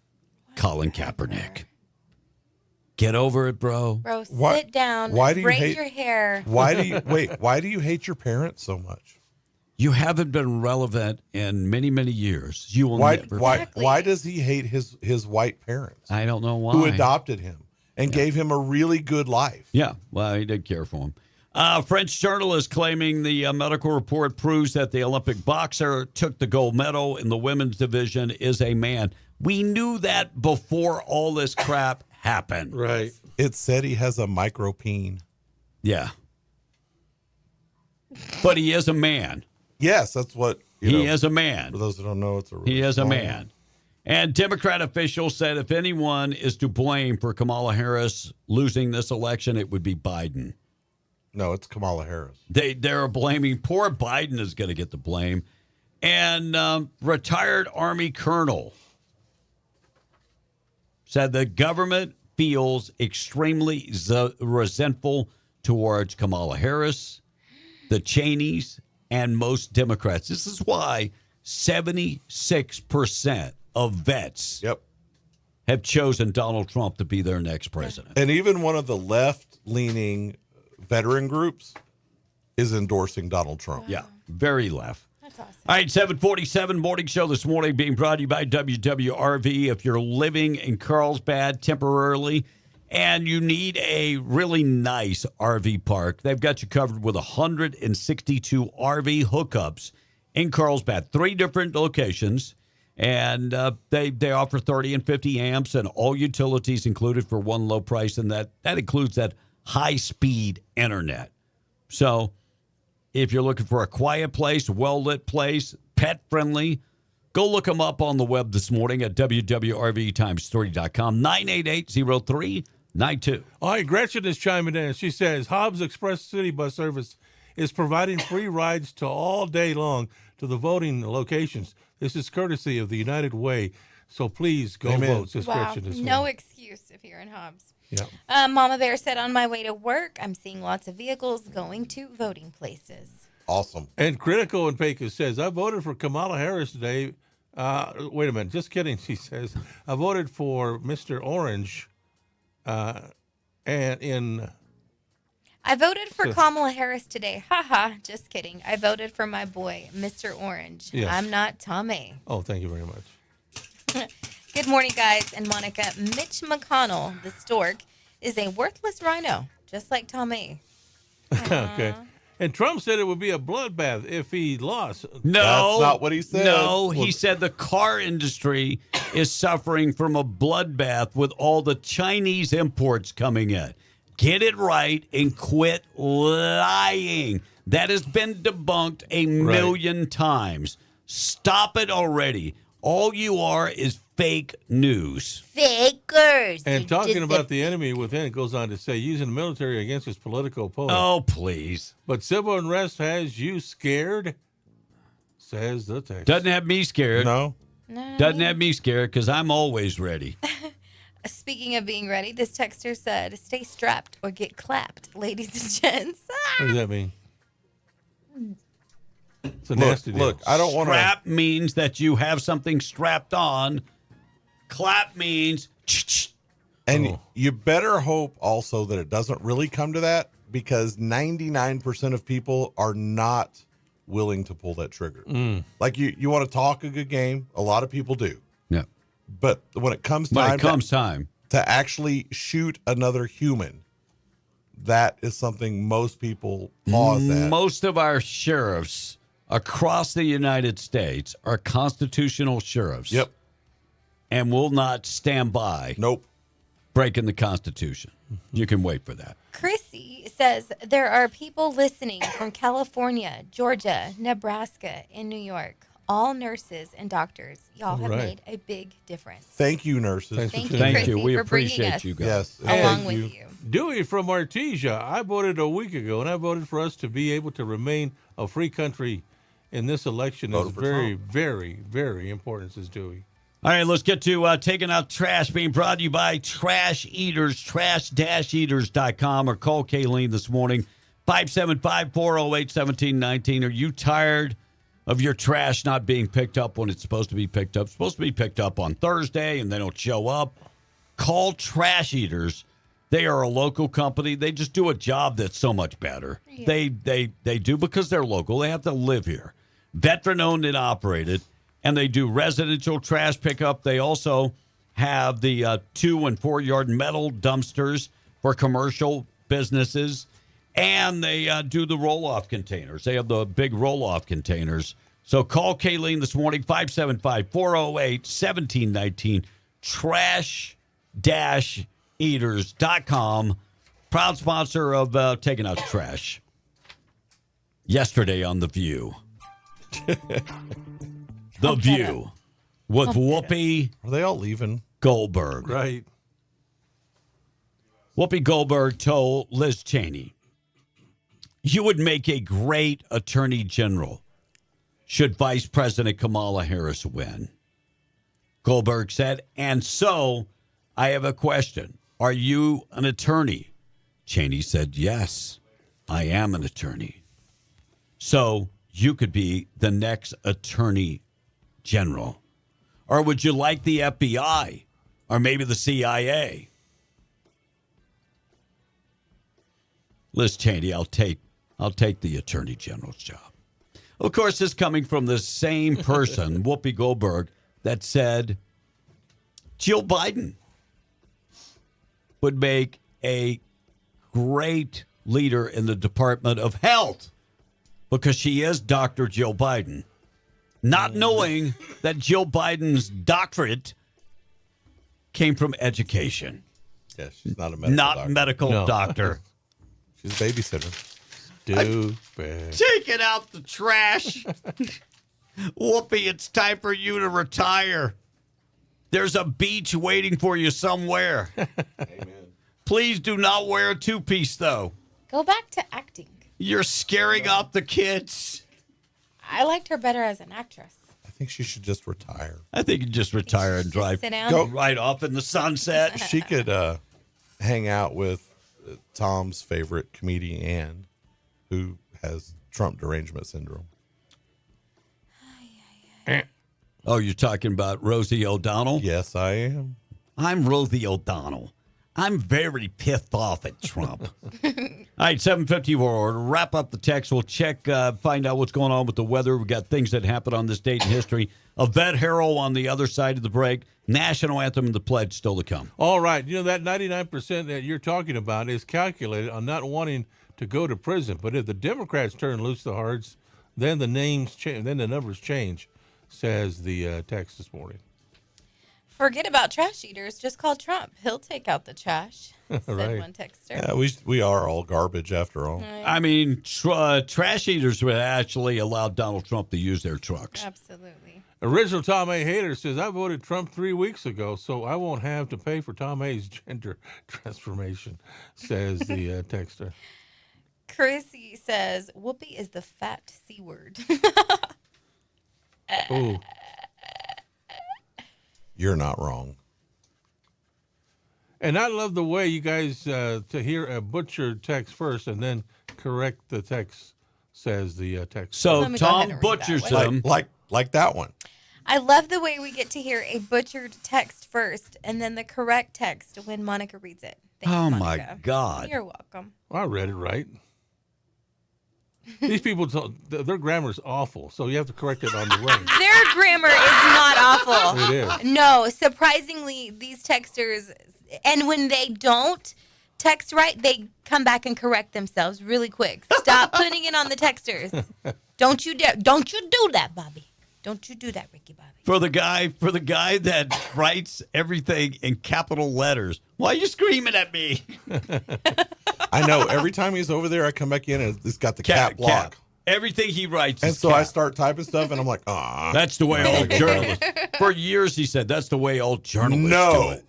Colin Kaepernick. Get over it, bro. Bro, sit down. Why do you braid hate your hair. Why do you hate your parents so much? You haven't been relevant in many, many years. You will never. Why does he hate his white parents? I don't know why. Who adopted him and gave him a really good life. Yeah, well, he did care for him. French journalist claiming the medical report proves that the Olympic boxer took the gold medal in the women's division is a man. We knew that before all this crap happened. Right. It said he has a micropene. Yeah. But he is a man. Yes, that's what he is a man. For those who don't know, it's a he is a man. And Democrat officials said if anyone is to blame for Kamala Harris losing this election, it would be Biden. No, it's Kamala Harris. They're blaming poor Biden is going to get the blame. And retired Army colonel said the government feels extremely resentful towards Kamala Harris, the Cheneys, and most Democrats. This is why 76% of vets have chosen Donald Trump to be their next president. And even one of the left-leaning veteran groups is endorsing Donald Trump. Yeah, very left. That's awesome. All right, 747 morning show this morning being brought to you by WWRV. If you're living in Carlsbad temporarily and you need a really nice RV park, they've got you covered with 162 RV hookups in Carlsbad, 3 different locations. And they offer 30 and 50 amps and all utilities included for one low price. And that includes that high-speed internet. So if you're looking for a quiet place, well-lit place, pet-friendly, go look them up on the web this morning at WWRVTimesStory.com, 988-0392. All right, Gretchen is chiming in. She says, Hobbs Express City Bus Service is providing free rides to all day long to the voting locations. This is courtesy of the United Way. So please go vote, says Gretchen this No morning. excuse if you're in Hobbs. Yeah. Mama Bear said, on my way to work, I'm seeing lots of vehicles going to voting places. Awesome. And Critical in Pecos says, I voted for Kamala Harris today. Wait a minute. Just kidding, she says. I voted for Mr. Orange I voted for Kamala Harris today. Haha, just kidding. I voted for my boy, Mr. Orange. Yes. I'm not Tommy. Oh, thank you very much. Good morning, guys. And Monica, Mitch McConnell, the stork, is a worthless rhino, just like Tommy. Okay. And Trump said it would be a bloodbath if he lost. No, That's not what he said. No, he said the car industry is suffering from a bloodbath with all the Chinese imports coming in. Get it right and quit lying. That has been debunked a million times. Stop it already. All you are is fake news. Fakers. And talking about the enemy within, it goes on to say, using the military against his political opponent. Oh, please. But civil unrest has you scared, says the text. Doesn't have me scared. No. Doesn't have me scared because I'm always ready. Speaking of being ready, this texter said, stay strapped or get clapped, ladies and gents. What does that mean? It's a nasty deal. Look, I don't want to. Strap means that you have something strapped on. Clap means. And you better hope also that it doesn't really come to that, because 99% of people are not willing to pull that trigger. Like you want to talk a good game. A lot of people do. Yeah. But when it comes time to actually shoot another human, that is something most people pause at. Most of our sheriffs across the United States are constitutional sheriffs. Yep. And will not stand by. Nope. Breaking the Constitution. You can wait for that. Chrissy says there are people listening from California, Georgia, Nebraska, and New York. All nurses and doctors. Y'all have made a big difference. Thank you, nurses. Thank you, Chrissy, We for bringing appreciate us you guys. Yes. along with you. Dewey from Artesia. I voted a week ago, and I voted for us to be able to remain a free country in this election. Is very, very, very important, says Dewey. All right, let's get to taking out trash, being brought to you by Trash Eaters, trash-eaters.com, or call Kayleen this morning, 575-408-1719. Are you tired of your trash not being picked up when it's supposed to be picked up? It's supposed to be picked up on Thursday, and they don't show up. Call Trash Eaters. They are a local company. They just do a job that's so much better. Yeah. They do because they're local. They have to live here. Veteran-owned and operated. And they do residential trash pickup. They also have the 2 and 4 yard metal dumpsters for commercial businesses. And they do the roll-off containers. They have the big roll-off containers. So call Kayleen this morning, 575-408-1719, trash-eaters.com. Proud sponsor of Taking Out Trash. Yesterday on The View. The View with Whoopi. Are they all leaving? Goldberg. Right. Whoopi Goldberg told Liz Cheney, you would make a great attorney general should Vice President Kamala Harris win. Goldberg said, and so I have a question. Are you an attorney? Cheney said, yes, I am an attorney. So you could be the next attorney general. Or would you like the FBI or maybe the CIA? Liz Cheney, I'll take the attorney general's job. Of course, this coming from the same person, Whoopi Goldberg, that said Jill Biden would make a great leader in the Department of Health because she is Dr. Jill Biden. Not knowing that Jill Biden's doctorate came from education. Yes, she's not a medical doctor. Not medical doctor. She's a babysitter. Taking out the trash. Whoopi, it's time for you to retire. There's a beach waiting for you somewhere. Amen. Please do not wear a two-piece, though. Go back to acting. You're scaring off the kids. I liked her better as an actress. I think she should just retire. I think you just retire and drive. Sit down. Go right off in the sunset. She could hang out with Tom's favorite comedian, who has Trump derangement syndrome. Oh, you're talking about Rosie O'Donnell? Yes, I am. I'm Rosie O'Donnell. I'm very pissed off at Trump. All right, 7:50. We'll wrap up the text. We'll check, find out what's going on with the weather. We've got things that happened on this date in history. Yvette Herald on the other side of the break. National anthem and the pledge still to come. All right. You know, that 99% that you're talking about is calculated on not wanting to go to prison. But if the Democrats turn loose the hearts, then the names change. Then the numbers change, says the text this morning. Forget about trash eaters. Just call Trump. He'll take out the trash, said Right. one texter. Yeah, we are all garbage after all. I mean, trash eaters would actually allow Donald Trump to use their trucks. Absolutely. Original Tom A. Hater says, I voted Trump 3 weeks ago, so I won't have to pay for Tom A.'s gender transformation, says the texter. Chrissy says, Whoopi is the fat C word. Ooh. You're not wrong. And I love the way you guys to hear a butchered text first and then correct the text, says the text. So Tom butchers them. Like that one. I love the way we get to hear a butchered text first and then the correct text when Monica reads it. Thanks, Oh, Monica. my God. You're welcome. I read it right. These people, their grammar is awful, so you have to correct it on the way. Their grammar is not awful. It is. No, surprisingly, these texters, and when they don't text right, they come back and correct themselves really quick. Stop putting it on the texters. Don't you dare. Don't you do that, Bobby. Don't you do that, Ricky Bobby. For the guy that writes everything in capital letters. Why are you screaming at me? I know. Every time he's over there, I come back in and it's got the cap lock. Cap. Everything he writes And is so cap. I start typing stuff and I'm like, ah. That's the way all journalists. For years, he said that's the way all journalists do it.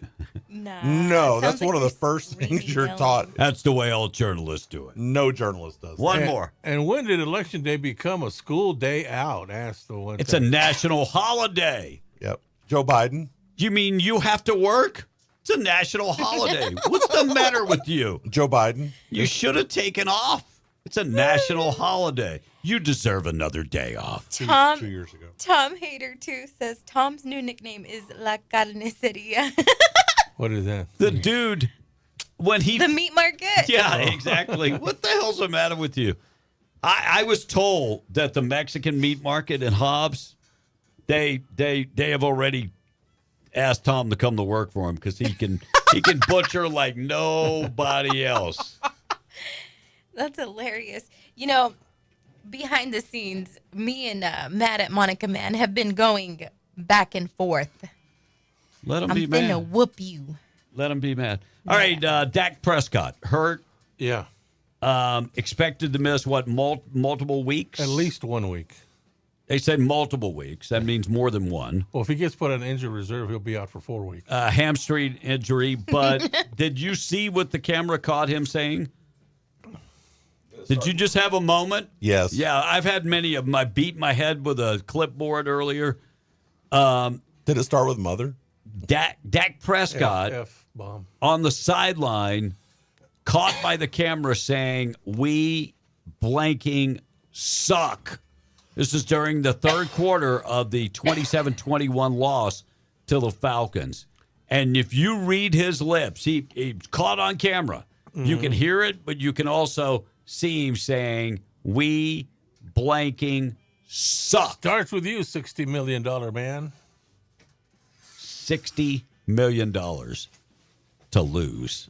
No, that's one of the first things you're taught. That's the way all journalists do it. No journalist does. One more. And when did Election Day become a school day out? Asked the one. It's a national holiday. Yep. Joe Biden. You mean you have to work? It's a national holiday. What's the matter with you? Joe Biden. You should have taken off. It's a national holiday. You deserve another day off. Tom, 2 years ago. Tom Hater, too, says Tom's new nickname is La Carniceria. What is that? The dude, when he... The meat market. Yeah, exactly. What the hell's the matter with you? I was told that the Mexican meat market in Hobbs, they have already asked Tom to come to work for him because he can butcher like nobody else. That's hilarious. You know, behind the scenes, me and Mad at Monica Man have been going back and forth. Let him I'm be finna mad. whoop you. Let him be mad. All right, Dak Prescott, hurt. Yeah. Expected to miss, what, multiple weeks? At least 1 week. They said multiple weeks. That means more than one. Well, if he gets put on injured reserve, he'll be out for 4 weeks. Hamstring injury. But did you see what the camera caught him saying? Did you just have a moment? Yes. Yeah, I've had many of them. I beat my head with a clipboard earlier. Did it start with mother? Dak Prescott F-bomb. on the sideline, caught by the camera saying, "We blanking suck." This is during the third quarter of the 27-21 loss to the Falcons. And if you read his lips, he's caught on camera. You can hear it, but you can also see him saying, "We blanking suck." Starts with you, $60 million man. $60 million to lose.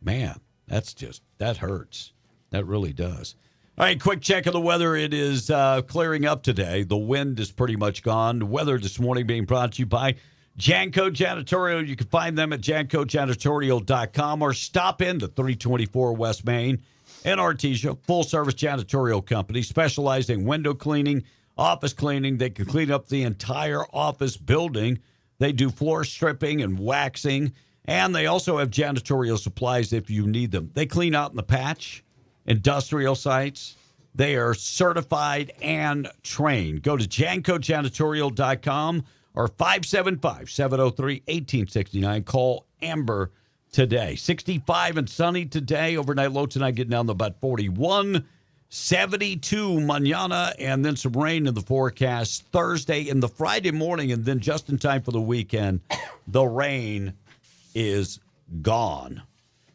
Man, that hurts. That really does. All right, quick check of the weather. It is clearing up today. The wind is pretty much gone. The weather this morning being brought to you by Janco Janitorial. You can find them at jancojanitorial.com or stop in to 324 West Main in Artesia. Full-service janitorial company specializing in window cleaning, office cleaning. They can clean up the entire office building. They do floor stripping and waxing, and they also have janitorial supplies if you need them. They clean out in the patch, industrial sites. They are certified and trained. Go to jancojanitorial.com or 575-703-1869. Call Amber today. 65 and sunny today. Overnight low tonight getting down to about 41. 72 mañana, and then some rain in the forecast Thursday and the Friday morning, and then just in time for the weekend, the rain is gone.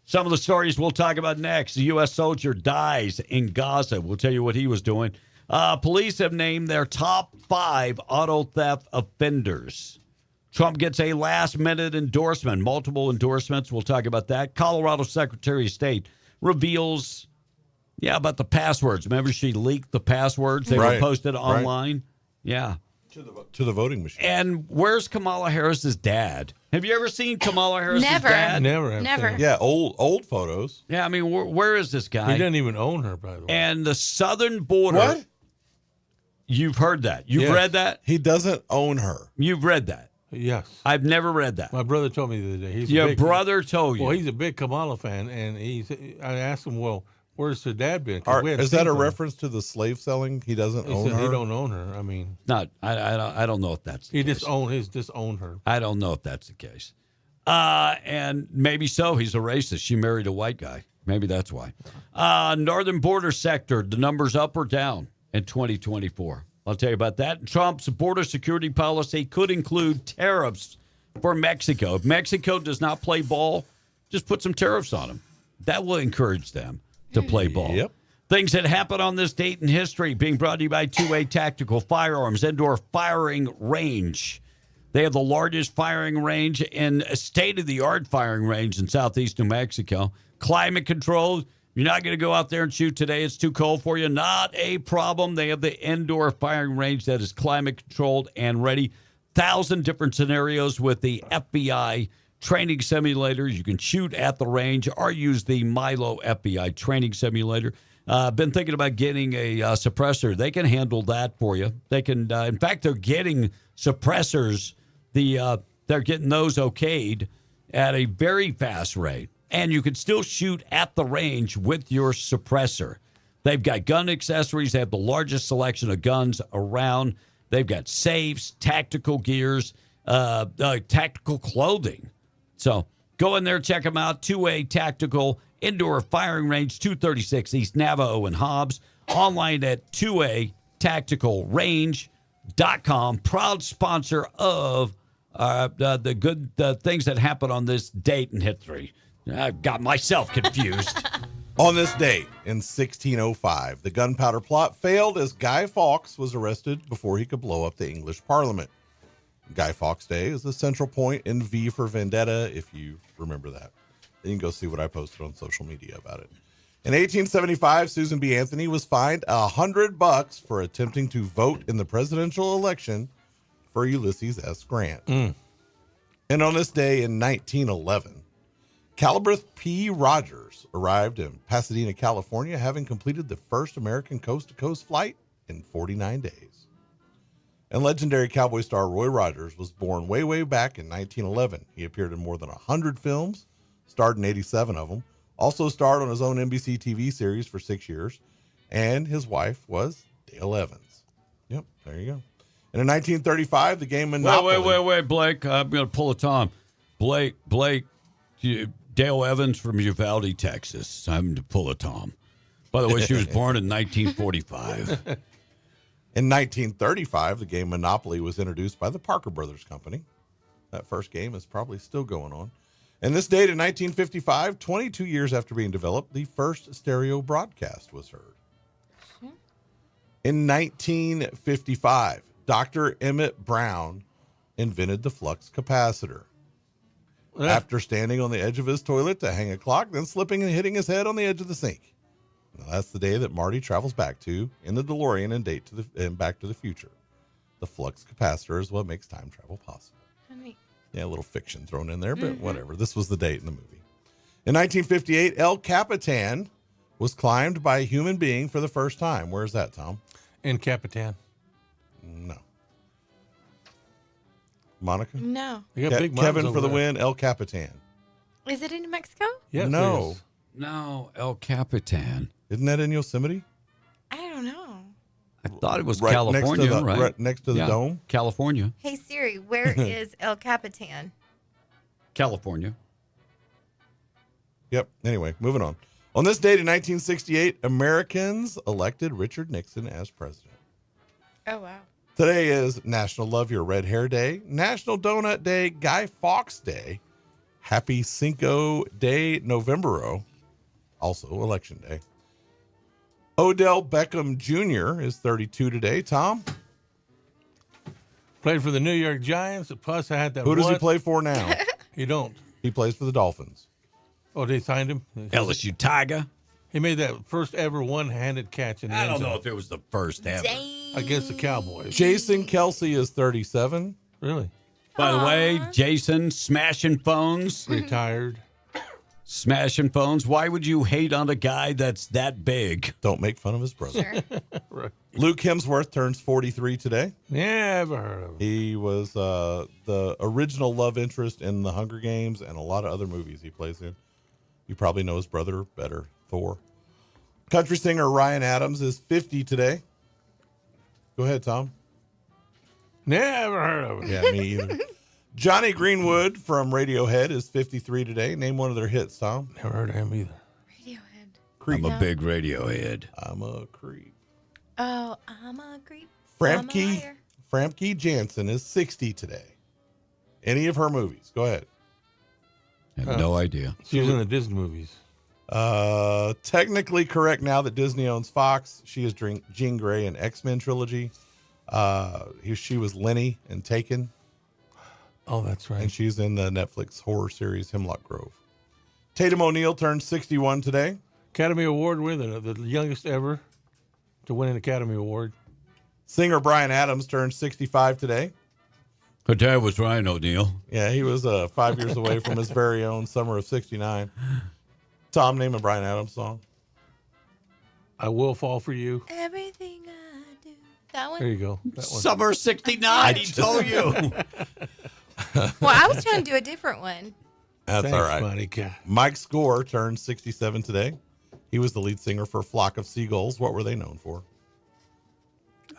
Some of the stories we'll talk about next. A U.S. soldier dies in Gaza. We'll tell you what he was doing. Police have named their top 5 auto theft offenders. Trump gets a last-minute endorsement, multiple endorsements. We'll talk about that. Colorado Secretary of State reveals Yeah, about the passwords. Remember she leaked the passwords? They were posted online. Yeah. To the voting machine. And where's Kamala Harris's dad? Have you ever seen Kamala Harris's Never. dad? Never. Yeah, old photos. Yeah, I mean, where is this guy? He doesn't even own her, by the way. And the southern border. What? You've heard that. You've read that? He doesn't own her. You've read that. Yes. I've never read that. My brother told me the other day. Your brother told you. Well, he's a big Kamala fan, and I asked him, well, where's her dad been? Is that a reference to the slave selling? He doesn't own her? He don't own her. I mean. Not. I don't know if that's the case. He disowned her. I don't know if that's the case. And maybe so. He's a racist. She married a white guy. Maybe that's why. Northern border sector, the numbers up or down in 2024? I'll tell you about that. Trump's border security policy could include tariffs for Mexico. If Mexico does not play ball, just put some tariffs on them. That will encourage them to play ball. Yep. Things that happened on this date in history being brought to you by 2A Tactical Firearms Indoor Firing Range. They have the largest firing range and a state-of-the-art firing range in southeast New Mexico. Climate controlled. You're not going to go out there and shoot today. It's too cold for you. Not a problem. They have the indoor firing range that is climate controlled and ready. 1,000 different scenarios with the FBI training simulators. You can shoot at the range or use the Milo FBI training simulator. Been thinking about getting a suppressor. They can handle that for you. They can. In fact, they're getting suppressors. They're getting those okayed at a very fast rate. And you can still shoot at the range with your suppressor. They've got gun accessories. They have the largest selection of guns around. They've got safes, tactical gears, tactical clothing. So go in there, check them out. 2A Tactical Indoor Firing Range, 236 East Navajo and Hobbs. Online at 2atacticalrange.com. Proud sponsor of the good things that happen on this date in history. I got myself confused. On this date in 1605, the gunpowder plot failed as Guy Fawkes was arrested before he could blow up the English Parliament. Guy Fawkes Day is the central point in V for Vendetta, if you remember that. Then you can go see what I posted on social media about it. In 1875, Susan B. Anthony was fined $100 for attempting to vote in the presidential election for Ulysses S. Grant. And on this day in 1911, Calibeth P. Rogers arrived in Pasadena, California, having completed the first American coast-to-coast flight in 49 days. And legendary cowboy star Roy Rogers was born way, way back in 1911. He appeared in more than 100 films, starred in 87 of them, also starred on his own NBC TV series for 6 years, and his wife was Dale Evans. Yep, there you go. And in 1935, the game Monopoly... Wait, Blake. I'm going to pull a Tom. Blake, Dale Evans from Uvalde, Texas. I'm to pull a Tom. By the way, she was born in 1945. In 1935, the game Monopoly was introduced by the Parker Brothers Company. That first game is probably still going on. And this date in 1955, 22 years after being developed, the first stereo broadcast was heard. In 1955, Dr. Emmett Brown invented the flux capacitor. After standing on the edge of his toilet to hang a clock, then slipping and hitting his head on the edge of the sink. Now, that's the day that Marty travels back to in the DeLorean and Back to the Future. The flux capacitor is what makes time travel possible. Yeah, a little fiction thrown in there, but whatever. This was the date in the movie. In 1958, El Capitan was climbed by a human being for the first time. Where's that, Tom? In Capitan. No. Monica? No. You got big Kevin mountains for the over there. win. El Capitan. Is it in New Mexico? Yes, No. it is. No, El Capitan. Isn't that in Yosemite? I don't know. I thought it was Right California, next to the, right? right next to the dome? California. Hey Siri, where is El Capitan? California. Yep. Anyway, moving on. On this date in 1968, Americans elected Richard Nixon as president. Oh, wow. Today is National Love Your Red Hair Day, National Donut Day, Guy Fawkes Day, Happy Cinco de Novembro, also Election Day. Odell Beckham Jr. is 32 today. Tom? Played for the New York Giants. Plus, I had that. Who does he play for now? He don't. He plays for the Dolphins. Oh, they signed him? LSU Tiger. He made that first ever one-handed catch in the I end don't zone. know if it was the first ever. Against the Cowboys. Jason Kelsey is 37. Really? By the way, Jason, smashing phones. Retired. Smashing phones. Why would you hate on a guy that's that big? Don't make fun of his brother. Right. Luke Hemsworth turns 43 today. Never heard of him. He was the original love interest in the Hunger Games and a lot of other movies he plays in. You probably know his brother better, Thor. Country singer Ryan Adams is 50 today. Go ahead, Tom. Never heard of him. Yeah, me either. Johnny Greenwood from Radiohead is 53 today. Name one of their hits, Tom. Never heard of him either. Creep. I'm a big Radiohead. I'm a creep. Oh, I'm a creep. Framke Janssen is 60 today. Any of her movies? Go ahead. I have no idea. She was in the Disney movies. Technically correct now that Disney owns Fox. She is Jean Grey in X-Men trilogy. She was Lenny in Taken. Oh, that's right. And she's in the Netflix horror series Hemlock Grove. Tatum O'Neal turned 61 today. Academy Award winner, the youngest ever to win an Academy Award. Singer Bryan Adams turned 65 today. Her dad was Ryan O'Neal. Yeah, he was 5 years away from his very own Summer of 69. Tom, name a Bryan Adams song. I Will Fall for You. Everything I do. That one? There you go. That one. Summer 69, he told you. Well, I was trying to do a different one. That's Thanks, all right. Monica. Mike Score turned 67 today. He was the lead singer for Flock of Seagulls. What were they known for?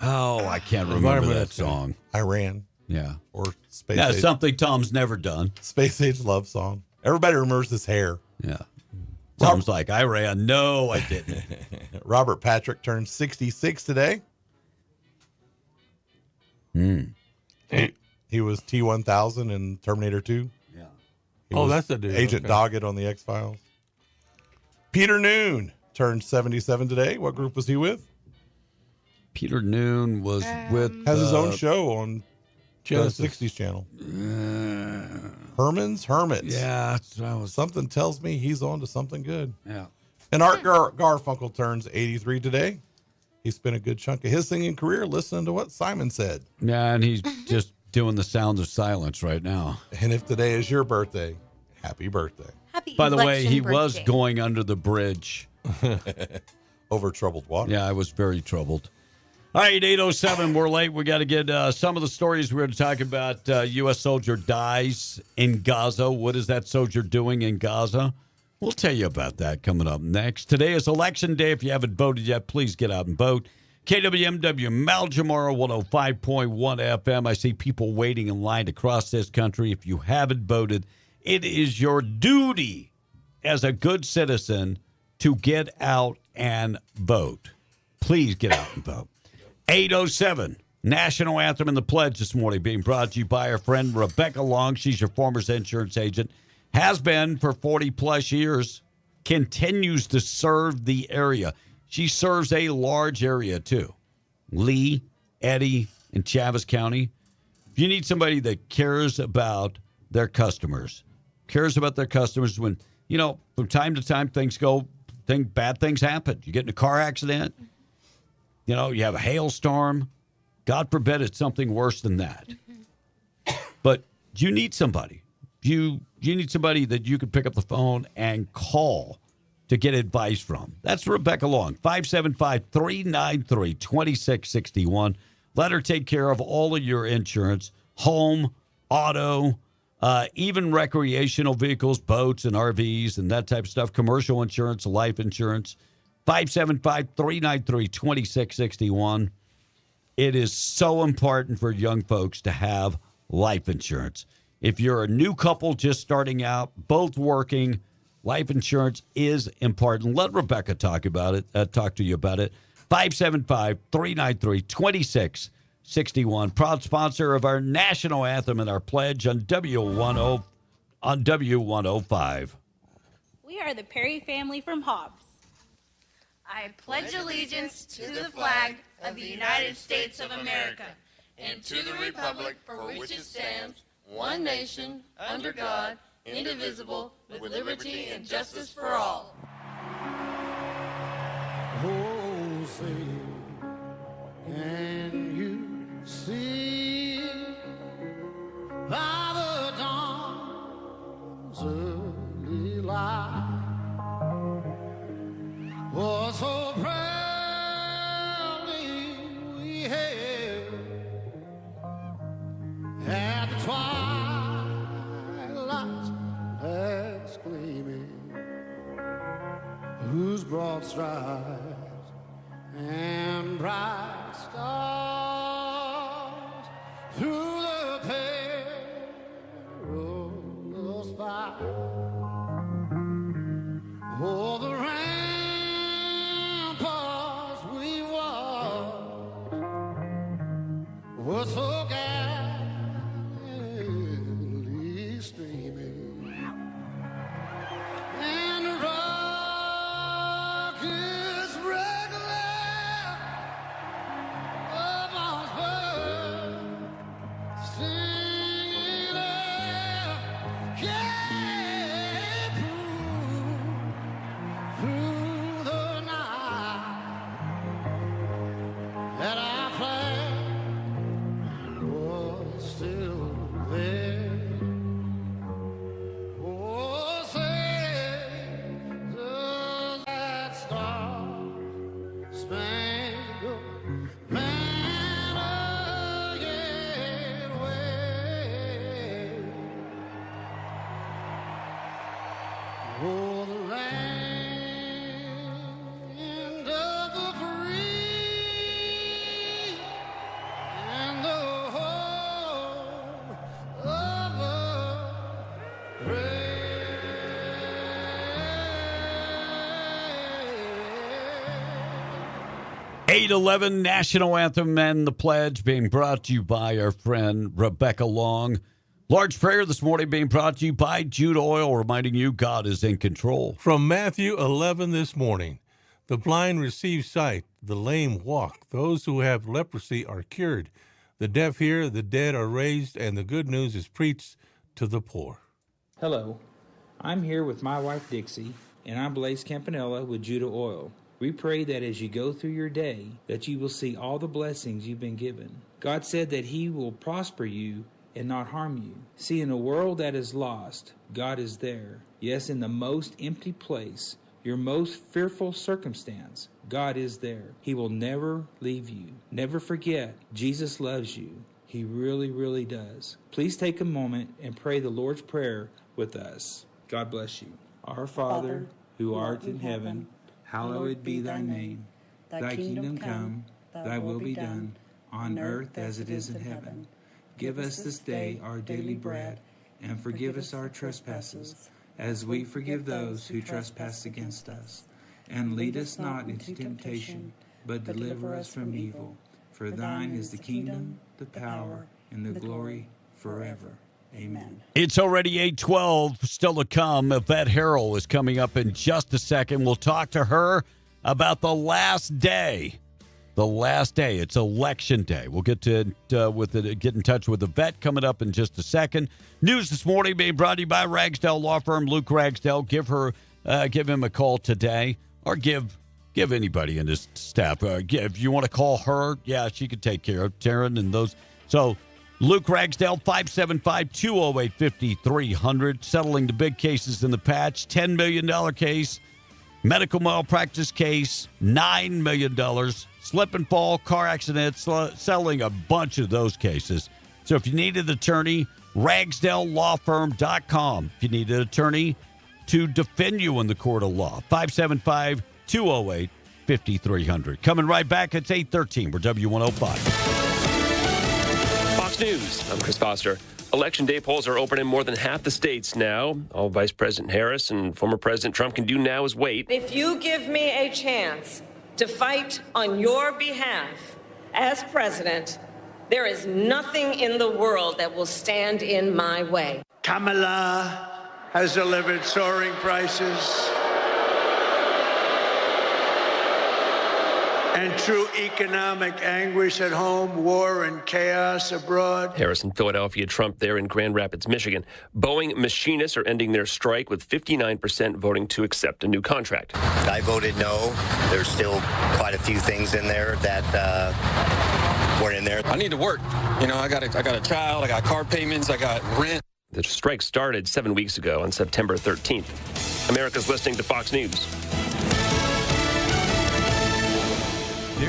Oh, I can't remember that song. Iran. Yeah. Or Space Yeah, Age. something Tom's never done. Space Age love song. Everybody remembers his hair. Yeah. Tom's like, I ran. No, I didn't. Robert Patrick turned 66 today. He was T-1000 in Terminator 2. Yeah. He Oh, was that's the dude. Agent Okay. Doggett on the X-Files. Peter Noon turned 77 today. What group was he with? Peter Noon was with... Has his own show on Genesis. the 60s channel. Herman's Hermits. Yeah. Something tells me he's on to something good. Yeah. And Art Garfunkel turns 83 today. He spent a good chunk of his singing career listening to what Simon said. Yeah, and he's just doing the sound of silence right now. And if today is your birthday, happy birthday. Happy By the way, election he was birthday. going under the bridge. Over troubled water. Yeah, I was very troubled. All right, 8:07, we're late. We got to get some of the stories we're going to talk about. U.S. soldier dies in Gaza. What is that soldier doing in Gaza? We'll tell you about that coming up next. Today is Election Day. If you haven't voted yet, please get out and vote. KWMW, Maljamara 105.1 FM. I see people waiting in line across this country. If you haven't voted, it is your duty as a good citizen to get out and vote. Please get out and vote. 8:07, National Anthem and the Pledge this morning being brought to you by our friend Rebecca Long. She's your former insurance agent. Has been for 40-plus years. Continues to serve the area. She serves a large area, too. Lee, Eddy, and Chaves County. If you need somebody that cares about their customers, when, from time to time bad things happen. You get in a car accident. You have a hailstorm. God forbid it's something worse than that. But you need somebody. You need somebody that you can pick up the phone and call to get advice from. That's Rebecca Long, 575-393-2661. Let her take care of all of your insurance, home, auto, even recreational vehicles, boats and RVs and that type of stuff, commercial insurance, life insurance. 575-393-2661. It is so important for young folks to have life insurance. If you're a new couple just starting out, both working, life insurance is important. Let Rebecca talk to you about it. 575-393-2661. Proud sponsor of our national anthem and our pledge on W105. We are the Perry family from Hobbs. I pledge allegiance to the flag of the United States of America and to the republic for which it stands, one nation, under God, indivisible, with liberty and justice for all. held at the twilight's last gleaming, whose broad stripes and bright stars through the perilous fight. Oh, the ramparts we walked were so gallantly streaming, and the rockets regular upon spur, singing out, yeah, through the night that our flag was still there. Oh, say does that star-spangled banner yet wave? Oh, the land of the free and the home of the brave. 8:11 National Anthem and the Pledge being brought to you by our friend Rebecca Long. Large prayer this morning being brought to you by Jude Oil, reminding you God is in control. From Matthew 11 this morning, the blind receive sight, the lame walk, those who have leprosy are cured, the deaf hear, the dead are raised, and the good news is preached to the poor. Hello, I'm here with my wife Dixie, and I'm Blaze Campanella with Judah Oil. We pray that as you go through your day, that you will see all the blessings you've been given. God said that He will prosper you and not harm you. See, in a world that is lost, God is there. Yes, in the most empty place, your most fearful circumstance, God is there. He will never leave you. Never forget, Jesus loves you. He really, really does. Please take a moment and pray the Lord's Prayer with us. God bless you. Our Father, who art in heaven, hallowed be thy name. Thy kingdom come, thy will be done, on earth as it is in heaven. Give us this day our daily bread, and forgive us our trespasses, as we forgive those who trespass against us. And lead us not into temptation, but deliver us from evil. For thine is the kingdom, the power, and the glory forever. Amen. It's already 8:12. Still to come. Yvette Harrell is coming up in just a second. We'll talk to her about the last day. The last day. It's election day. We'll get to get in touch with Yvette coming up in just a second. News this morning being brought to you by Ragsdale Law Firm. Luke Ragsdale. Give him a call today, or give anybody in his staff. If you want to call her, yeah, she could take care of Taryn and those. So Luke Ragsdale, 575-208-5300, settling the big cases in the patch. $10 million case, medical malpractice case, $9 million, slip and fall, car accident, settling a bunch of those cases. So if you need an attorney, RagsdaleLawFirm.com. If you need an attorney to defend you in the court of law, 575-208-5300. Coming right back, it's 8:13. We're W105. Fox News, I'm Chris Foster. Election day polls are open in more than half the states now. All Vice President Harris and former President Trump can do now is wait. If you give me a chance to fight on your behalf as president, there is nothing in the world that will stand in my way. Kamala has delivered soaring prices and true economic anguish at home, war and chaos abroad. Harris in Philadelphia, Trump there in Grand Rapids, Michigan. Boeing machinists are ending their strike with 59% voting to accept a new contract. I voted no. There's still quite a few things in there that weren't in there. I need to work. You know, I got a child, I got car payments, I got rent. The strike started 7 weeks ago on September 13th. America's listening to Fox News.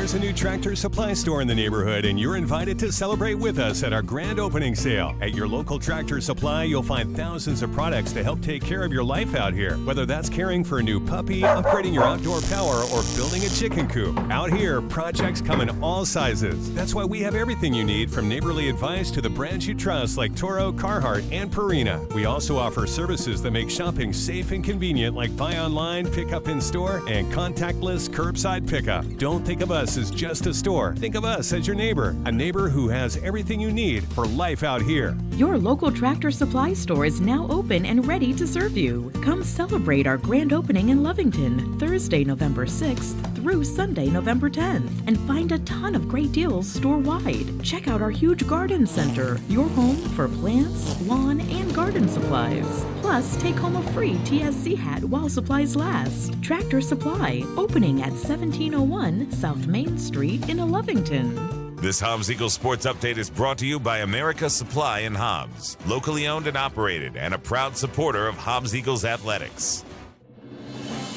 There's a new Tractor Supply store in the neighborhood, and you're invited to celebrate with us at our grand opening sale. At your local Tractor Supply, you'll find thousands of products to help take care of your life out here. Whether that's caring for a new puppy, upgrading your outdoor power, or building a chicken coop. Out here, projects come in all sizes. That's why we have everything you need, from neighborly advice to the brands you trust like Toro, Carhartt, and Purina. We also offer services that make shopping safe and convenient, like buy online, pick up in store, and contactless curbside pickup. Don't think of us as just a store. Think of us as your neighbor, a neighbor who has everything you need for life out here. Your local Tractor Supply store is now open and ready to serve you. Come celebrate our grand opening in Lovington, Thursday, November 6th through Sunday, November 10th, and find a ton of great deals store-wide. Check out our huge garden center, your home for plants, lawn, and garden supplies. Plus, take home a free TSC hat while supplies last. Tractor Supply, opening at 1701 South Main Street in Lovington. This Hobbs Eagles Sports Update is brought to you by America Supply in Hobbs, locally owned and operated, and a proud supporter of Hobbs Eagles athletics.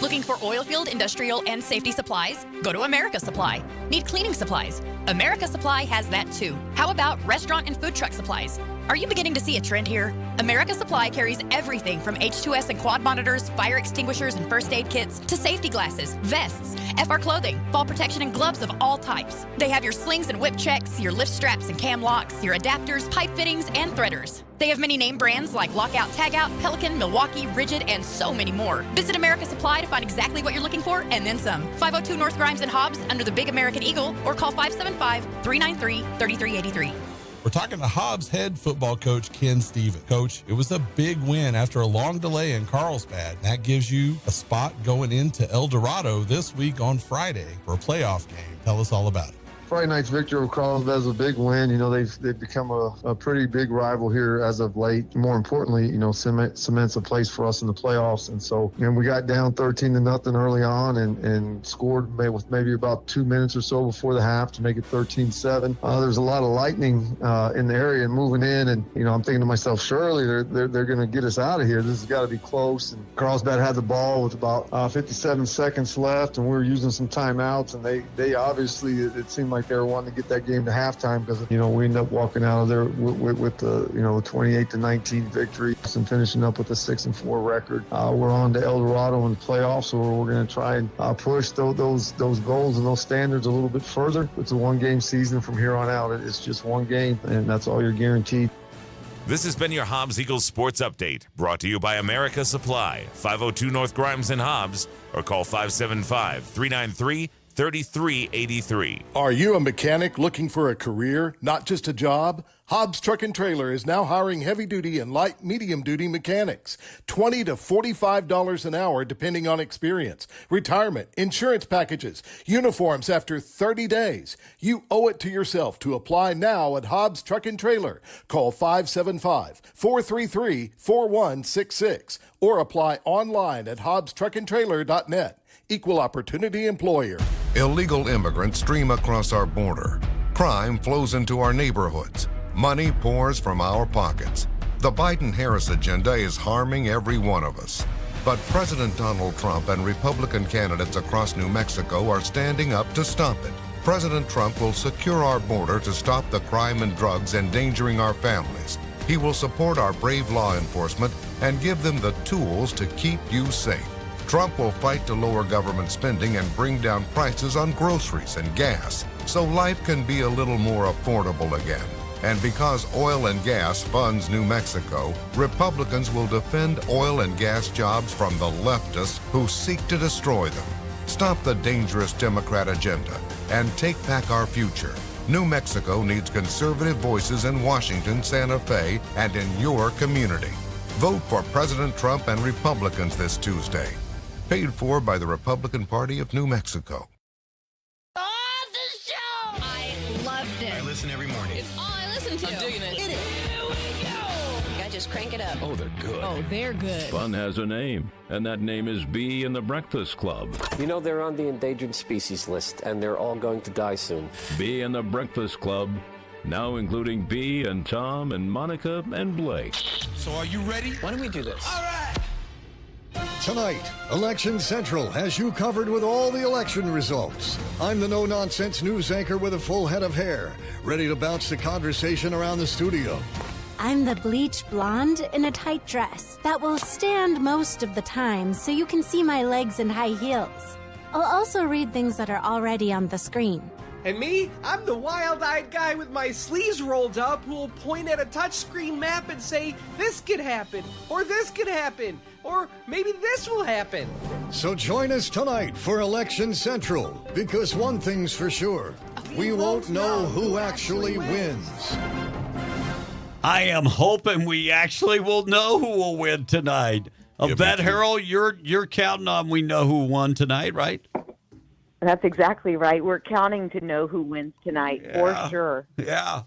Looking for oil field, industrial, and safety supplies? Go to America Supply. Need cleaning supplies? America Supply has that too. How about restaurant and food truck supplies? Are you beginning to see a trend here? America Supply carries everything from H2S and quad monitors, fire extinguishers and first aid kits, to safety glasses, vests, FR clothing, fall protection, and gloves of all types. They have your slings and whip checks, your lift straps and cam locks, your adapters, pipe fittings, and threaders. They have many name brands like Lockout, Tagout, Pelican, Milwaukee, Rigid, and so many more. Visit America Supply to find exactly what you're looking for, and then some. 502 North Grimes and Hobbs under the Big American Eagle, or call 575-393-3383. We're talking to Hobbs head football coach Ken Stevens. Coach, it was a big win after a long delay in Carlsbad. That gives you a spot going into El Dorado this week on Friday for a playoff game. Tell us all about it. Friday night's victory over Carlsbad is a big win. You know, they've become a pretty big rival here as of late. More importantly, you know, cements a place for us in the playoffs. And so, you know, we got down 13-0 early on and scored with maybe about 2 minutes or so before the half to make it 13-7. There's a lot of lightning in the area and moving in. And, you know, I'm thinking to myself, surely they're going to get us out of here. This has got to be close. And Carlsbad had the ball with about 57 seconds left, and we were using some timeouts. And they obviously, it seemed like they were wanting to get that game to halftime because, you know, we ended up walking out of there with the, you know, 28-19 victory and finishing up with a 6-4 record. We're on to El Dorado in the playoffs, so we're going to try and push those goals and those standards a little bit further. It's a one-game season from here on out. It's just one game, and that's all you're guaranteed. This has been your Hobbs Eagles Sports Update, brought to you by America Supply, 502 North Grimes and Hobbs, or call 575-393-3383. Are you a mechanic looking for a career, not just a job? Hobbs Truck and Trailer is now hiring heavy-duty and light medium-duty mechanics. $20 to $45 an hour depending on experience. Retirement, insurance packages, uniforms after 30 days. You owe it to yourself to apply now at Hobbs Truck and Trailer. Call 575-433-4166 or apply online at hobbstruckandtrailer.net. Equal opportunity employer. Illegal immigrants stream across our border. Crime flows into our neighborhoods. Money pours from our pockets. The Biden-Harris agenda is harming every one of us. But President Donald Trump and Republican candidates across New Mexico are standing up to stop it. President Trump will secure our border to stop the crime and drugs endangering our families. He will support our brave law enforcement and give them the tools to keep you safe. Trump will fight to lower government spending and bring down prices on groceries and gas so life can be a little more affordable again. And because oil and gas funds New Mexico, Republicans will defend oil and gas jobs from the leftists who seek to destroy them. Stop the dangerous Democrat agenda and take back our future. New Mexico needs conservative voices in Washington, Santa Fe, and in your community. Vote for President Trump and Republicans this Tuesday. Paid for by the Republican Party of New Mexico. Oh, the show! I loved it. I listen every morning. It's all I listen to. I'm digging it. Here we go. I just crank it up. Oh, they're good. Oh, they're good. Fun has a name, and that name is Bee in the Breakfast Club. You know they're on the endangered species list, and they're all going to die soon. Bee in the Breakfast Club, now including Bee and Tom and Monica and Blake. So are you ready? Why don't we do this? All right. Tonight, Election Central has you covered with all the election results. I'm the no-nonsense news anchor with a full head of hair, ready to bounce the conversation around the studio. I'm the bleach blonde in a tight dress that will stand most of the time so you can see my legs in high heels. I'll also read things that are already on the screen. And me, I'm the wild-eyed guy with my sleeves rolled up who will point at a touchscreen map and say, this could happen, or this could happen, or maybe this will happen. So join us tonight for Election Central, because one thing's for sure, we won't know who actually wins. I am hoping we actually will know who will win tonight. Bet, Harold, you're counting on we know who won tonight, right? That's exactly right. We're counting to know who wins tonight, for sure. Yeah.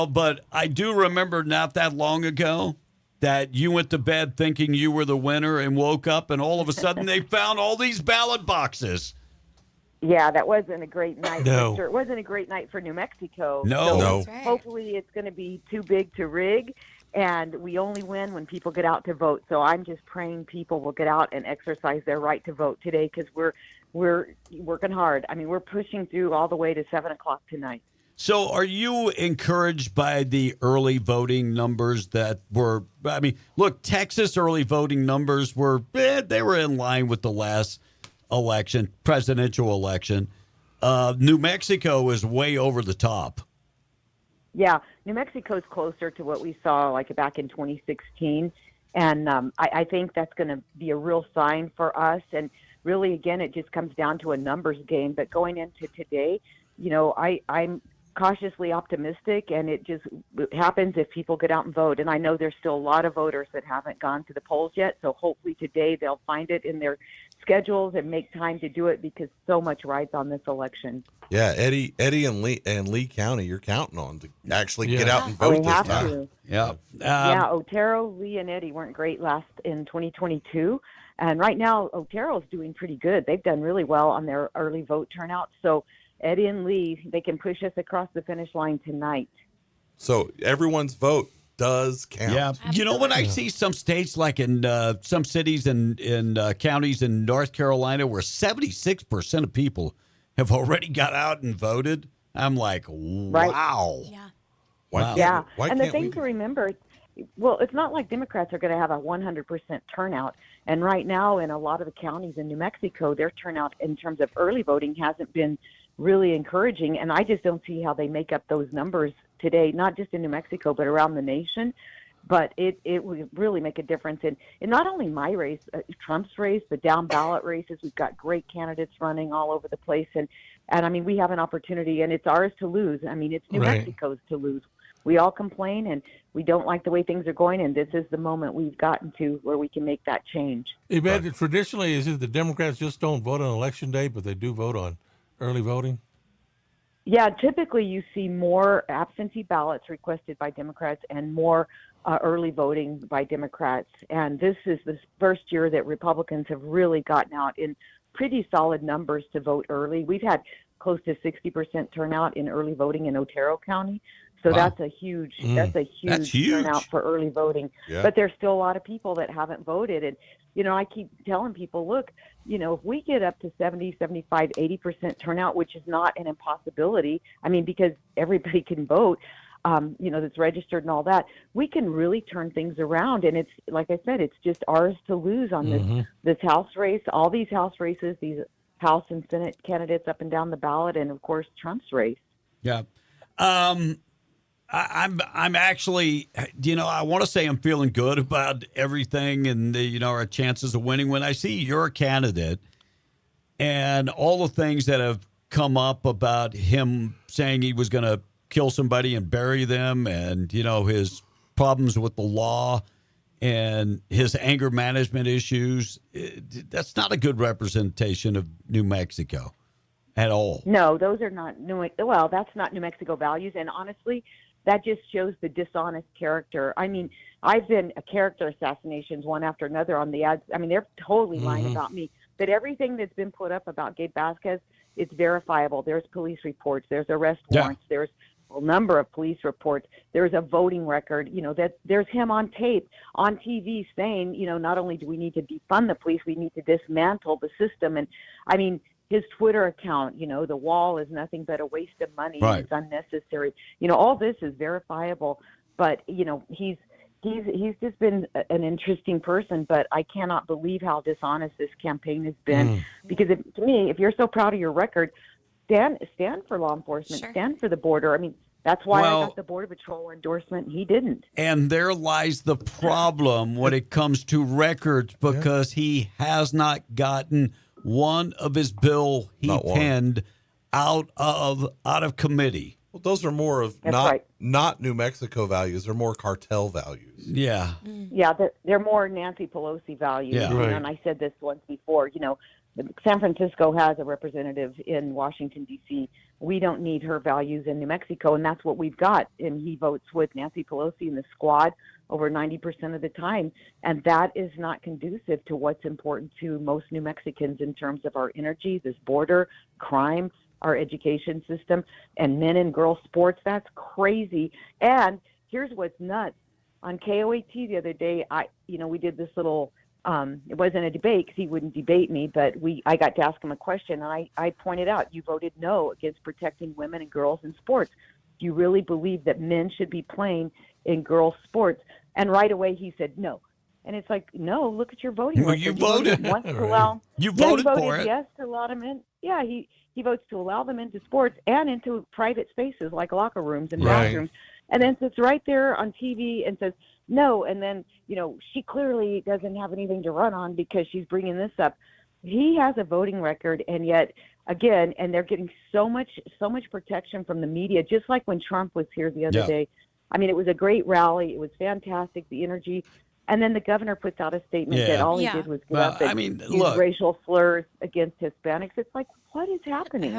But I do remember not that long ago that you went to bed thinking you were the winner and woke up and all of a sudden they found all these ballot boxes. Yeah, that wasn't a great night. No. It wasn't a great night for New Mexico. No. So hopefully it's going to be too big to rig, and we only win when people get out to vote. So I'm just praying people will get out and exercise their right to vote today, because we're working hard. I mean, we're pushing through all the way to 7 o'clock tonight. So are you encouraged by the early voting numbers that were, look, Texas early voting numbers they were in line with the last presidential election. New Mexico is way over the top. Yeah, New Mexico's closer to what we saw like back in 2016. And I think that's going to be a real sign for us. And really, again, it just comes down to a numbers game. But going into today, I'm cautiously optimistic, and it just happens if people get out and vote. And I know there's still a lot of voters that haven't gone to the polls yet, so hopefully today they'll find it in their schedules and make time to do it, because so much rides on this election. Yeah, Eddie and Lee County, you're counting on to actually get out and vote We this have time. to. Yeah. Otero, Lee, and Eddie weren't great last in 2022. And right now, Otero's doing pretty good. They've done really well on their early vote turnout. So Eddie and Lee, they can push us across the finish line tonight. So everyone's vote does count. Yeah. When I see some states, like in some cities and in counties in North Carolina where 76% of people have already got out and voted, I'm like, wow. Yeah. Wow. And the thing to remember, well, it's not like Democrats are going to have a 100% turnout. And right now, in a lot of the counties in New Mexico, their turnout in terms of early voting hasn't been really encouraging. And I just don't see how they make up those numbers today, not just in New Mexico, but around the nation. But it would really make a difference in not only my race, Trump's race, the down ballot races. We've got great candidates running all over the place. And I mean, we have an opportunity, and it's ours to lose. I mean, it's New Mexico's to lose. We all complain, and we don't like the way things are going, and this is the moment we've gotten to where we can make that change. Traditionally, is it the Democrats just don't vote on Election Day, but they do vote on early voting? Yeah, typically you see more absentee ballots requested by Democrats and more early voting by Democrats. And this is the first year that Republicans have really gotten out in pretty solid numbers to vote early. We've had close to 60% turnout in early voting in Otero County. So that's a huge turnout for early voting. Yeah. But there's still a lot of people that haven't voted. And, I keep telling people, look, if we get up to 70, 75, 80% turnout, which is not an impossibility, I mean, because everybody can vote, that's registered and all that, we can really turn things around. And it's, like I said, it's just ours to lose on this House race, all these House races, these House and Senate candidates up and down the ballot, and, of course, Trump's race. Yeah. I'm actually, I want to say I'm feeling good about everything and our chances of winning when I see your candidate and all the things that have come up about him saying he was going to kill somebody and bury them, and his problems with the law and his anger management issues. That's not a good representation of New Mexico at all. No, those are not that's not New Mexico values. And honestly, that just shows the dishonest character. I mean, I've been character assassinations one after another on the ads. I mean, they're totally lying about me. But everything that's been put up about Gabe Vasquez, it's verifiable. There's police reports. There's arrest warrants. There's number of police reports. There's a voting record, that there's him on tape, on TV saying, not only do we need to defund the police, we need to dismantle the system. And I mean, his Twitter account, the wall is nothing but a waste of money. Right. It's unnecessary. All this is verifiable, but, he's just been an interesting person, but I cannot believe how dishonest this campaign has been. Because to me, if you're so proud of your record, stand for law enforcement, stand for the border. I mean, that's why I got the Border Patrol endorsement. He didn't. And there lies the problem when it comes to records, because he has not gotten one of his bill he penned out of committee. Well, those are more of not New Mexico values. They're more cartel values. Yeah. Yeah, they're more Nancy Pelosi values. Yeah. Right. And I said this once before, San Francisco has a representative in Washington, D.C. We don't need her values in New Mexico, and that's what we've got. And he votes with Nancy Pelosi and the squad over 90% of the time. And that is not conducive to what's important to most New Mexicans in terms of our energy, this border, crime, our education system, and men and girls sports. That's crazy. And here's what's nuts. On KOAT the other day, we did this little, it wasn't a debate because he wouldn't debate me, but I got to ask him a question, and I pointed out, you voted no against protecting women and girls in sports. Do you really believe that men should be playing in girls' sports? And right away he said no. And it's like, no, look at your voting record. You voted. You voted for voted it. yes to allow them in. Yeah, he votes to allow them into sports and into private spaces like locker rooms and bathrooms. And then sits right there on TV and says no. And then, she clearly doesn't have anything to run on because she's bringing this up. He has a voting record, and yet, again, and they're getting so much protection from the media, just like when Trump was here the other day. I mean, it was a great rally. It was fantastic, the energy. And then the governor puts out a statement that all he did was get up and use racial slurs against Hispanics. It's like, what is happening?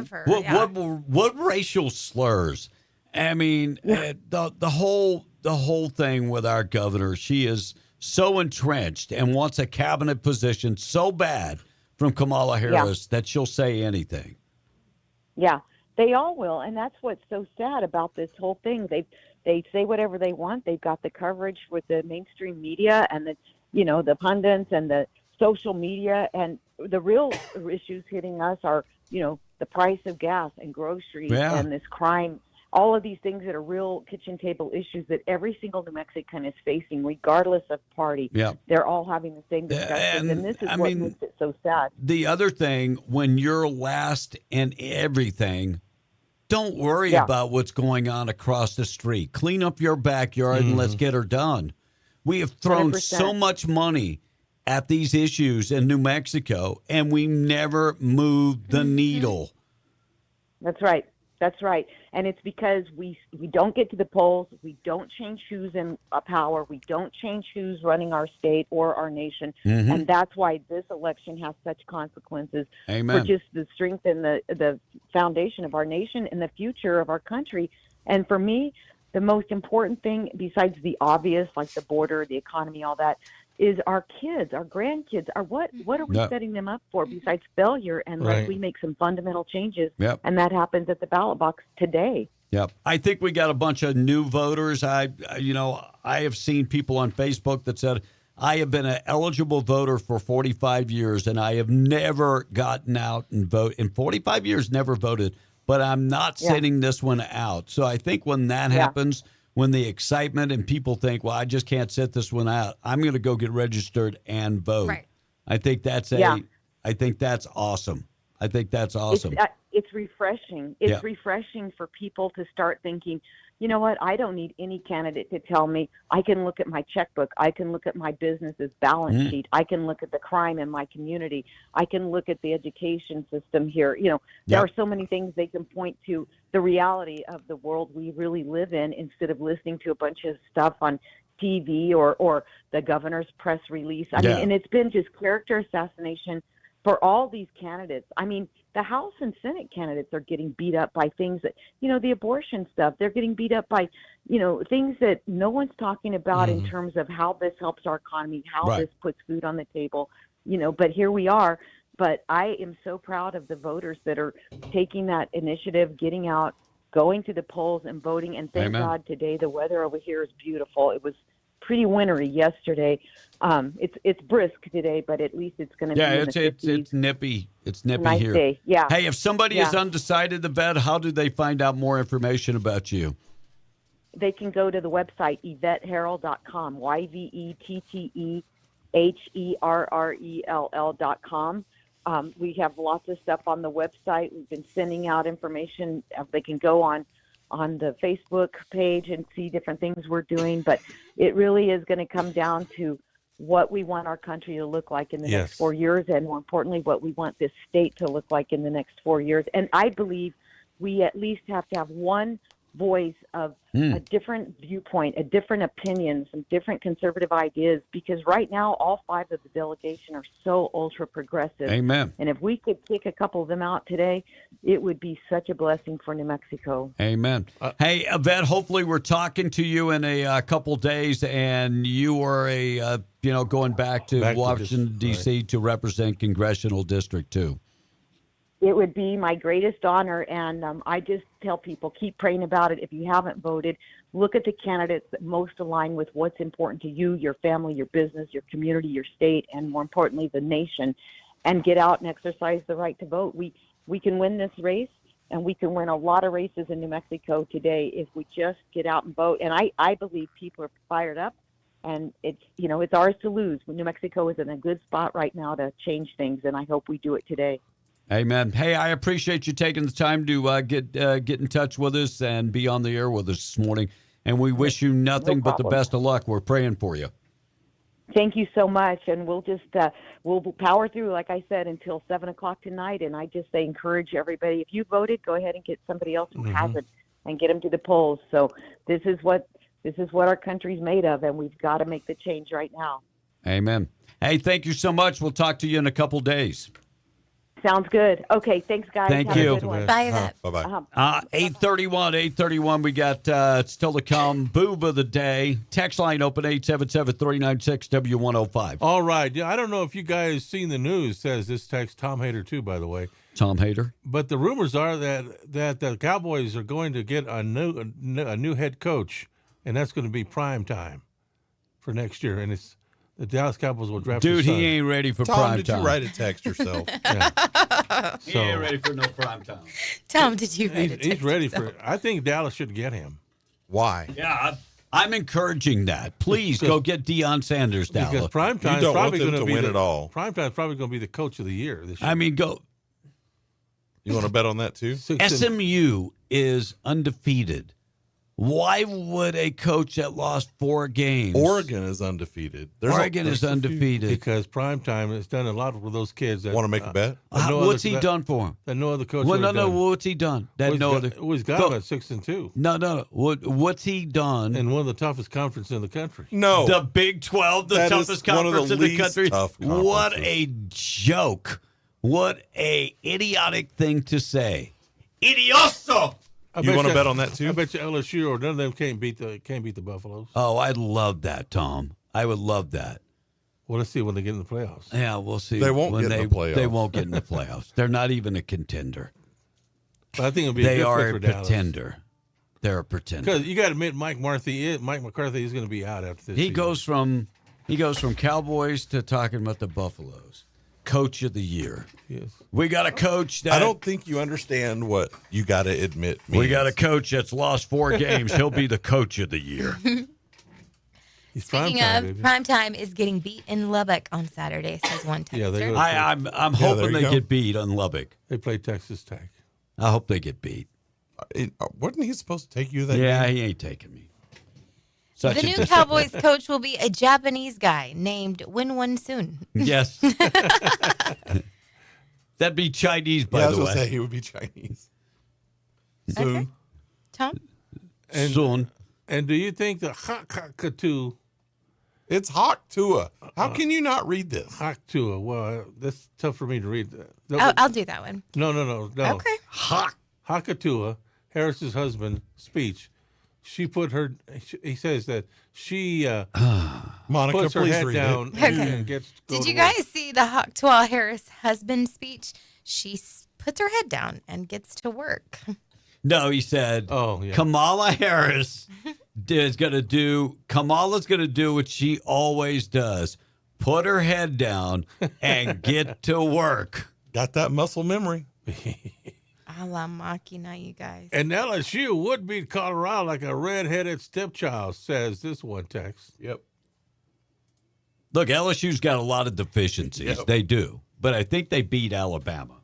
What racial slurs? I mean, the whole thing with our governor, she is so entrenched and wants a cabinet position so bad from Kamala Harris that she'll say anything. Yeah, they all will, and that's what's so sad about this whole thing. They say whatever they want. They've got the coverage with the mainstream media and the pundits and the social media, and the real issues hitting us are the price of gas and groceries and this crime. All of these things that are real kitchen table issues that every single New Mexican is facing, regardless of party. Yeah. They're all having the same discussions, and this is what makes it so sad. The other thing, when you're last in everything, don't worry about what's going on across the street. Clean up your backyard and let's get her done. We have thrown 100%. so much money at these issues in New Mexico, and we never moved the needle. That's right. That's right. And it's because we don't get to the polls. We don't change who's in power. We don't change who's running our state or our nation. And that's why this election has such consequences for just the strength and the foundation of our nation and the future of our country. And for me, the most important thing, besides the obvious, like the border, the economy, all that, is our kids, our grandkids. What are we setting them up for besides failure unless we make some fundamental changes? And that happens at the ballot box today. Yep. I think we got a bunch of new voters. I have seen people on Facebook that said, I have been an eligible voter for 45 years, and I have never gotten out and vote. In 45 years, never voted, but I'm not sitting this one out. So I think when that happens, when the excitement and people think, well, I just can't sit this one out, I'm going to go get registered and vote. Right. I think that's I think that's awesome. I think that's awesome. It's refreshing. It's refreshing for people to start thinking, you know what, I don't need any candidate to tell me. I can look at my checkbook. I can look at my business's balance sheet. I can look at the crime in my community. I can look at the education system here. There are so many things they can point to, the reality of the world we really live in, instead of listening to a bunch of stuff on TV or the governor's press release. I mean, and it's been just character assassination for all these candidates. I mean, the House and Senate candidates are getting beat up by things that, the abortion stuff. They're getting beat up by, things that no one's talking about in terms of how this helps our economy, how this puts food on the table, but here we are. But I am so proud of the voters that are taking that initiative, getting out, going to the polls and voting. And thank Amen. God today the weather over here is beautiful. It was pretty wintry yesterday. It's brisk today, but at least it's going to be in the 50s. It's nippy. It's nippy Nice here. day. Yeah. Hey, if somebody is Yeah. undecided, Yvette, how do they find out more information about you? They can go to the website YvetteHerrell.com, YvetteHerrell.com. We have lots of stuff on the website. We've been sending out information. They can go on the Facebook page and see different things we're doing. But it really is going to come down to what we want our country to look like in the next 4 years, and more importantly, what we want this state to look like in the next 4 years. And I believe we at least have to have one voice of a different viewpoint, a different opinion, some different conservative ideas, because right now all 5 of the delegation are so ultra progressive. Amen. And if we could pick a couple of them out today, it would be such a blessing for New Mexico. Amen. Hey, Yvette, hopefully we're talking to you in a couple days, and you are going back to Washington, D.C. to represent Congressional District 2. It would be my greatest honor, and I just tell people, keep praying about it. If you haven't voted, look at the candidates that most align with what's important to you, your family, your business, your community, your state, and more importantly, the nation, and get out and exercise the right to vote. We can win this race, and we can win a lot of races in New Mexico today if we just get out and vote. And I believe people are fired up, and it's ours to lose. New Mexico is in a good spot right now to change things, and I hope we do it today. Amen. Hey, I appreciate you taking the time to get in touch with us and be on the air with us this morning. And we wish you nothing but the best of luck. We're praying for you. Thank you so much. And we'll just we'll power through, like I said, until 7 o'clock tonight. And I just encourage everybody, if you voted, go ahead and get somebody else who hasn't and get them to the polls. So this is what our country's made of, and we've got to make the change right now. Amen. Hey, thank you so much. We'll talk to you in a couple days. Sounds good. Okay, thanks, guys. Thank Have you. A good one. Bye, Yvette. Bye-bye. 831. We got still to come. Boob of the day. Text line open 877-396-W105. All right. Yeah, I don't know if you guys seen the news. Says this text Tom Hader too, by the way. Tom Hader. But the rumors are that the Cowboys are going to get a new head coach, and that's going to be prime time for next year. And it's the Dallas Cowboys will draft. Dude, his son. he ain't ready for Tom, prime did time. you write a text yourself? He ain't ready for no prime time. Tom, did you write a text? He's ready yourself? for. I think Dallas should get him. Why? Yeah, I'm encouraging that. Please go get Deion Sanders, Dallas. Because prime time You is don't want probably them going to be win it all. Prime time is probably going to be the coach of the year this year. I mean, go. You want to bet on that too? SMU is undefeated. Why would a coach that lost 4 games? Oregon is undefeated. Oregon is undefeated. Because prime time has done a lot with those kids. That Want to make a bet? What's he done for him? That no other coach. Well, would have done. what's he done? That He's got him at 6-2. No. What's he done? In one of the toughest conferences in the country. No. The Big 12, the That is toughest one of conference the in the least country. tough What conferences. a joke. What a idiotic thing to say. Idioso! You want to bet on that too? I bet you LSU or none of them can't beat the Buffaloes. Oh, I'd love that, Tom. I would love that. Well, let's see when they get in the playoffs. Yeah, we'll see. They won't when get in the playoffs. They won't get in the playoffs. They're not even a contender. But I think it'll be. They a good are fit a for Dallas. pretender. They're a pretender. Because you got to admit, Mike McCarthy is going to be out after this. He season. goes from Cowboys to talking about the Buffaloes. Coach of the year. Yes. We got a coach that I don't think you understand what you got to admit means. we got a coach that's lost 4 games. He'll be the coach of the year. He's Speaking of, prime time is getting beat in Lubbock on Saturday, says one texter. Yeah, they're I'm hoping they get beat on Lubbock. They play Texas Tech. I hope they get beat. Wasn't he supposed to take you that Yeah, game? he ain't taking me. The new Cowboys coach will be a Japanese guy named Win-Won Soon. Yes. That'd be Chinese, by I the was way. going to say he would be Chinese. Soon. Okay. Tom? Soon. And do you think the Hakatu? It's Haktua. How can you not read this? Haktua. Well, that's tough for me to read. I'll do that one. No. Okay. Hakatua, Harris's husband, speech. She put her. He says that she Monica, puts her please head read down it. and gets. To go Did to you work. guys see the Hawktwell Harris husband speech? She puts her head down and gets to work. No, he said, yeah. Kamala's going to do what she always does. Put her head down and get to work. Got that muscle memory. A la machina, you guys. And LSU would beat Colorado like a red-headed stepchild, says this one text. Yep. Look, LSU's got a lot of deficiencies. Yep. They do. But I think they beat Alabama.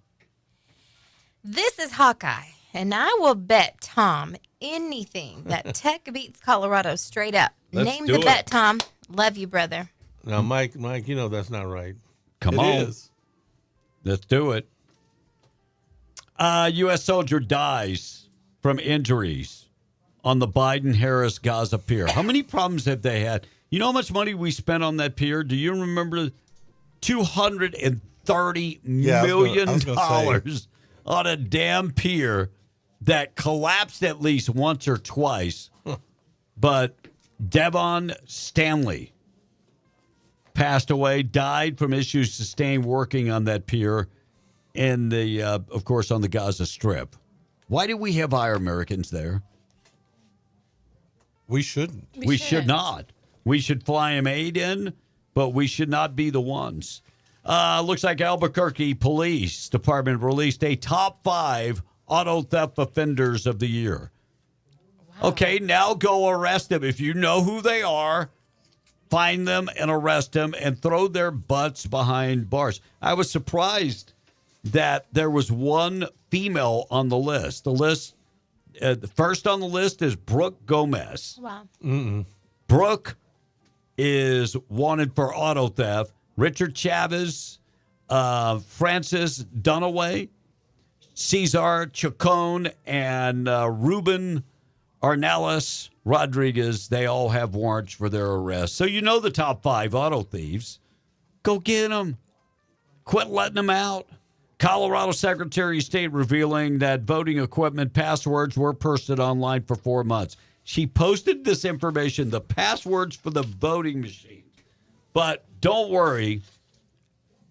This is Hawkeye, and I will bet Tom anything that Tech beats Colorado straight up. Let's Name do the it. bet, Tom. Love you, brother. Now, Mike, you know that's not right. Come on. Let's do it. U.S. soldier dies from injuries on the Biden-Harris Gaza pier. How many problems have they had? You know how much money we spent on that pier? Do you remember $230 million on a damn pier that collapsed at least once or twice? But Devon Stanley passed away, died from issues sustained working on that pier in the, of course, on the Gaza Strip. Why do we have our Americans there? We shouldn't. We should not. We should fly him aid in, but we should not be the ones. Looks like Albuquerque Police Department released a top 5 auto theft offenders of the year. Wow. Okay, now go arrest them. If you know who they are, find them and arrest them and throw their butts behind bars. I was surprised that there was one female on the list. The list, the first on the list is Brooke Gomez. Wow. Brooke is wanted for auto theft. Richard Chavez, Francis Dunaway, Cesar Chacon, and Ruben Arnalles Rodriguez, they all have warrants for their arrest. So you know the top 5 auto thieves. Go get them. Quit letting them out. Colorado Secretary of State revealing that voting equipment passwords were posted online for 4 months. She posted this information, the passwords for the voting machine. But don't worry,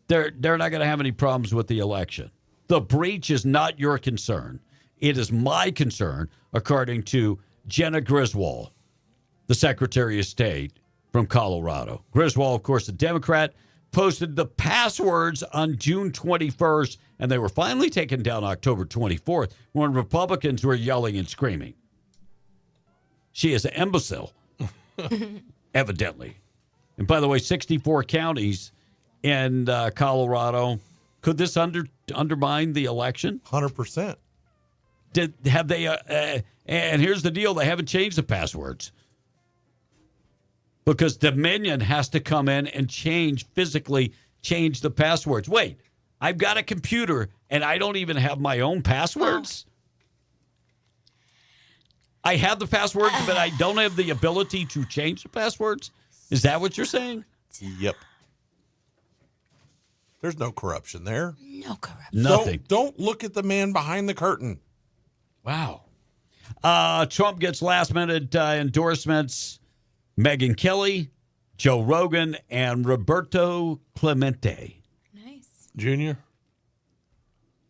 they're not going to have any problems with the election. The breach is not your concern. It is my concern, according to Jenna Griswold, the Secretary of State from Colorado. Griswold, of course, a Democrat, posted the passwords on June 21st, and they were finally taken down October 24th when Republicans were yelling and screaming. She is an imbecile, evidently. And by the way, 64 counties in Colorado. Could this undermine the election? 100%. Have they? And here's the deal: they haven't changed the passwords because Dominion has to come in and physically change the passwords. Wait, I've got a computer and I don't even have my own passwords. I have the passwords, but I don't have the ability to change the passwords. Is that what you're saying? Yep. There's no corruption there. No corruption. Nothing. Don't look at the man behind the curtain. Wow. Trump gets last-minute endorsements. Megyn Kelly, Joe Rogan, and Roberto Clemente. Nice. Junior?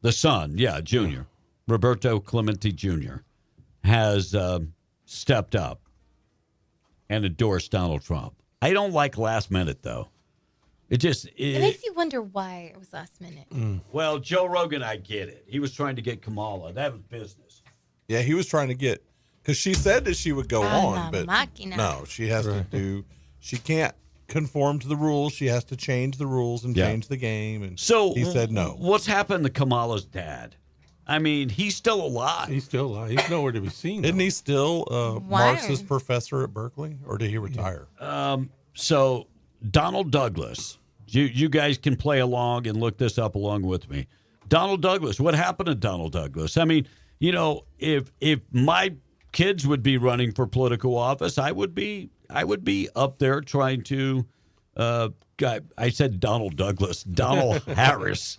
The son, Junior. Roberto Clemente Jr. has stepped up and endorsed Donald Trump. I don't like last minute, though. It makes you wonder why it was last minute. Well, Joe Rogan, I get it. He was trying to get Kamala. That was business. Yeah, he was trying to get, because she said that she would go on, but machina. no, she has to do, she can't conform to the rules. She has to change the rules and change the game. And so he said no. What's happened to Kamala's dad? I mean, he's still alive. He's still alive. He's nowhere to be seen. Isn't he still a Marxist professor at Berkeley, or did he retire? So Donald Douglas, you guys can play along and look this up along with me. Donald Douglas, what happened to Donald Douglas? I mean, you know, if my kids would be running for political office, I would be up there trying to. I said Donald Douglas, Donald Harris.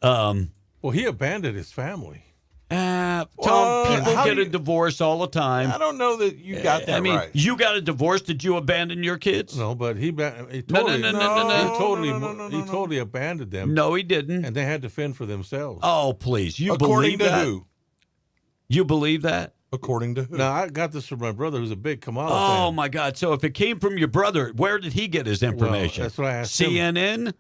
Well, he abandoned his family. People get a divorce all the time. I don't know that you got that right. You got a divorce. Did you abandon your kids? No, but he totally abandoned them. No, he didn't. And they had to fend for themselves. Oh, please. You According believe to that? who? You believe that? According to who? Now, I got this from my brother, who's a big Kamala Oh, fan. my God. So if it came from your brother, where did he get his information? Well, that's what I asked him. CNN?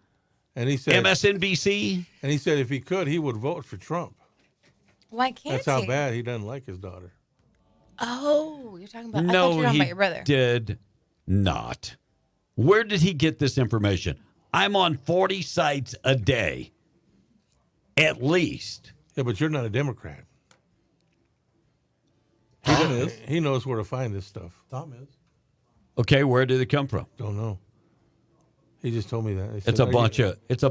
And he said MSNBC? And he said if he could, he would vote for Trump. Why can't That's how he? bad he doesn't like his daughter. Oh, you're talking about. I thought No, you were talking he about your brother. did not. Where did he get this information? I'm on 40 sites a day, at least. Yeah, but you're not a Democrat. Tom is. He knows where to find this stuff. Tom is. Okay, where did it come from? Don't know. He just told me that. He It's said, a bunch of He said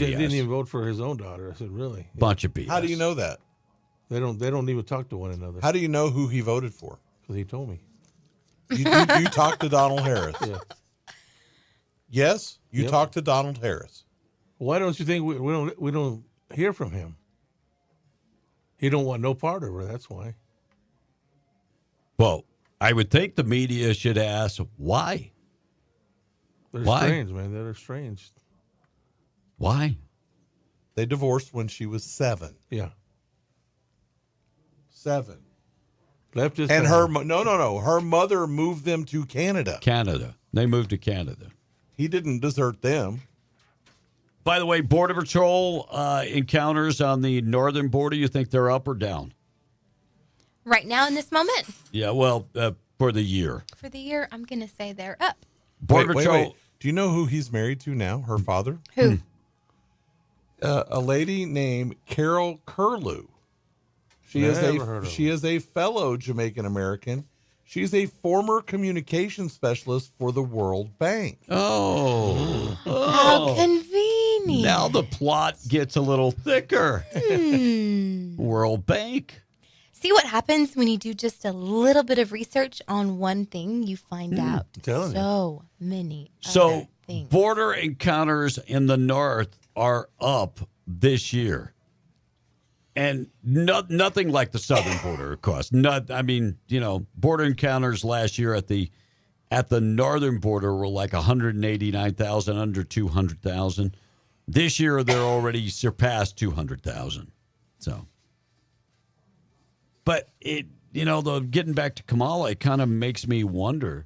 he didn't BS. even vote for his own daughter. I said, really? Bunch of BS. How do you know that? They don't even talk to one another. How do you know who he voted for? Because he told me. You talked to Donald Harris. Yeah. Yes, you Yep. talked to Donald Harris. Why don't you think we don't hear from him? He don't want no part of her. That's why. Well, I would think the media should ask why. They're Why? strange, man. They're strange. Why? They divorced when she was 7. Yeah. 7. Left his And family. no. Her mother moved them to Canada. Canada. They moved to Canada. He didn't desert them. By the way, Border Patrol encounters on the northern border, you think they're up or down? Right now, in this moment, Yeah, well, for the year. for the year, I'm gonna say they're up. Border Wait. Patrol. Do you know who he's married to now? Her father? Who? A lady named Carol Curlew. She is Never heard of she is a fellow Jamaican American. She's a former communication specialist for the World Bank. Oh. How convenient. Now the plot gets a little thicker. World Bank. See what happens when you do just a little bit of research on one thing? You find out telling you. so many So other things. border encounters in the north are up this year. And nothing like the southern border, of course. Border encounters last year at the northern border were like 189,000, under 200,000. This year they're already surpassed 200,000. So, but getting back to Kamala, it kind of makes me wonder,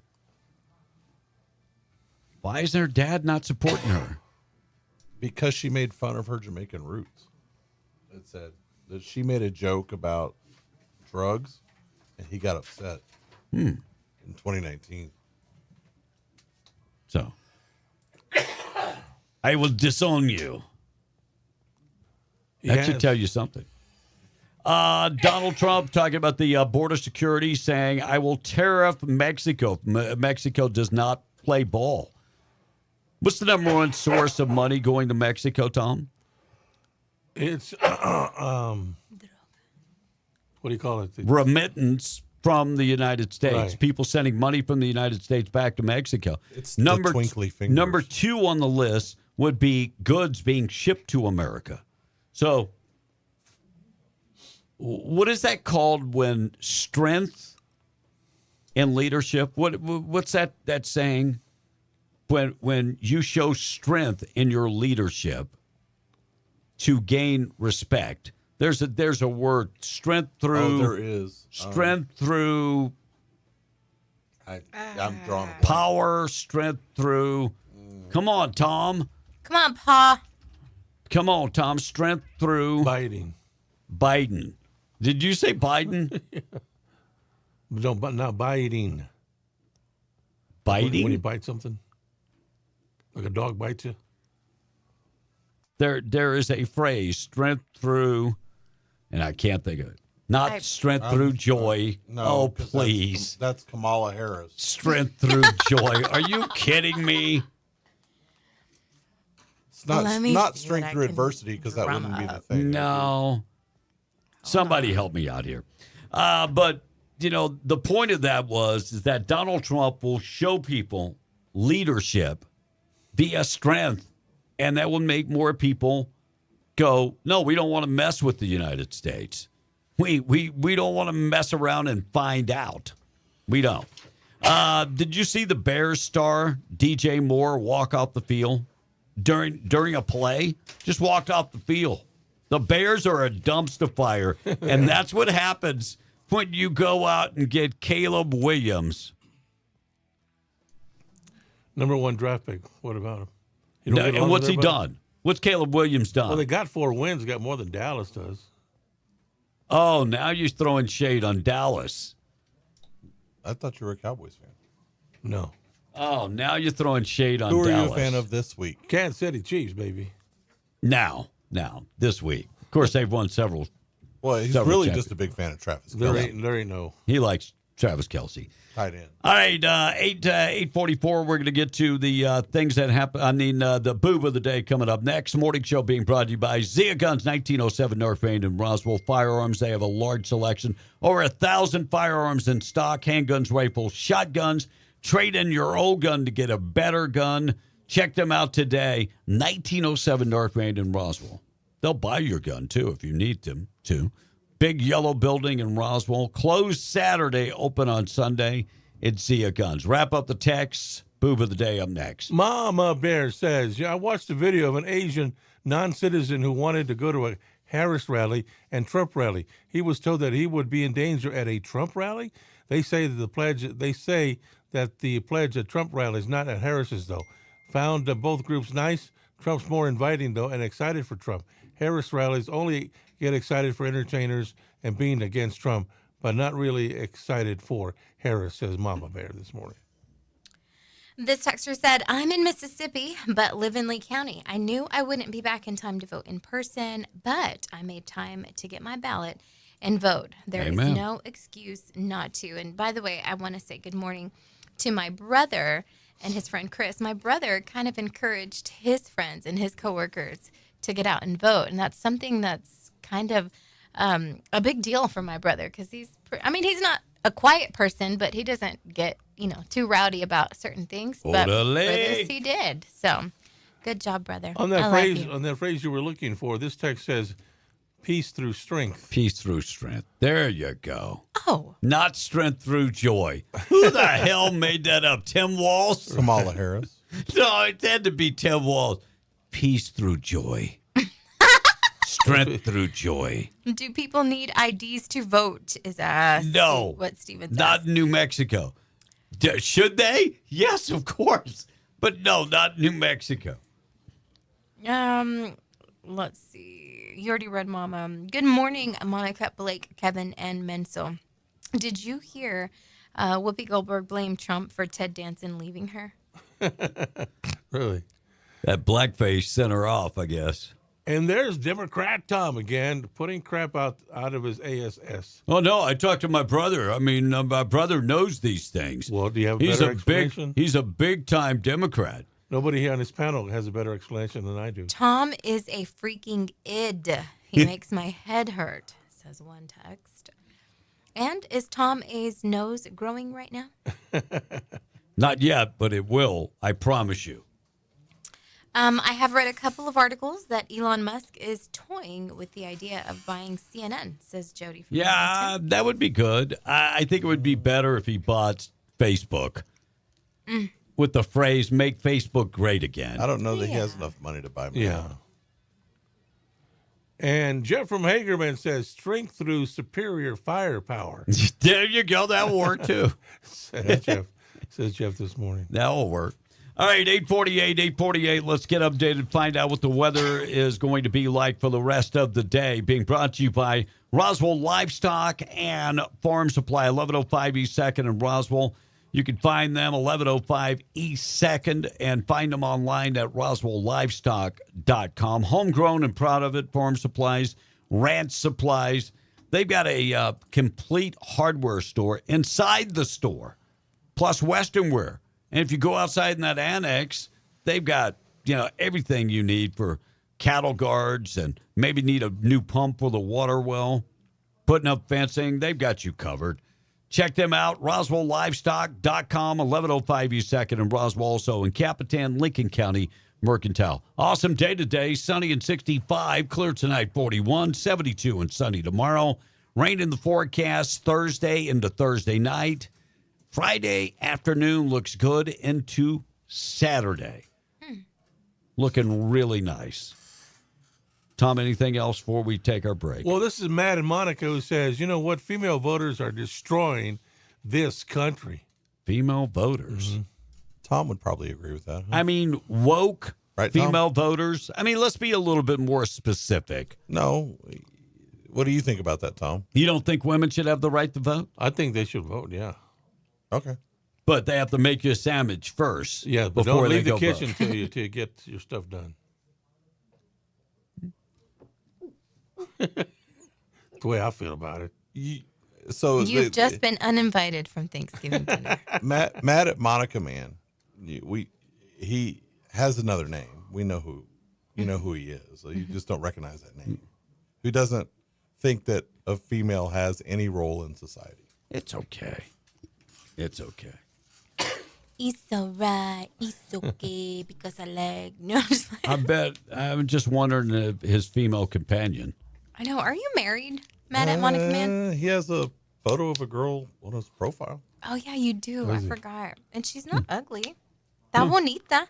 why is her dad not supporting her? Because she made fun of her Jamaican roots. It said that she made a joke about drugs, and he got upset in 2019. So, I will disown you. That should Yes. tell you something. Donald Trump talking about the border security, saying, I will tariff Mexico. Mexico does not play ball. What's the number one source of money going to Mexico, Tom? It's what do you call it? Remittance from the United States. Right. People sending money from the United States back to Mexico. It's the twinkly fingers. Number 2 on the list would be goods being shipped to America. So, what is that called when strength and leadership? What's that saying? When you show strength in your leadership to gain respect. There's a word, strength through. Oh, there is. Strength through I'm drawing a blank. power, strength through. Come on, Tom. Come on, Pa. Come on, Tom. Strength through Biting. Biden. Did you say Biden? No, but not biting. Biting? When you bite something, like a dog bites you. There is a phrase, strength through, and I can't think of it. Not strength through joy. No, Oh, 'cause please. That's Kamala Harris. Strength through joy. Are you kidding me? It's not Let me not see strength what I through can adversity because that drum wouldn't be the up. thing. No. Somebody help me out here. But, the point of that is that Donald Trump will show people leadership via strength, and that will make more people go, no, we don't want to mess with the United States. We don't want to mess around and find out. We don't. Did you see the Bears star, DJ Moore, walk off the field during a play? Just walked off the field. The Bears are a dumpster fire, and that's what happens when you go out and get Caleb Williams. Number 1 draft pick. What about him? No, and what's he done? What's Caleb Williams done? Well, they got 4 wins. Got more than Dallas does. Oh, now you're throwing shade on Dallas. I thought you were a Cowboys fan. No. Oh, now you're throwing shade on Who are Dallas. you a fan of this week? Kansas City Chiefs, baby. Now, this week. Of course, they've won several. Well, he's really just a big fan of Travis Kelce. There ain't no. He likes Travis Kelce. Tight end. All right, 8:44. We're going to get to the things that happen. I mean, the boob of the day coming up next. Morning show being brought to you by Zia Guns, 1907 North Main in Roswell. Firearms. They have a large selection, over 1,000 firearms in stock: handguns, rifles, shotguns. Trade in your old gun to get a better gun. Check them out today. 1907 North Main in Roswell. They'll buy your gun too if you need them to. Big yellow building in Roswell. Closed Saturday, open on Sunday. It's Zia Guns. Wrap up the texts. Boob of the day up next. Mama Bear says, I watched a video of an Asian non-citizen who wanted to go to a Harris rally and Trump rally. He was told that he would be in danger at a Trump rally. They say that the pledge at Trump rally is not at Harris's, though. Found both groups nice. Trump's more inviting, though, and excited for Trump. Harris rallies only get excited for entertainers and being against Trump, but not really excited for Harris, says Mama Bear this morning. This texter said, I'm in Mississippi, but live in Lee County. I knew I wouldn't be back in time to vote in person, but I made time to get my ballot and vote. There Amen. is no excuse not to. And by the way, I want to say good morning to my brother and his friend Chris. My brother kind of encouraged his friends and his coworkers to get out and vote. And that's something that's kind of a big deal for my brother because he's not a quiet person, but he doesn't get, too rowdy about certain things. But for this, he did. So good job, brother. On that phrase you were looking for, this text says, peace through strength. Peace through strength. There you go. Oh. Not strength through joy. Who the hell made that up? Tim Walz? Kamala Harris. No, it had to be Tim Walz. Peace through joy. Strength through joy. Do people need IDs to vote? Is no, what Steven says. Not in New Mexico. Should they? Yes, of course. But no, not New Mexico. Let's see. You already read Mama. Good morning, Monica, Blake, Kevin, and Menzel. Did you hear Whoopi Goldberg blame Trump for Ted Danson leaving her? Really? That blackface sent her off, I guess. And there's Democrat Tom again, putting crap out of his ASS. Oh, no, I talked to my brother. I mean, my brother knows these things. Well, do you have a better explanation? He's a big-time Democrat. Nobody here on this panel has a better explanation than I do. Tom is a freaking id. He makes my head hurt, says one text. And is Tom A's nose growing right now? Not yet, but it will. I promise you. I have read a couple of articles that Elon Musk is toying with the idea of buying CNN, says Jody. From Washington. That would be good. I think it would be better if he bought Facebook with the phrase, make Facebook great again. I don't know that he has enough money to buy me. Yeah. And Jeff from Hagerman says, strength through superior firepower. There you go. That will work, too. says Jeff this morning. That will work. All right, 848. Let's get updated, find out what the weather is going to be like for the rest of the day. Being brought to you by Roswell Livestock and Farm Supply, 1105 East 2nd in Roswell. You can find them 1105 East 2nd and find them online at roswelllivestock.com. Homegrown and proud of it, Farm Supplies, Ranch Supplies. They've got a complete hardware store inside the store, plus Western wear. And if you go outside in that annex, they've got, everything you need for cattle guards and maybe need a new pump for the water well, putting up fencing. They've got you covered. Check them out, roswelllivestock.com, 1105 East 2nd in Roswell, also in Capitan, Lincoln County, Mercantile. Awesome day today, sunny and 65, clear tonight, 41, 72 and sunny tomorrow. Rain in the forecast Thursday into Thursday night. Friday afternoon looks good into Saturday. Looking really nice. Tom, anything else before we take our break? Well, this is Matt and Monica who says, you know what? Female voters are destroying this country. Female voters. Mm-hmm. Tom would probably agree with that. Huh? I mean, woke right, female voters. I mean, let's be a little bit more specific. No. What do you think about that, Tom? You don't think women should have the right to vote? I think they should vote, yeah. Okay. But they have to make you a sandwich first. Yeah, but before don't leave they the go kitchen vote. till you get your stuff done. That's the way I feel about it. You've just been uninvited from Thanksgiving dinner. Matt at Monica Man, he has another name. We know who, you know who he is. So you just don't recognize that name. Who doesn't think that a female has any role in society? It's okay. It's okay. It's all right. It's okay because I like. No, I bet. I'm just wondering if his female companion. I know. Are you married, Matt at Monica Man? He has a photo of a girl on his profile. Oh yeah, you do. What I is it? forgot. And she's not ugly. Está bonita.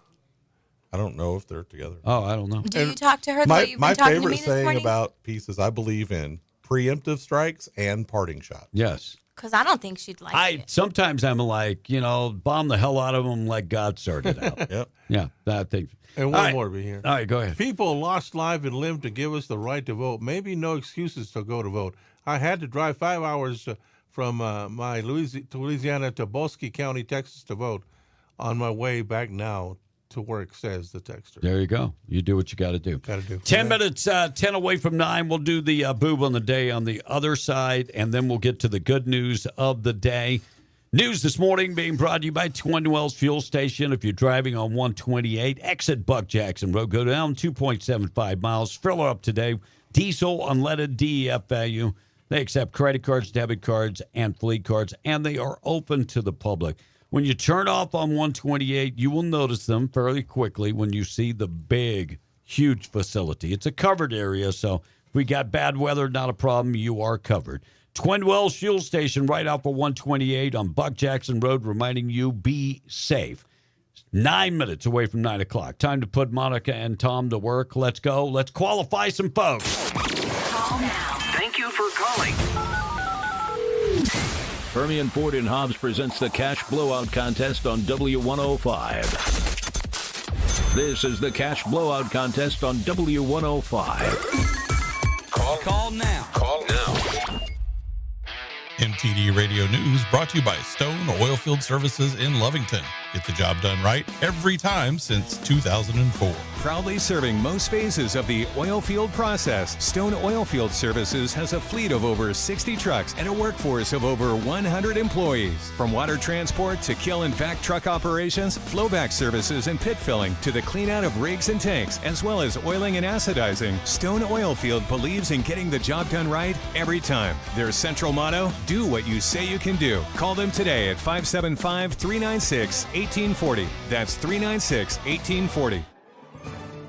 I don't know if they're together. Oh, I don't know. Do you talk to her the way you've been talking to me favorite this saying morning? about peace is I believe in preemptive strikes and parting shots. Yes. Because I don't think she'd like it. Sometimes I'm like, bomb the hell out of them like God started out. Yep. Yeah, I think. And All one right. more to be here. All right, go ahead. People lost life and limb to give us the right to vote. Maybe no excuses to go to vote. I had to drive 5 hours from my Louisiana to Bosque County, Texas, to vote on my way back now to work, says the texter. There you go. You do what you got to do. Got to do. 10 minutes, 10 away from 9. We'll do the boob on the day on the other side, and then we'll get to the good news of the day. News this morning being brought to you by Twin Wells Fuel Station. If you're driving on 128, exit Buck Jackson Road, go down 2.75 miles. Fill her up today. Diesel, unleaded, DEF value. They accept credit cards, debit cards, and fleet cards, and they are open to the public. When you turn off on 128, you will notice them fairly quickly when you see the big, huge facility. It's a covered area, so if we got bad weather, not a problem. You are covered. Twin Wells Fuel Station right off of 128 on Buck Jackson Road, reminding you be safe. 9 minutes away from 9 o'clock. Time to put Monica and Tom to work. Let's go. Let's qualify some folks. Call now. Thank you for calling. Permian Ford in Hobbs presents the Cash Blowout Contest on W105. This is the Cash Blowout Contest on W105. Call now. Call now. MTD Radio News brought to you by Stone Oilfield Services in Lovington. Get the job done right every time since 2004. Proudly serving most phases of the oil field process, Stone Oilfield Services has a fleet of over 60 trucks and a workforce of over 100 employees. From water transport to kill and vac truck operations, flowback services and pit filling to the clean out of rigs and tanks, as well as oiling and acidizing, Stone Oilfield believes in getting the job done right every time. Their central motto, do what you say you can do. Call them today at 575-396-1840. That's 396-1840.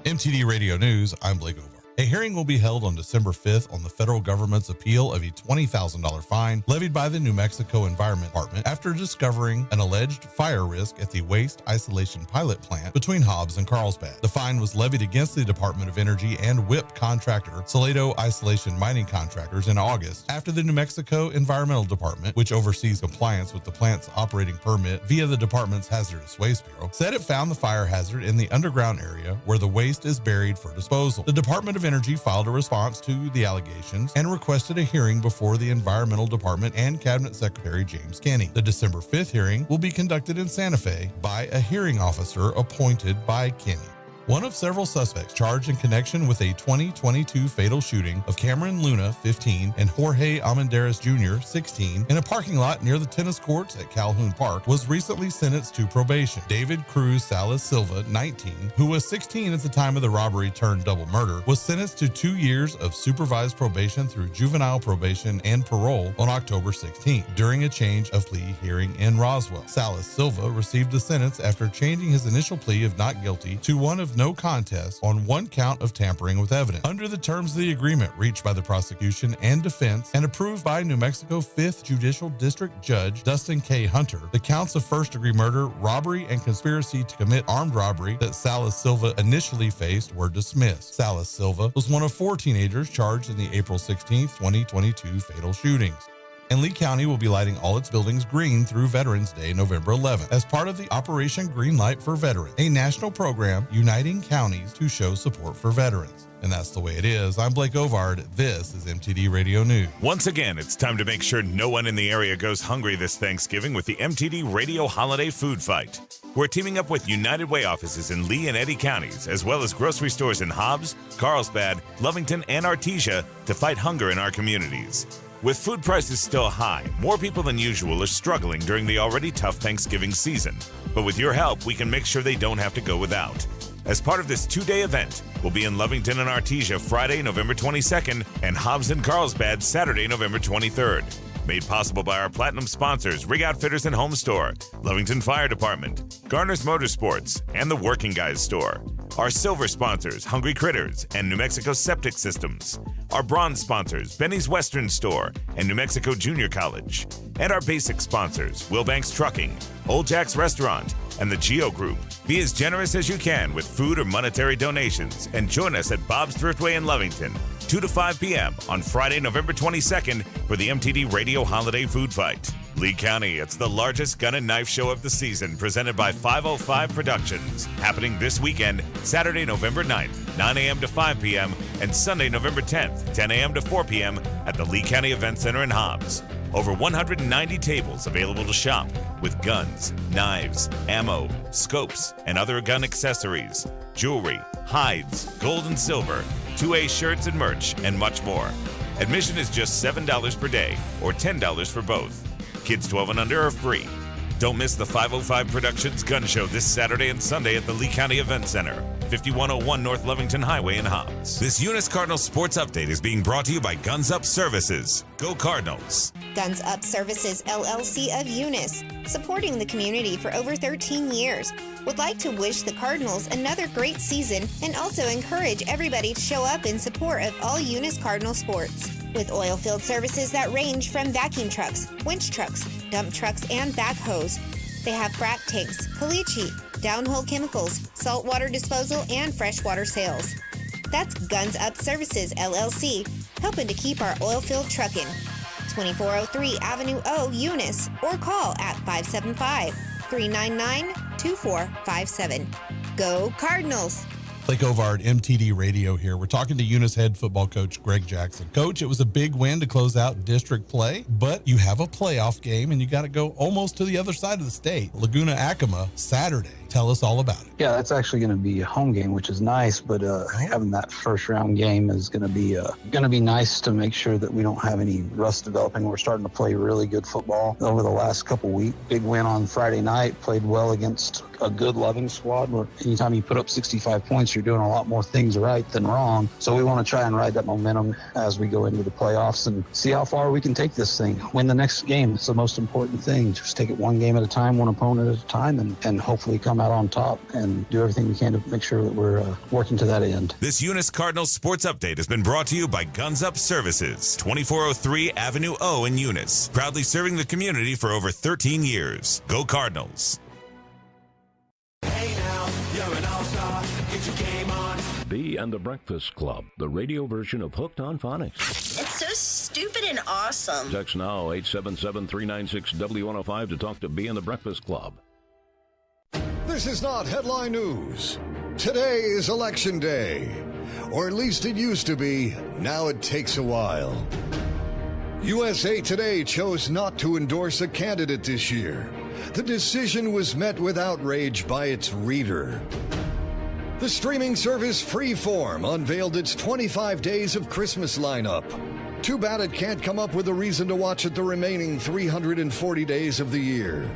MTD Radio News, I'm Blake Ovar. A hearing will be held on December 5th on the federal government's appeal of a $20,000 fine levied by the New Mexico Environment Department after discovering an alleged fire risk at the waste isolation pilot plant between Hobbs and Carlsbad. The fine was levied against the Department of Energy and WIP contractor, Salado Isolation Mining Contractors, in August after the New Mexico Environmental Department, which oversees compliance with the plant's operating permit via the department's Hazardous Waste Bureau, said it found the fire hazard in the underground area where the waste is buried for disposal. The Department of Energy filed a response to the allegations and requested a hearing before the Environmental Department and Cabinet Secretary James Kenney. The December 5th hearing will be conducted in Santa Fe by a hearing officer appointed by Kenney. One of several suspects charged in connection with a 2022 fatal shooting of Cameron Luna, 15, and Jorge Almendarez Jr., 16, in a parking lot near the tennis courts at Calhoun Park was recently sentenced to probation. David Cruz Salas Silva, 19, who was 16 at the time of the robbery turned double murder, was sentenced to 2 years of supervised probation through juvenile probation and parole on October 16th during a change of plea hearing in Roswell. Salas Silva received the sentence after changing his initial plea of not guilty to one of no contest on one count of tampering with evidence. Under the terms of the agreement reached by the prosecution and defense and approved by New Mexico 5th Judicial District Judge Dustin K. Hunter, the counts of first-degree murder, robbery, and conspiracy to commit armed robbery that Salas Silva initially faced were dismissed. Salas Silva was one of 4 teenagers charged in the April 16, 2022 fatal shootings. And Lee County will be lighting all its buildings green through Veterans Day, November 11th, as part of the Operation Green Light for Veterans, a national program uniting counties to show support for veterans. And that's the way it is. I'm Blake Ovard. This is MTD Radio News. Once again, it's time to make sure no one in the area goes hungry this Thanksgiving with the MTD Radio Holiday Food Fight. We're teaming up with United Way offices in Lee and Eddy counties, as well as grocery stores in Hobbs, Carlsbad, Lovington, and Artesia to fight hunger in our communities. With food prices still high, more people than usual are struggling during the already tough Thanksgiving season. But with your help, we can make sure they don't have to go without. As part of this 2-day event, we'll be in Lovington and Artesia Friday, November 22nd, and Hobbs and Carlsbad Saturday, November 23rd. Made possible by our platinum sponsors, Rig Outfitters and Home Store, Lovington Fire Department, Garner's Motorsports, and the Working Guys Store. Our silver sponsors, Hungry Critters and New Mexico Septic Systems. Our bronze sponsors, Benny's Western Store and New Mexico Junior College. And our basic sponsors, Wilbanks Trucking, Old Jack's Restaurant, and the Geo Group. Be as generous as you can with food or monetary donations and join us at Bob's Thriftway in Lovington, 2 to 5 p.m. on Friday, November 22nd for the MTD Radio Holiday Food Fight. Lee County, it's the largest gun and knife show of the season, presented by 505 Productions. Happening this weekend, Saturday, November 9th, 9 a.m. to 5 p.m., and Sunday, November 10th, 10 a.m. to 4 p.m. at the Lee County Event Center in Hobbs. Over 190 tables available to shop with guns, knives, ammo, scopes, and other gun accessories, jewelry, hides, gold and silver, 2A shirts and merch, and much more. Admission is just $7 per day or $10 for both. Kids 12 and under are free. Don't miss the 505 Productions Gun Show this Saturday and Sunday at the Lee County Event Center, 5101 North Lovington Highway in Hobbs. This Eunice Cardinals Sports Update is being brought to you by Guns Up Services. Go Cardinals. Guns Up Services LLC of Eunice, supporting the community for over 13 years, would like to wish the Cardinals another great season and also encourage everybody to show up in support of all Eunice Cardinal sports. With oil field services that range from vacuum trucks, winch trucks, dump trucks, and backhoes. They have frac tanks, caliche, downhole chemicals, saltwater disposal, and freshwater sales. That's Guns Up Services LLC, helping to keep our oil field trucking. 2403 Avenue O, Eunice, or call at 575-399-2457. Go Cardinals! Blake Ovard, MTD Radio here. We're talking to Eunice head football coach Greg Jackson. Coach, it was a big win to close out district play, but you have a playoff game and you got to go almost to the other side of the state. Laguna Acoma, Saturday. Tell us all about it. Yeah, that's actually going to be a home game, which is nice, but having that first round game is going to be nice to make sure that we don't have any rust developing. We're starting to play really good football over the last couple weeks. Big win on Friday night, played well against a good Loving squad where anytime you put up 65 points, you're doing a lot more things right than wrong. So we want to try and ride that momentum as we go into the playoffs and see how far we can take this thing. Win the next game. It's the most important thing. Just take it one game at a time, one opponent at a time, and hopefully come out on top and do everything we can to make sure that we're working to that end. This Eunice Cardinals Sports Update has been brought to you by Guns Up Services, 2403 Avenue O in Eunice, proudly serving the community for over 13 years. Go Cardinals. Hey now, you're an all-star. Get your game on. Bee and the Breakfast Club, the radio version of Hooked on Phonics. It's so stupid and awesome. Text now 877-396-W105 to talk to Bee and the Breakfast Club. This is not headline news. Today is Election Day. Or at least it used to be. Now it takes a while. USA Today chose not to endorse a candidate this year. The decision was met with outrage by its reader. The streaming service Freeform unveiled its 25 Days of Christmas lineup. Too bad it can't come up with a reason to watch it the remaining 340 days of the year.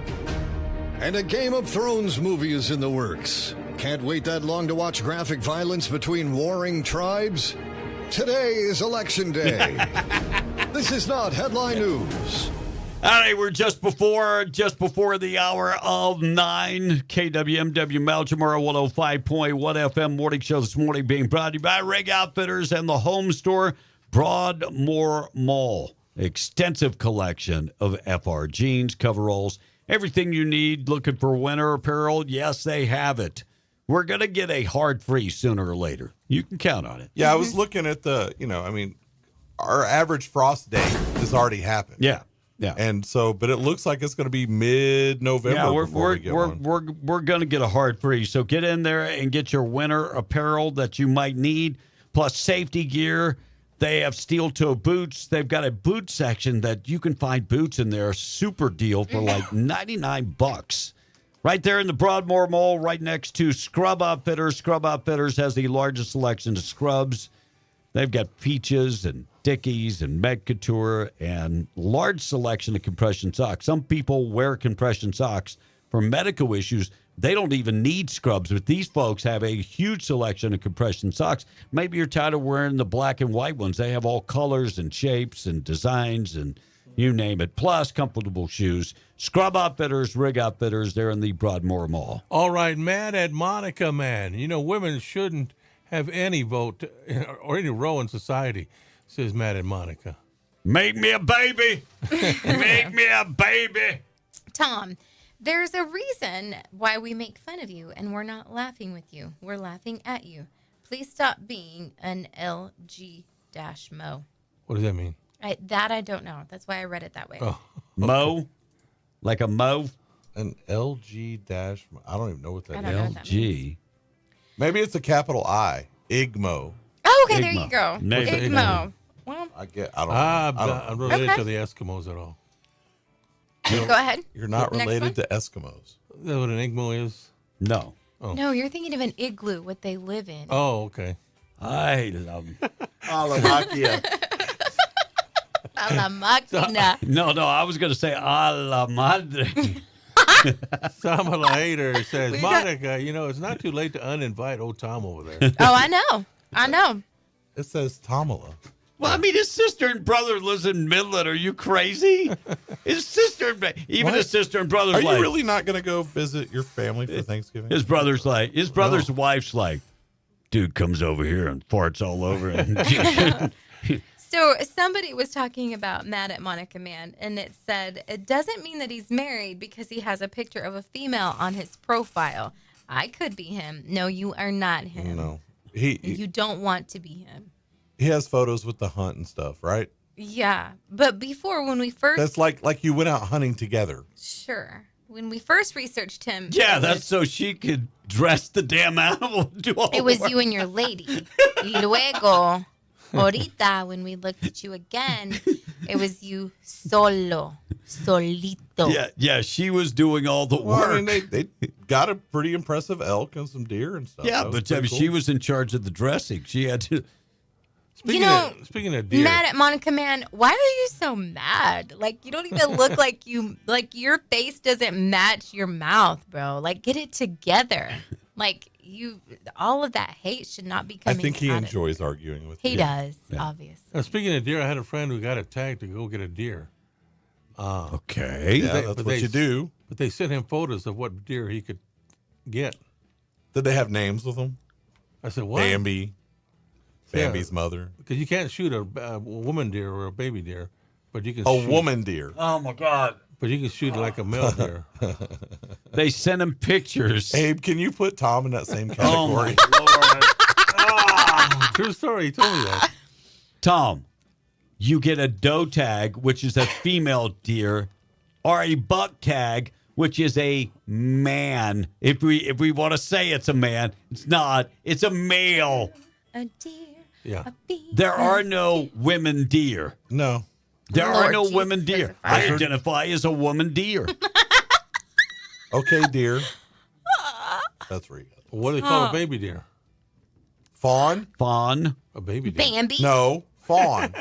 And a Game of Thrones movie is in the works. Can't wait that long to watch graphic violence between warring tribes? Today is Election Day. This is not headline news. All right, we're just before the hour of 9. KWMW Malchamora 105.1 FM morning show this morning being brought to you by Rig Outfitters and the Home Store, Broadmoor Mall. Extensive collection of FR jeans, coveralls, everything you need. Looking for winter apparel? Yes, they have it. We're going to get a hard freeze sooner or later. You can count on it. Yeah, I was looking at our average frost day has already happened. Yeah. Yeah. And so, but it looks like it's going to be mid-November. Yeah, we're going to get a hard freeze. So get in there and get your winter apparel that you might need, plus safety gear. They have steel-toe boots. They've got a boot section that you can find boots in there. Super deal for like $99. Right there in the Broadmoor Mall, right next to Scrub Outfitters. Scrub Outfitters has the largest selection of scrubs. They've got Peaches and Dickies and Med Couture and large selection of compression socks. Some people wear compression socks for medical issues. They don't even need scrubs, but these folks have a huge selection of compression socks. Maybe you're tired of wearing the black and white ones. They have all colors and shapes and designs and you name it. Plus, comfortable shoes. Scrub Outfitters, Rig Outfitters, they're in the Broadmoor Mall. All right, Mad at Monica, man. You know, women shouldn't have any vote or any role in society, says Mad at Monica. Make me a baby. Make me a baby. Tom, there's a reason why we make fun of you, and we're not laughing with you. We're laughing at you. Please stop being an LG-mo. What does that mean? I don't know. That's why I read it that way. Oh, okay. Mo? Like a mo? An LG dash. I don't even know what that is. LG. Maybe it's a capital I. Igmo. Oh, okay, there you go. Maybe. Igmo. Well, I don't know. I'm related to the Eskimos at all. go ahead. You're not Next related one. to Eskimos. Is that what an Igmo is? No. Oh. No, you're thinking of an igloo, what they live in. Oh, okay. I love Alamakia. A la máquina. No, I was going to say a la madre. Samala Hater says, Monica, it's not too late to uninvite old Tom over there. Oh, I know. It says Tamala. Well, I mean, his sister and brother lives in Midland. Are you crazy? His sister and his sister and brother. Are you really not going to go visit your family for Thanksgiving? His brother's wife's like, dude comes over here and farts all over it. So somebody was talking about Mad at Monica Man, and it said it doesn't mean that he's married because he has a picture of a female on his profile. I could be him. No, you are not him. No. You don't want to be him. He has photos with the hunt and stuff, right? Yeah, but before when we first... That's like you went out hunting together. Sure. When we first researched him... Yeah, that's so she could dress the damn animal and do all It was work. you and your lady. Y luego... Ahorita, when we looked at you again, it was you solito. Yeah, she was doing all the work. I mean, they got a pretty impressive elk and some deer and stuff. Yeah, but cool. she was in charge of the dressing. She had to. Speaking of deer. Mad at Monica Man, why are you so mad? Like, you don't even look like your face doesn't match your mouth, bro. Like, get it together. Like, all of that hate should not be coming out. I think he enjoys arguing with you. He does, obviously. Speaking of deer, I had a friend who got a tag to go get a deer. Okay. Yeah, that's what you do. But they sent him photos of what deer he could get. Did they have names with them? I said, what? Bambi's mother. Because you can't shoot a woman deer or a baby deer, but you can shoot woman deer. Oh, my God. But you can shoot like a male deer. They sent him pictures. Abe, can you put Tom in that same category? Oh, my Lord. True story. He told me that. Tom, you get a doe tag, which is a female deer, or a buck tag, which is a man. If we want to say it's a man, it's not. It's a male. A deer. Yeah. There are no women deer. No. There Lord are no Jesus women deer. I identify as a woman deer. Okay, deer. That's where you got it. What do they call a baby deer? Fawn? Fawn. A baby deer. Bambi? No, fawn.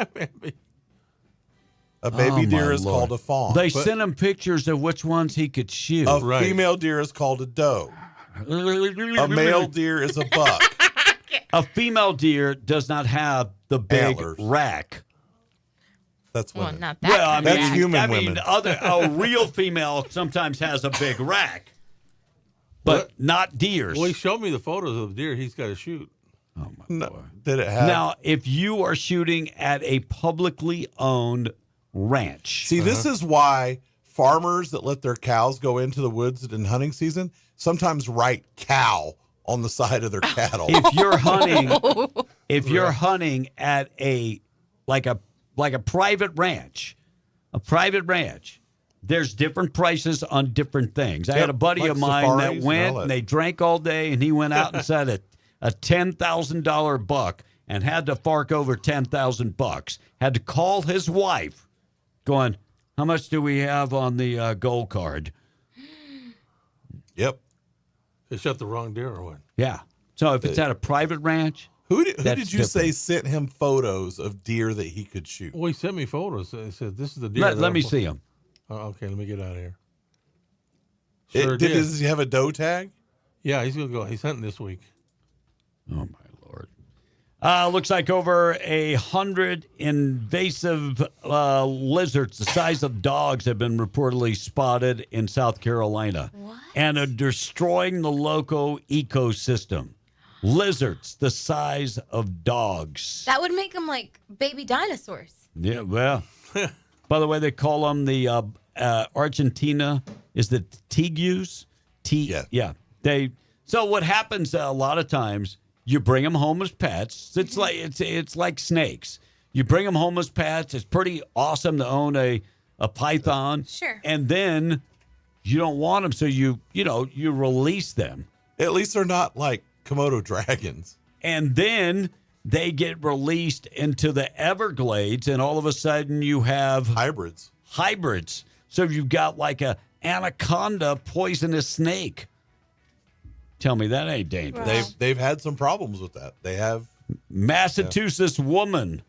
A baby deer is called a fawn. They sent him pictures of which ones he could shoot. A female deer is called a doe. A male deer is a buck. A female deer does not have the big antlers. rack. That's Well, women. not that. Well, I kind mean, of That's rack. human I mean, women. a real female sometimes has a big rack, but not deers. Well, he showed me the photos of the deer he's got to shoot. Oh my No, did it have? Now, if you are shooting at a publicly owned ranch, See, this is why farmers that let their cows go into the woods in hunting season sometimes write cow on the side of their cattle. if you're hunting at a private ranch, there's different prices on different things. I had a buddy like of mine safaris that and went all that. and they drank all day, and he went out and said a $10,000 buck and had to fork over $10,000. Had to call his wife, going, "How much do we have on the gold card?" Yep. They shot the wrong deer or what? Yeah. So if it's at a private ranch, Who that's did you say different. sent him photos of deer that he could shoot? Well, he sent me photos. He said, "This is the deer." Let me see him. Okay, let me get out of here. It- Sure does he have a doe tag? Yeah, he's gonna go. He's hunting this week. Oh, my Lord. Looks like over 100 invasive lizards the size of dogs have been reportedly spotted in South Carolina. What? And are destroying the local ecosystem. Lizards the size of dogs. That would make them like baby dinosaurs. Yeah, well, by the way, they call them the Argentina is the tegus. Yeah. So what happens a lot of times, you bring them home as pets. It's like snakes. You bring them home as pets. It's pretty awesome to own a python. Sure. And then you don't want them, so you release them. At least they're not like Komodo dragons. And then they get released into the Everglades, and all of a sudden you have Hybrids. So you've got like a anaconda poisonous snake. Tell me that ain't dangerous. They've had some problems with that. They have. Massachusetts woman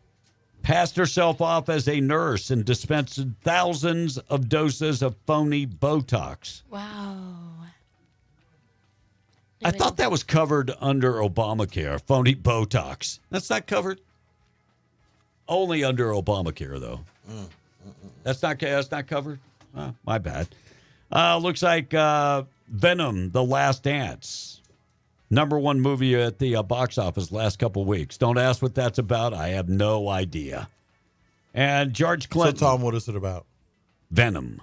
passed herself off as a nurse and dispensed thousands of doses of phony Botox. Wow. I thought that was covered under Obamacare, phony Botox. That's not covered? Only under Obamacare, though. That's not covered? Oh, my bad. Looks like Venom, The Last Dance. #1 movie at the box office last couple weeks. Don't ask what that's about. I have no idea. And George Clinton. So, Tom, what is it about? Venom.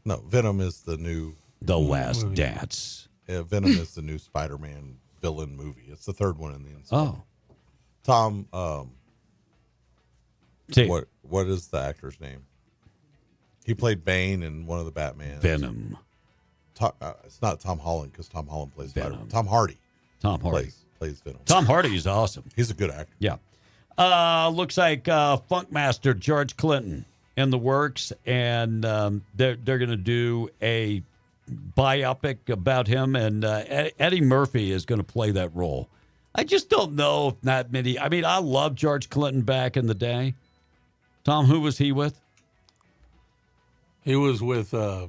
No, Venom is the new. The Last Dance. Yeah, Venom is the new Spider-Man villain movie. It's the third one in the installment. Oh. Tom, See. what is the actor's name? He played Bane in one of the Batmans. Venom. It's not Tom Holland because Tom Holland plays Venom. Spider-Man. Tom Hardy. Plays Venom. Tom Hardy is awesome. He's a good actor. Yeah. Looks like Funkmaster George Clinton in the works, and they're going to do a biopic about him, and Eddie Murphy is going to play that role. I just don't know if not many. I mean, I love George Clinton back in the day. Tom, who was he with? He was with. We're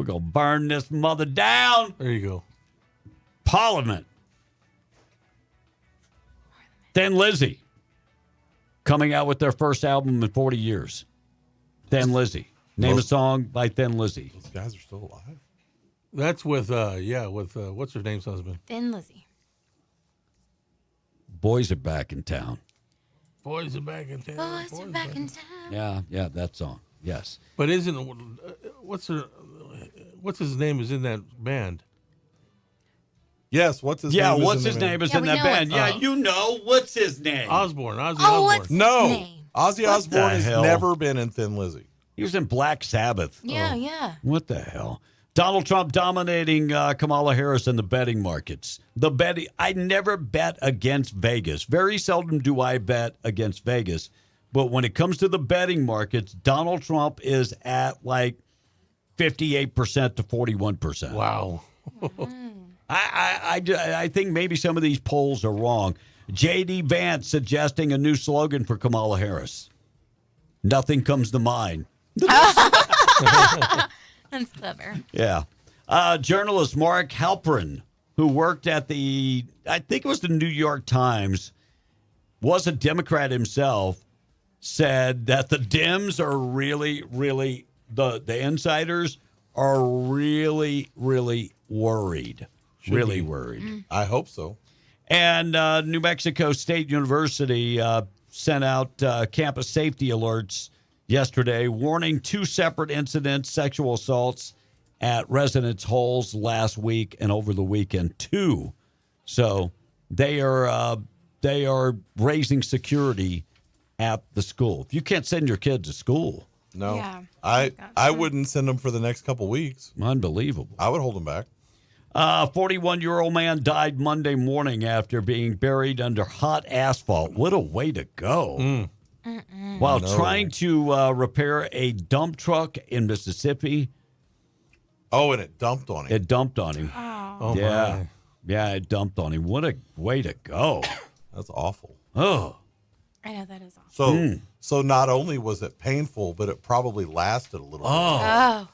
going to burn this mother down. There you go. Parliament. Thin Lizzy. Coming out with their first album in 40 years. Thin Lizzy. Name a song by Thin Lizzy. Those guys are still alive. That's with what's her name's husband? Thin Lizzy. Boys are back in town. Boys are back in town. Boys are back in town. Yeah, that song. Yes. But what's his name is in that band? Yes, what's his name? Yeah, what's his name is in that band? Yeah, you know. What's his name? Osborne. Ozzy Oh, Osbourne. what's No, his name? Ozzy What Osbourne the has hell? never been in Thin Lizzy. He was in Black Sabbath. Yeah. What the hell? Donald Trump dominating Kamala Harris in the betting markets. I never bet against Vegas. Very seldom do I bet against Vegas. But when it comes to the betting markets, Donald Trump is at like 58% to 41%. Wow. I think maybe some of these polls are wrong. J.D. Vance suggesting a new slogan for Kamala Harris. Nothing comes to mind. That's clever. Yeah. Journalist Mark Halperin, who worked at I think it was the New York Times, was a Democrat himself, said that the Dems are really, really, the insiders are really, really worried. Really worried. I hope so. And New Mexico State University sent out campus safety alerts yesterday, warning 2 separate incidents, sexual assaults at residence halls last week and over the weekend, 2. So they are raising security at the school. If you can't send your kids to school. No. Yeah. I wouldn't send them for the next couple weeks. Unbelievable. I would hold them back. 41-year-old man died Monday morning after being buried under hot asphalt. What a way to go. While trying to repair a dump truck in Mississippi. Oh, and it dumped on him. It dumped on him. Oh, yeah. my. Yeah, it dumped on him. What a way to go. That's awful. Oh. I know that is awesome. So not only was it painful, but it probably lasted a little bit. Oh,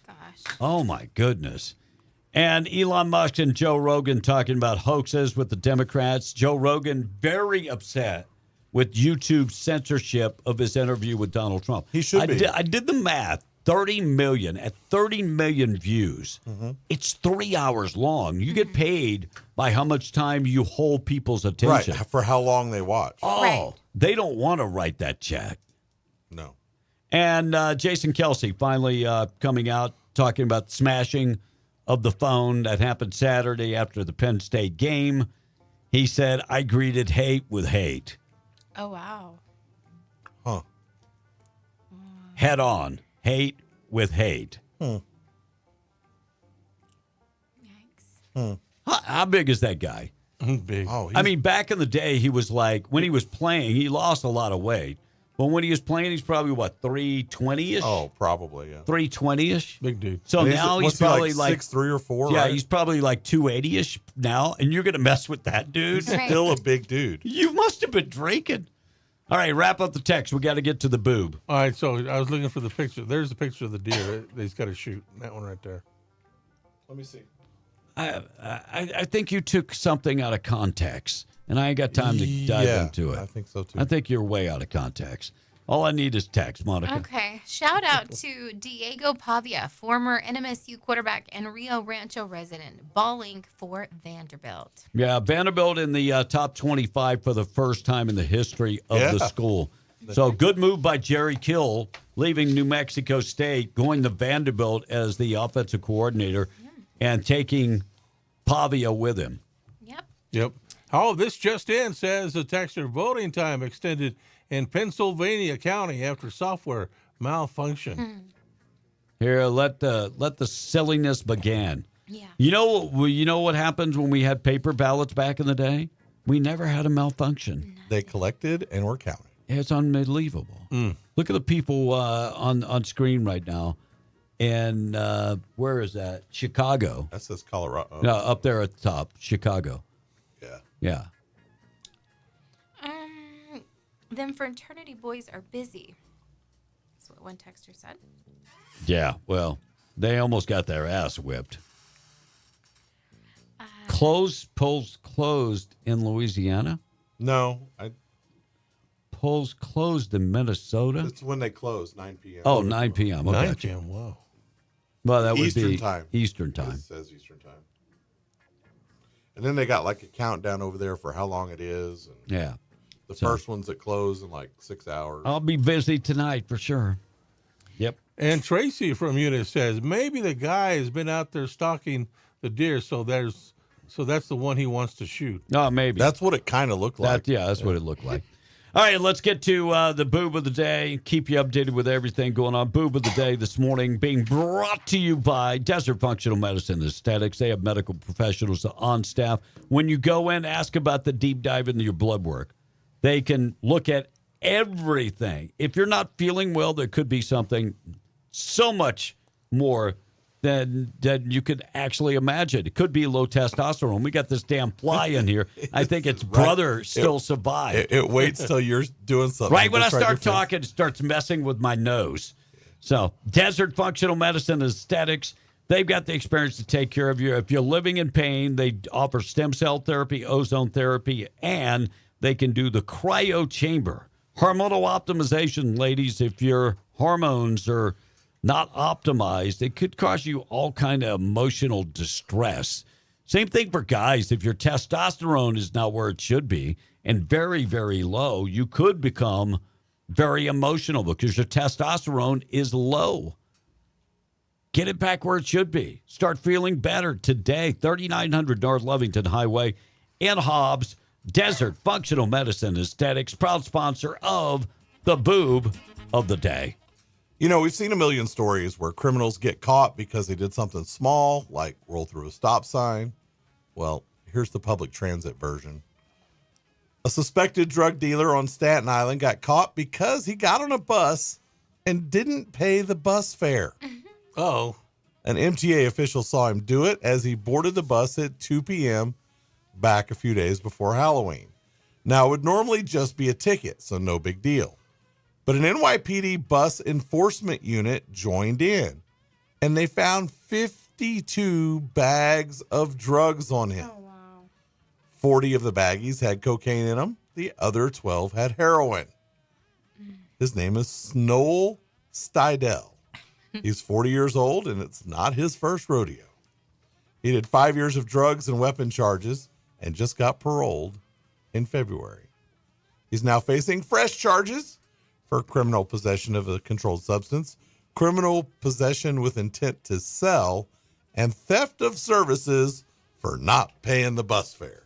gosh. Oh, my goodness. And Elon Musk and Joe Rogan talking about hoaxes with the Democrats. Joe Rogan very upset with YouTube's censorship of his interview with Donald Trump. He should be. I did the math. 30 million. At 30 million views, it's 3 hours long. You get paid by how much time you hold people's attention. Right, for how long they watch. Oh, they don't want to write that check. No. And Jason Kelsey finally coming out talking about smashing of the phone that happened Saturday after the Penn State game. He said, I greeted hate with hate. Oh, wow. Huh. Head on. Hate with hate. How big is that guy? Big. Oh, I mean, back in the day, he was like, when he was playing, he lost a lot of weight. But when he was playing, he's probably, what, 320-ish? Oh, probably, yeah. 320-ish? Big dude. So And now what's he's he, probably like 6'3" or 4", Yeah, right? he's probably like 280-ish now, and you're going to mess with that dude? He's still a big dude. You must have been drinking. All right, wrap up the text. We got to get to the boob. All right, so I was looking for the picture. There's the picture of the deer that he's got to shoot. That one right there. Let me see. I think you took something out of context, and I ain't got time to dive into it. I think so, too. I think you're way out of context. All I need is text, Monica. Okay. Shout out to Diego Pavia, former NMSU quarterback and Rio Rancho resident, balling for Vanderbilt. Yeah, Vanderbilt in the top 25 for the first time in the history of the school. So good move by Jerry Kill, leaving New Mexico State, going to Vanderbilt as the offensive coordinator, and taking Pavia with him. Yep. Oh, this just in says the texter voting time extended in Pennsylvania County after software malfunction. Here, let the silliness begin. Yeah. You know what happens when we had paper ballots back in the day? We never had a malfunction. They collected and were counted. It's unbelievable. Look at the people on screen right now. And where is that? Chicago. That says Colorado. No, up there at the top, Chicago. Yeah. Yeah. Them fraternity boys are busy. That's what one texter said. Yeah, well, they almost got their ass whipped. Polls closed in Louisiana? No. Polls closed in Minnesota? It's when they close, 9 p.m. Oh, 9 p.m. Okay. 9 p.m., wow. Well, that would Eastern be time. Eastern time. It says Eastern time. And then they got like a countdown over there for how long it is. And Yeah. the first ones that close in like 6 hours. I'll be busy tonight for sure. Yep. And Tracy from Eunice says maybe the guy has been out there stalking the deer, so that's the one he wants to shoot. Oh, maybe. That's what it kind of looked like. That's what it looked like. All right, let's get to the boob of the day. Keep you updated with everything going on. Boob of the day this morning being brought to you by Desert Functional Medicine Aesthetics. They have medical professionals on staff. When you go in, ask about the deep dive into your blood work. They can look at everything. If you're not feeling well, there could be something so much more than you could actually imagine. It could be low testosterone. We got this damn fly in here. I think its brother still survived. It waits till you're doing something. Right when I start talking, it starts messing with my nose. So, Desert Functional Medicine Aesthetics, they've got the experience to take care of you. If you're living in pain, they offer stem cell therapy, ozone therapy, and they can do the cryo chamber. Hormonal optimization, ladies, if your hormones are not optimized, it could cause you all kind of emotional distress. Same thing for guys. If your testosterone is not where it should be and very, very low, you could become very emotional because your testosterone is low. Get it back where it should be. Start feeling better today. 3900 North Lovington Highway in Hobbs. Desert Functional Medicine Aesthetics, proud sponsor of the Boob of the Day. You know, we've seen a million stories where criminals get caught because they did something small, like roll through a stop sign. Well, here's the public transit version. A suspected drug dealer on Staten Island got caught because he got on a bus and didn't pay the bus fare. Oh. An MTA official saw him do it as he boarded the bus at 2 p.m. back a few days before Halloween. Now, it would normally just be a ticket, so no big deal. But an NYPD bus enforcement unit joined in, and they found 52 bags of drugs on him. Oh, wow. 40 of the baggies had cocaine in them. The other 12 had heroin. His name is Snoel Stidel. He's 40 years old, and it's not his first rodeo. He did 5 years of drugs and weapon charges and just got paroled in February. He's now facing fresh charges for criminal possession of a controlled substance, criminal possession with intent to sell, and theft of services for not paying the bus fare.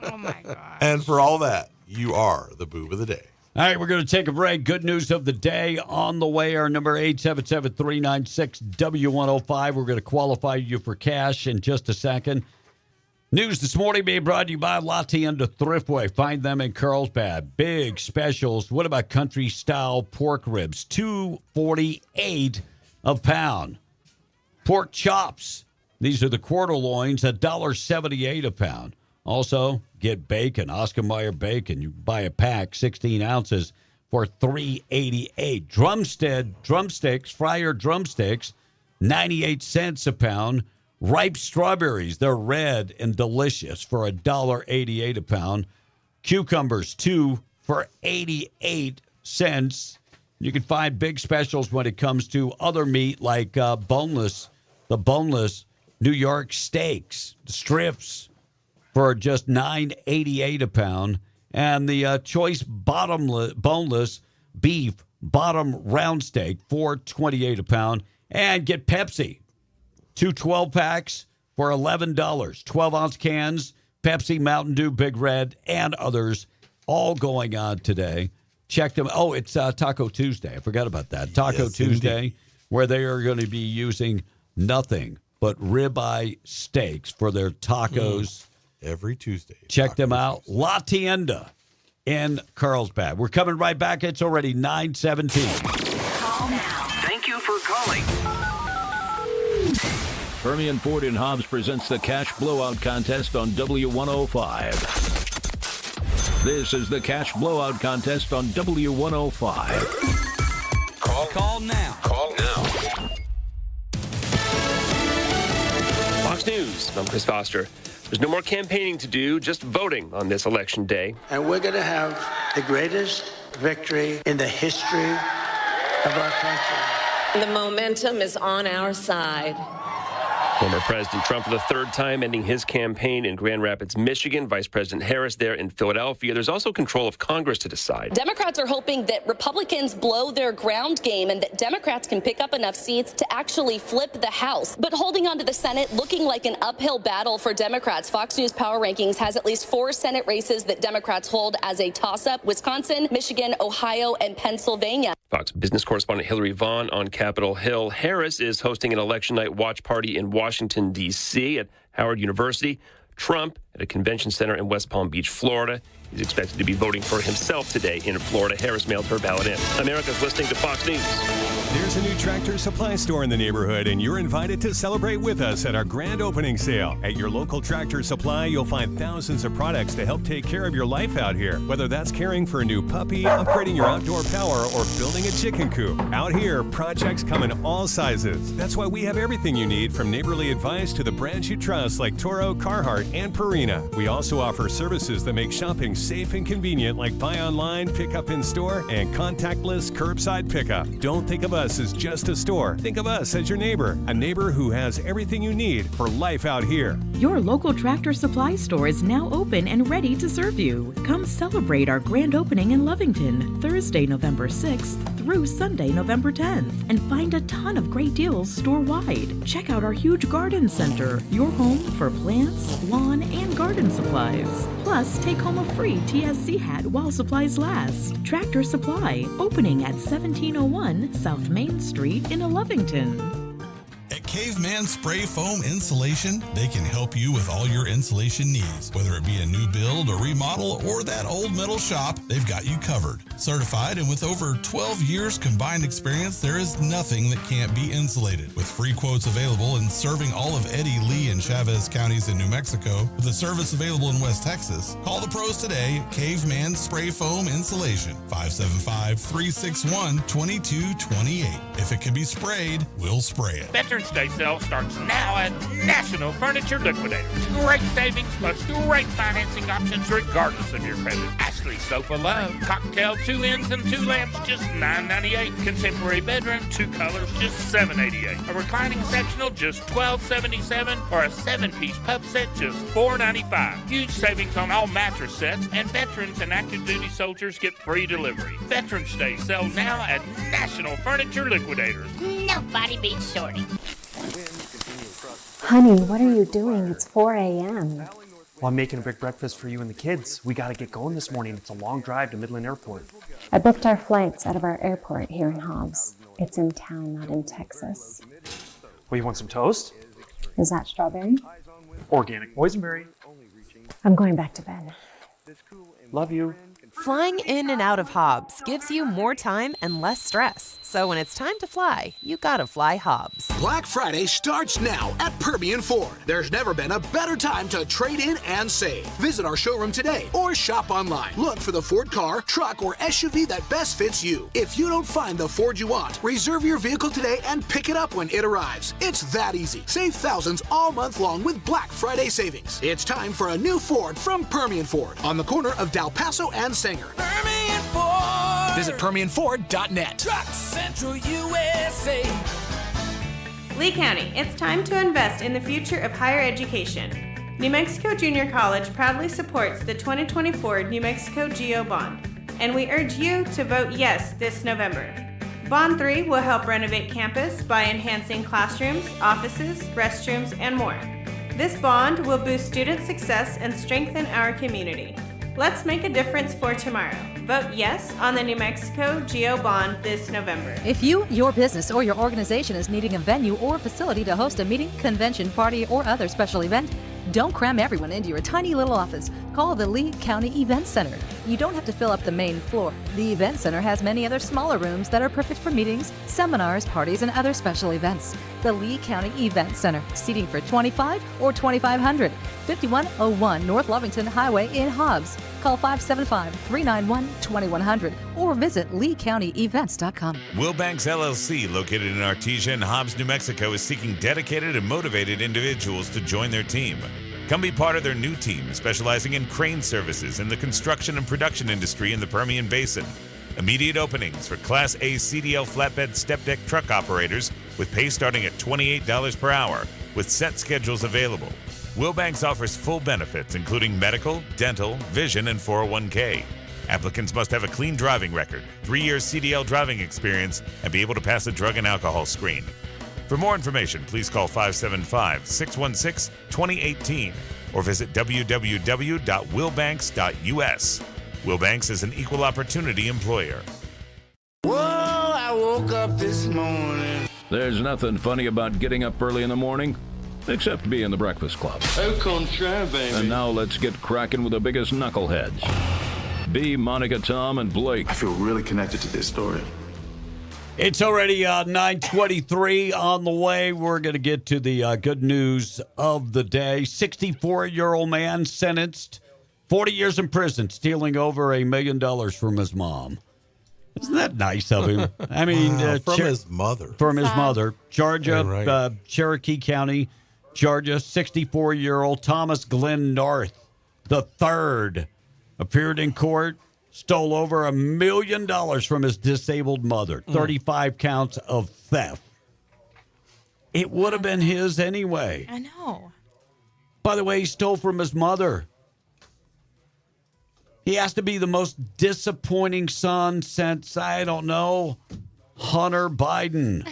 Oh, my gosh. And for all that, you are the boob of the day. All right, we're going to take a break. Good news of the day on the way. Our number 877-396-W105. We're going to qualify you for cash in just a second. News this morning being brought to you by La Tienda Thriftway. Find them in Carlsbad. Big specials. What about country-style pork ribs? $2.48 a pound. Pork chops. These are the quarter loins, $1.78 a pound. Also, get bacon, Oscar Mayer bacon. You buy a pack, 16 ounces, for $3.88. Drumsticks, fryer drumsticks, 98 cents a pound. Ripe strawberries, they're red and delicious, for $1.88 a pound. Cucumbers, 2 for 88 cents. You can find big specials when it comes to other meat like the boneless New York steaks, strips, for just $9.88 a pound. And the choice boneless beef bottom round steak, $4.28 a pound. And get Pepsi. 2 12-packs for $11. 12-ounce cans, Pepsi, Mountain Dew, Big Red, and others, all going on today. Check them. Oh, it's Taco Tuesday. I forgot about that. Taco Tuesday, indeed, where they are going to be using nothing but ribeye steaks for their tacos. Every Tuesday. Check them out. La Tienda in Carlsbad. We're coming right back. It's already 9:17. Call now. Thank you for calling. Permian Ford in Hobbs presents the Cash Blowout Contest on W105. This is the Cash Blowout Contest on W105. Call now. Call now. Fox News, I'm Chris Foster. There's no more campaigning to do, just voting on this election day. And we're going to have the greatest victory in the history of our country. The momentum is on our side. Former President Trump for the third time ending his campaign in Grand Rapids, Michigan. Vice President Harris there in Philadelphia. There's also control of Congress to decide. Democrats are hoping that Republicans blow their ground game and that Democrats can pick up enough seats to actually flip the House. But holding on to the Senate looking like an uphill battle for Democrats. Fox News Power Rankings has at least 4 Senate races that Democrats hold as a toss-up: Wisconsin, Michigan, Ohio, and Pennsylvania. Fox business correspondent Hillary Vaughn on Capitol Hill. Harris is hosting an election night watch party in Washington, D.C. at Howard University. Trump at a convention center in West Palm Beach, Florida. He's expected to be voting for himself today in Florida. Harris mailed her ballot in. America's listening to Fox News. There's a new Tractor Supply store in the neighborhood, and you're invited to celebrate with us at our grand opening sale. At your local Tractor Supply, you'll find thousands of products to help take care of your life out here. Whether that's caring for a new puppy, upgrading your outdoor power, or building a chicken coop. Out here, projects come in all sizes. That's why we have everything you need, from neighborly advice to the brands you trust like Toro, Carhartt, and Purina. We also offer services that make shopping safe and convenient like buy online, pick up in store, and contactless curbside pickup. Don't think of us as just a store. Think of us as your neighbor, a neighbor who has everything you need for life out here. Your local Tractor Supply store is now open and ready to serve you. Come celebrate our grand opening in Lovington, Thursday, November 6th through Sunday, November 10th, and find a ton of great deals store-wide. Check out our huge garden center, your home for plants, lawn, and garden supplies. Plus, take home a free TSC hat while supplies last. Tractor Supply, opening at 1701 South Main Street in Lovington. At Caveman Spray Foam Insulation, they can help you with all your insulation needs. Whether it be a new build, a remodel, or that old metal shop, they've got you covered. Certified and with over 12 years combined experience, there is nothing that can't be insulated. With free quotes available and serving all of Eddy, Lee, and Chavez counties in New Mexico, with a service available in West Texas, call the pros today at Caveman Spray Foam Insulation, 575-361-2228. If it can be sprayed, we'll spray it. Veterans Day sale starts now at National Furniture Liquidators. Great savings plus great financing options regardless of your credit. Ashley Sofa Love, cocktail 2 ends and 2 lamps, just $9.98. Contemporary bedroom, 2 colors, just $7.88. A reclining sectional, just $12.77, or a 7-piece pub set, just $4.95. Huge savings on all mattress sets, and veterans and active duty soldiers get free delivery. Veterans Day sale now at National Furniture Liquidators. Nobody beats Shorty. Honey, what are you doing? It's 4 a.m. Well, I'm making a big breakfast for you and the kids. We got to get going this morning. It's a long drive to Midland Airport. I booked our flights out of our airport here in Hobbs. It's in town, not in Texas. Well, you want some toast? Is that strawberry? Organic boysenberry. I'm going back to bed. Love you. Flying in and out of Hobbs gives you more time and less stress. So when it's time to fly, you gotta fly Hobbs. Black Friday starts now at Permian Ford. There's never been a better time to trade in and save. Visit our showroom today or shop online. Look for the Ford car, truck, or SUV that best fits you. If you don't find the Ford you want, reserve your vehicle today and pick it up when it arrives. It's that easy. Save thousands all month long with Black Friday savings. It's time for a new Ford from Permian Ford on the corner of Del Paso and Sanger. Permian Ford. Visit PermianFord.net. Truck Central USA. Lee County, it's time to invest in the future of higher education. New Mexico Junior College proudly supports the 2024 New Mexico GEO Bond, and we urge you to vote yes this November. Bond 3 will help renovate campus by enhancing classrooms, offices, restrooms, and more. This bond will boost student success and strengthen our community. Let's make a difference for tomorrow. Vote yes on the New Mexico GEO Bond this November. If you, your business, or your organization is needing a venue or facility to host a meeting, convention, party, or other special event, don't cram everyone into your tiny little office. Call the Lee County Event Center. You don't have to fill up the main floor. The Event Center has many other smaller rooms that are perfect for meetings, seminars, parties, and other special events. The Lee County Event Center, seating for 25 or 2,500, 5101 North Lovington Highway in Hobbs. Call 575-391-2100 or visit LeeCountyEvents.com. Wilbanks LLC, located in Artesia and Hobbs, New Mexico, is seeking dedicated and motivated individuals to join their team. Come be part of their new team, specializing in crane services in the construction and production industry in the Permian Basin. Immediate openings for Class A CDL flatbed step deck truck operators with pay starting at $28 per hour with set schedules available. Wilbanks offers full benefits, including medical, dental, vision, and 401k. Applicants must have a clean driving record, 3 years CDL driving experience, and be able to pass a drug and alcohol screen. For more information, please call 575-616-2018 or visit www.wilbanks.us. Wilbanks is an equal opportunity employer. Whoa, I woke up this morning. There's nothing funny about getting up early in the morning, except being the Breakfast Club. Au contraire, baby. And now let's get cracking with the biggest knuckleheads. B, Monica, Tom, and Blake. I feel really connected to this story. It's already 9:23 on the way. We're going to get to the good news of the day. 64-year-old man sentenced 40 years in prison, stealing over $1 million from his mom. Isn't that nice of him? I mean, from his mother. From his mother. Georgia, Cherokee County, Georgia, 64-year-old Thomas Glenn North III appeared in court, stole over $1 million from his disabled mother, 35 counts of theft. It would have been his anyway. I know. By the way, he stole from his mother. He has to be the most disappointing son since, I don't know, Hunter Biden.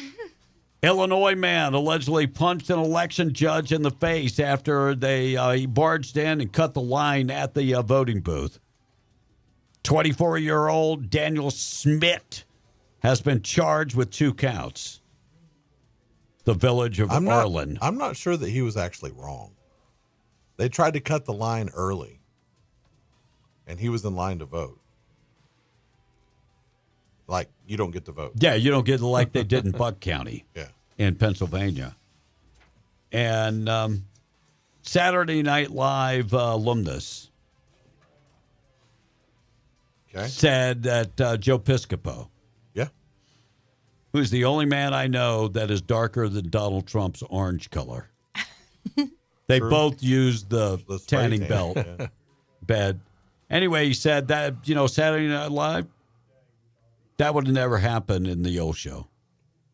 Illinois man allegedly punched an election judge in the face after he barged in and cut the line at the voting booth. 24-year-old Daniel Smith has been charged with 2 counts. The village of Arlen. I'm not sure that he was actually wrong. They tried to cut the line early, and he was in line to vote. Like, you don't get to vote. Yeah, you don't get like they did in Buck County in Pennsylvania. And Saturday Night Live alumnus said that Joe Piscopo, who's the only man I know that is darker than Donald Trump's orange color. They both used the tanning belt bed. Anyway, he said that, Saturday Night Live, that would have never happened in the old show.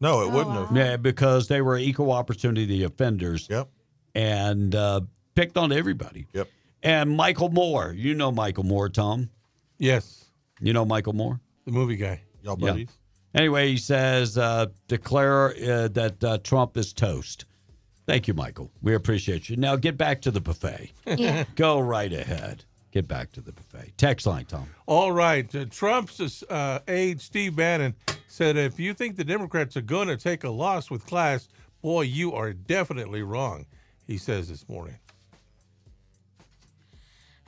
No, it wouldn't have. Yeah, because they were equal opportunity offenders. Yep. And picked on everybody. Yep. And Michael Moore. You know Michael Moore, Tom? Yes. You know Michael Moore? The movie guy. Y'all buddies? Yeah. Anyway, he says, declare that Trump is toast. Thank you, Michael. We appreciate you. Now get back to the buffet. Yeah. Go right ahead. Get back to the buffet. Text line, Tom. All right. Trump's aide, Steve Bannon, said if you think the Democrats are going to take a loss with class, boy, you are definitely wrong, he says this morning.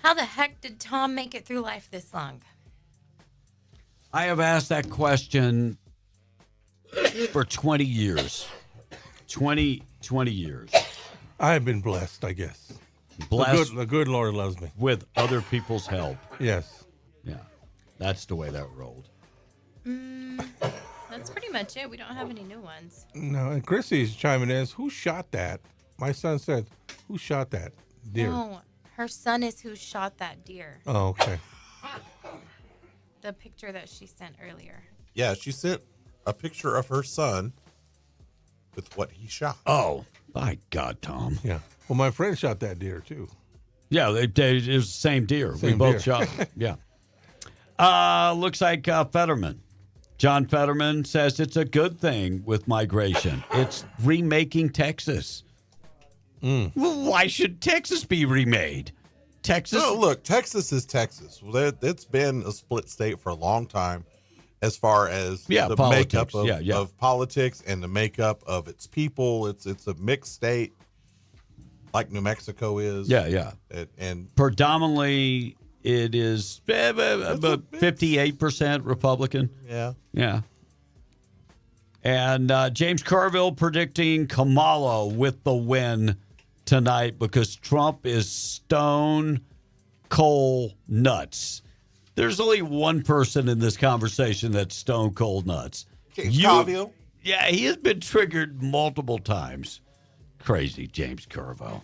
How the heck did Tom make it through life this long? I have asked that question for 20 years. 20 years. I have been blessed, I guess. Blessed. The good Lord loves me. With other people's help. Yes. Yeah. That's the way that rolled. That's pretty much it. We don't have any new ones. No, and Chrissy's chiming in, who shot that? My son said, who shot that deer? No, her son is who shot that deer. Oh, okay. The picture that she sent earlier. Yeah, she sent a picture of her son with what he shot. Oh, my God, Tom. Yeah. Well, my friend shot that deer, too. Yeah, it was the same deer. We both shot. Yeah. Looks like Fetterman. John Fetterman says it's a good thing with migration. It's remaking Texas. Well, why should Texas be remade? Texas? No, look, Texas is Texas. It's been a split state for a long time as far as the politics. makeup of politics and the makeup of its people. It's a mixed state like New Mexico is. Yeah. And predominantly it is about 58% Republican. Yeah. And James Carville predicting Kamala with the win tonight because Trump is stone cold nuts. There's only one person in this conversation that's stone cold nuts. James Carville? Yeah, he has been triggered multiple times. Crazy, James Carville.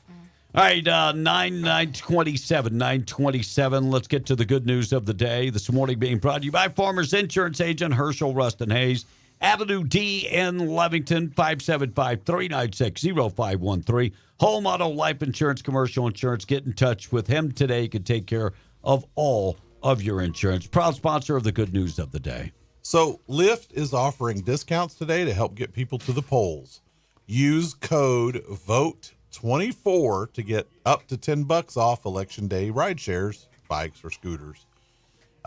All right, 927. Let's get to the good news of the day. This morning being brought to you by Farmers Insurance Agent Herschel Rustin Hayes. Avenue D in Levington, 575-396-0513. Home, auto, life insurance, commercial insurance. Get in touch with him today. You can take care of all of your insurance. Proud sponsor of the good news of the day. So Lyft is offering discounts today to help get people to the polls. Use code VOTE24 to get up to $10 off election day ride shares, bikes or scooters.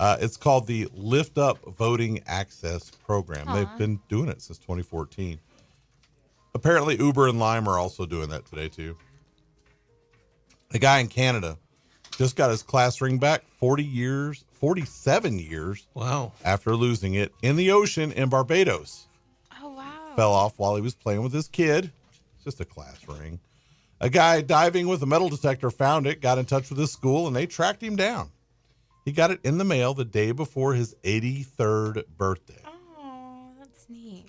It's called the Lift Up Voting Access Program. They've been doing it since 2014. Apparently Uber and Lime are also doing that today too. A guy in Canada just got his class ring back 47 years wow, after losing it in the ocean in Barbados. Oh, wow. Fell off while he was playing with his kid. It's just a class ring. A guy diving with a metal detector found it, got in touch with his school, and they tracked him down. He got it in the mail the day before his 83rd birthday. Oh, that's neat.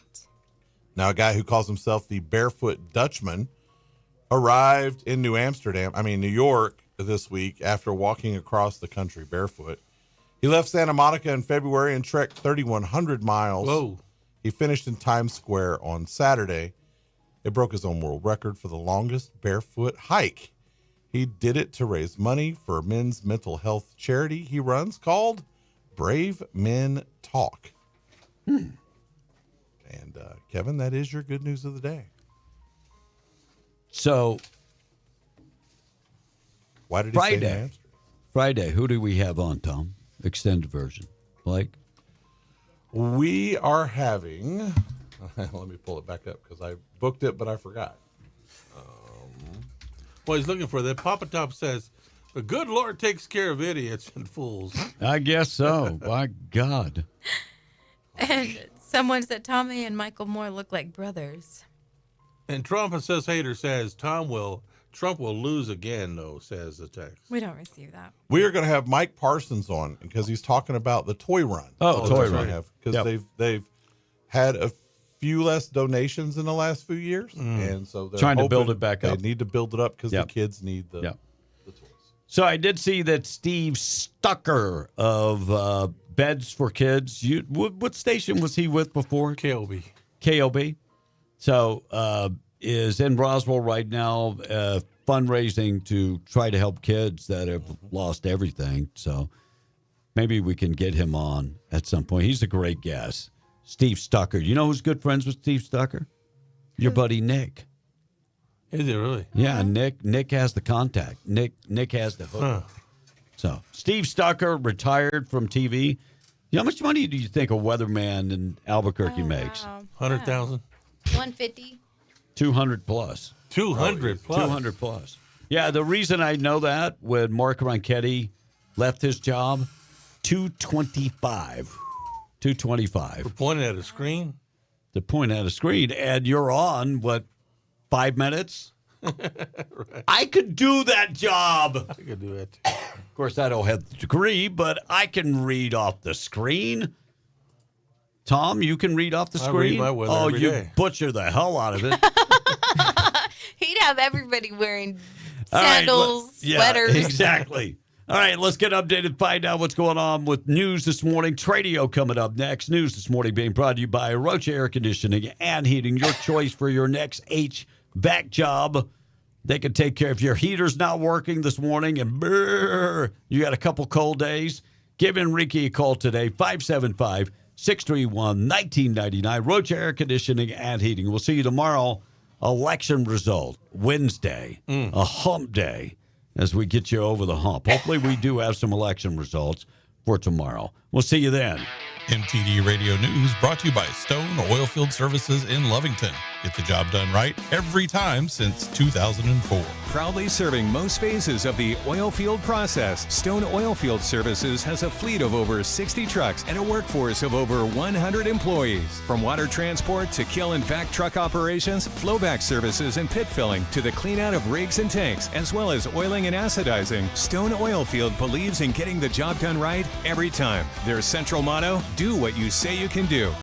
Now, a guy who calls himself the Barefoot Dutchman arrived in New York, this week after walking across the country barefoot. He left Santa Monica in February and trekked 3,100 miles. Whoa. He finished in Times Square on Saturday. It broke his own world record for the longest barefoot hike. He did it to raise money for a men's mental health charity he runs called Brave Men Talk. And Kevin, that is your good news of the day. So, why did he say that? Friday, who do we have on, Tom? Extended version. Blake? We are having, let me pull it back up because I booked it, but I forgot. Well, he's looking for that. Papa Top says, the good Lord takes care of idiots and fools. I guess so. My God. And someone said Tommy and Michael Moore look like brothers. And Trump Hater says, Trump will lose again, though, says the text. We don't receive that. We are going to have Mike Parsons on because he's talking about the toy run. Toy run. Because they've had a few less donations in the last few years. And so they're trying to build it back up. They need to build it up because the kids need the toys. So I did see that Steve Stucker of Beds for Kids. What station was he with before? KOB. KOB. So is in Roswell right now fundraising to try to help kids that have lost everything. So maybe we can get him on at some point. He's a great guest. Steve Stucker. You know who's good friends with Steve Stucker? Your buddy Nick. Is it really? Yeah, Nick has the contact. Nick has the hook. Huh. So Steve Stucker retired from TV. How much money do you think a weatherman in Albuquerque makes? 100,000. 150. 200 plus. 200 plus. 200 plus. Yeah, the reason I know that when Mark Ronchetti left his job, 225. 225. For pointing at a screen? To point at a screen. And you're on, 5 minutes? Right. I could do that job. I could do it. Of course, I don't have the degree, but I can read off the screen. Tom, you can read off the screen? I read my weather every you day. Butcher the hell out of it. He'd have everybody wearing All right, sandals, sweaters. Exactly. All right, let's get updated, find out what's going on with news this morning. Tradio coming up next. News this morning being brought to you by Roche Air Conditioning and Heating, your choice for your next HVAC job. They can take care of your heater's not working this morning and you got a couple cold days. Give Enrique a call today, 575-631-1999. Roche Air Conditioning and Heating. We'll see you tomorrow. Election result, Wednesday, a hump day as we get you over the hump. Hopefully we do have some election results for tomorrow. We'll see you then. MTD Radio News brought to you by Stone Oilfield Services in Lovington. Get the job done right every time since 2004. Proudly serving most phases of the oil field process, Stone Oilfield Services has a fleet of over 60 trucks and a workforce of over 100 employees. From water transport to kill and vac truck operations, flowback services and pit filling to the clean out of rigs and tanks, as well as oiling and acidizing, Stone Oilfield believes in getting the job done right every time. Their central motto, do what you say you can do.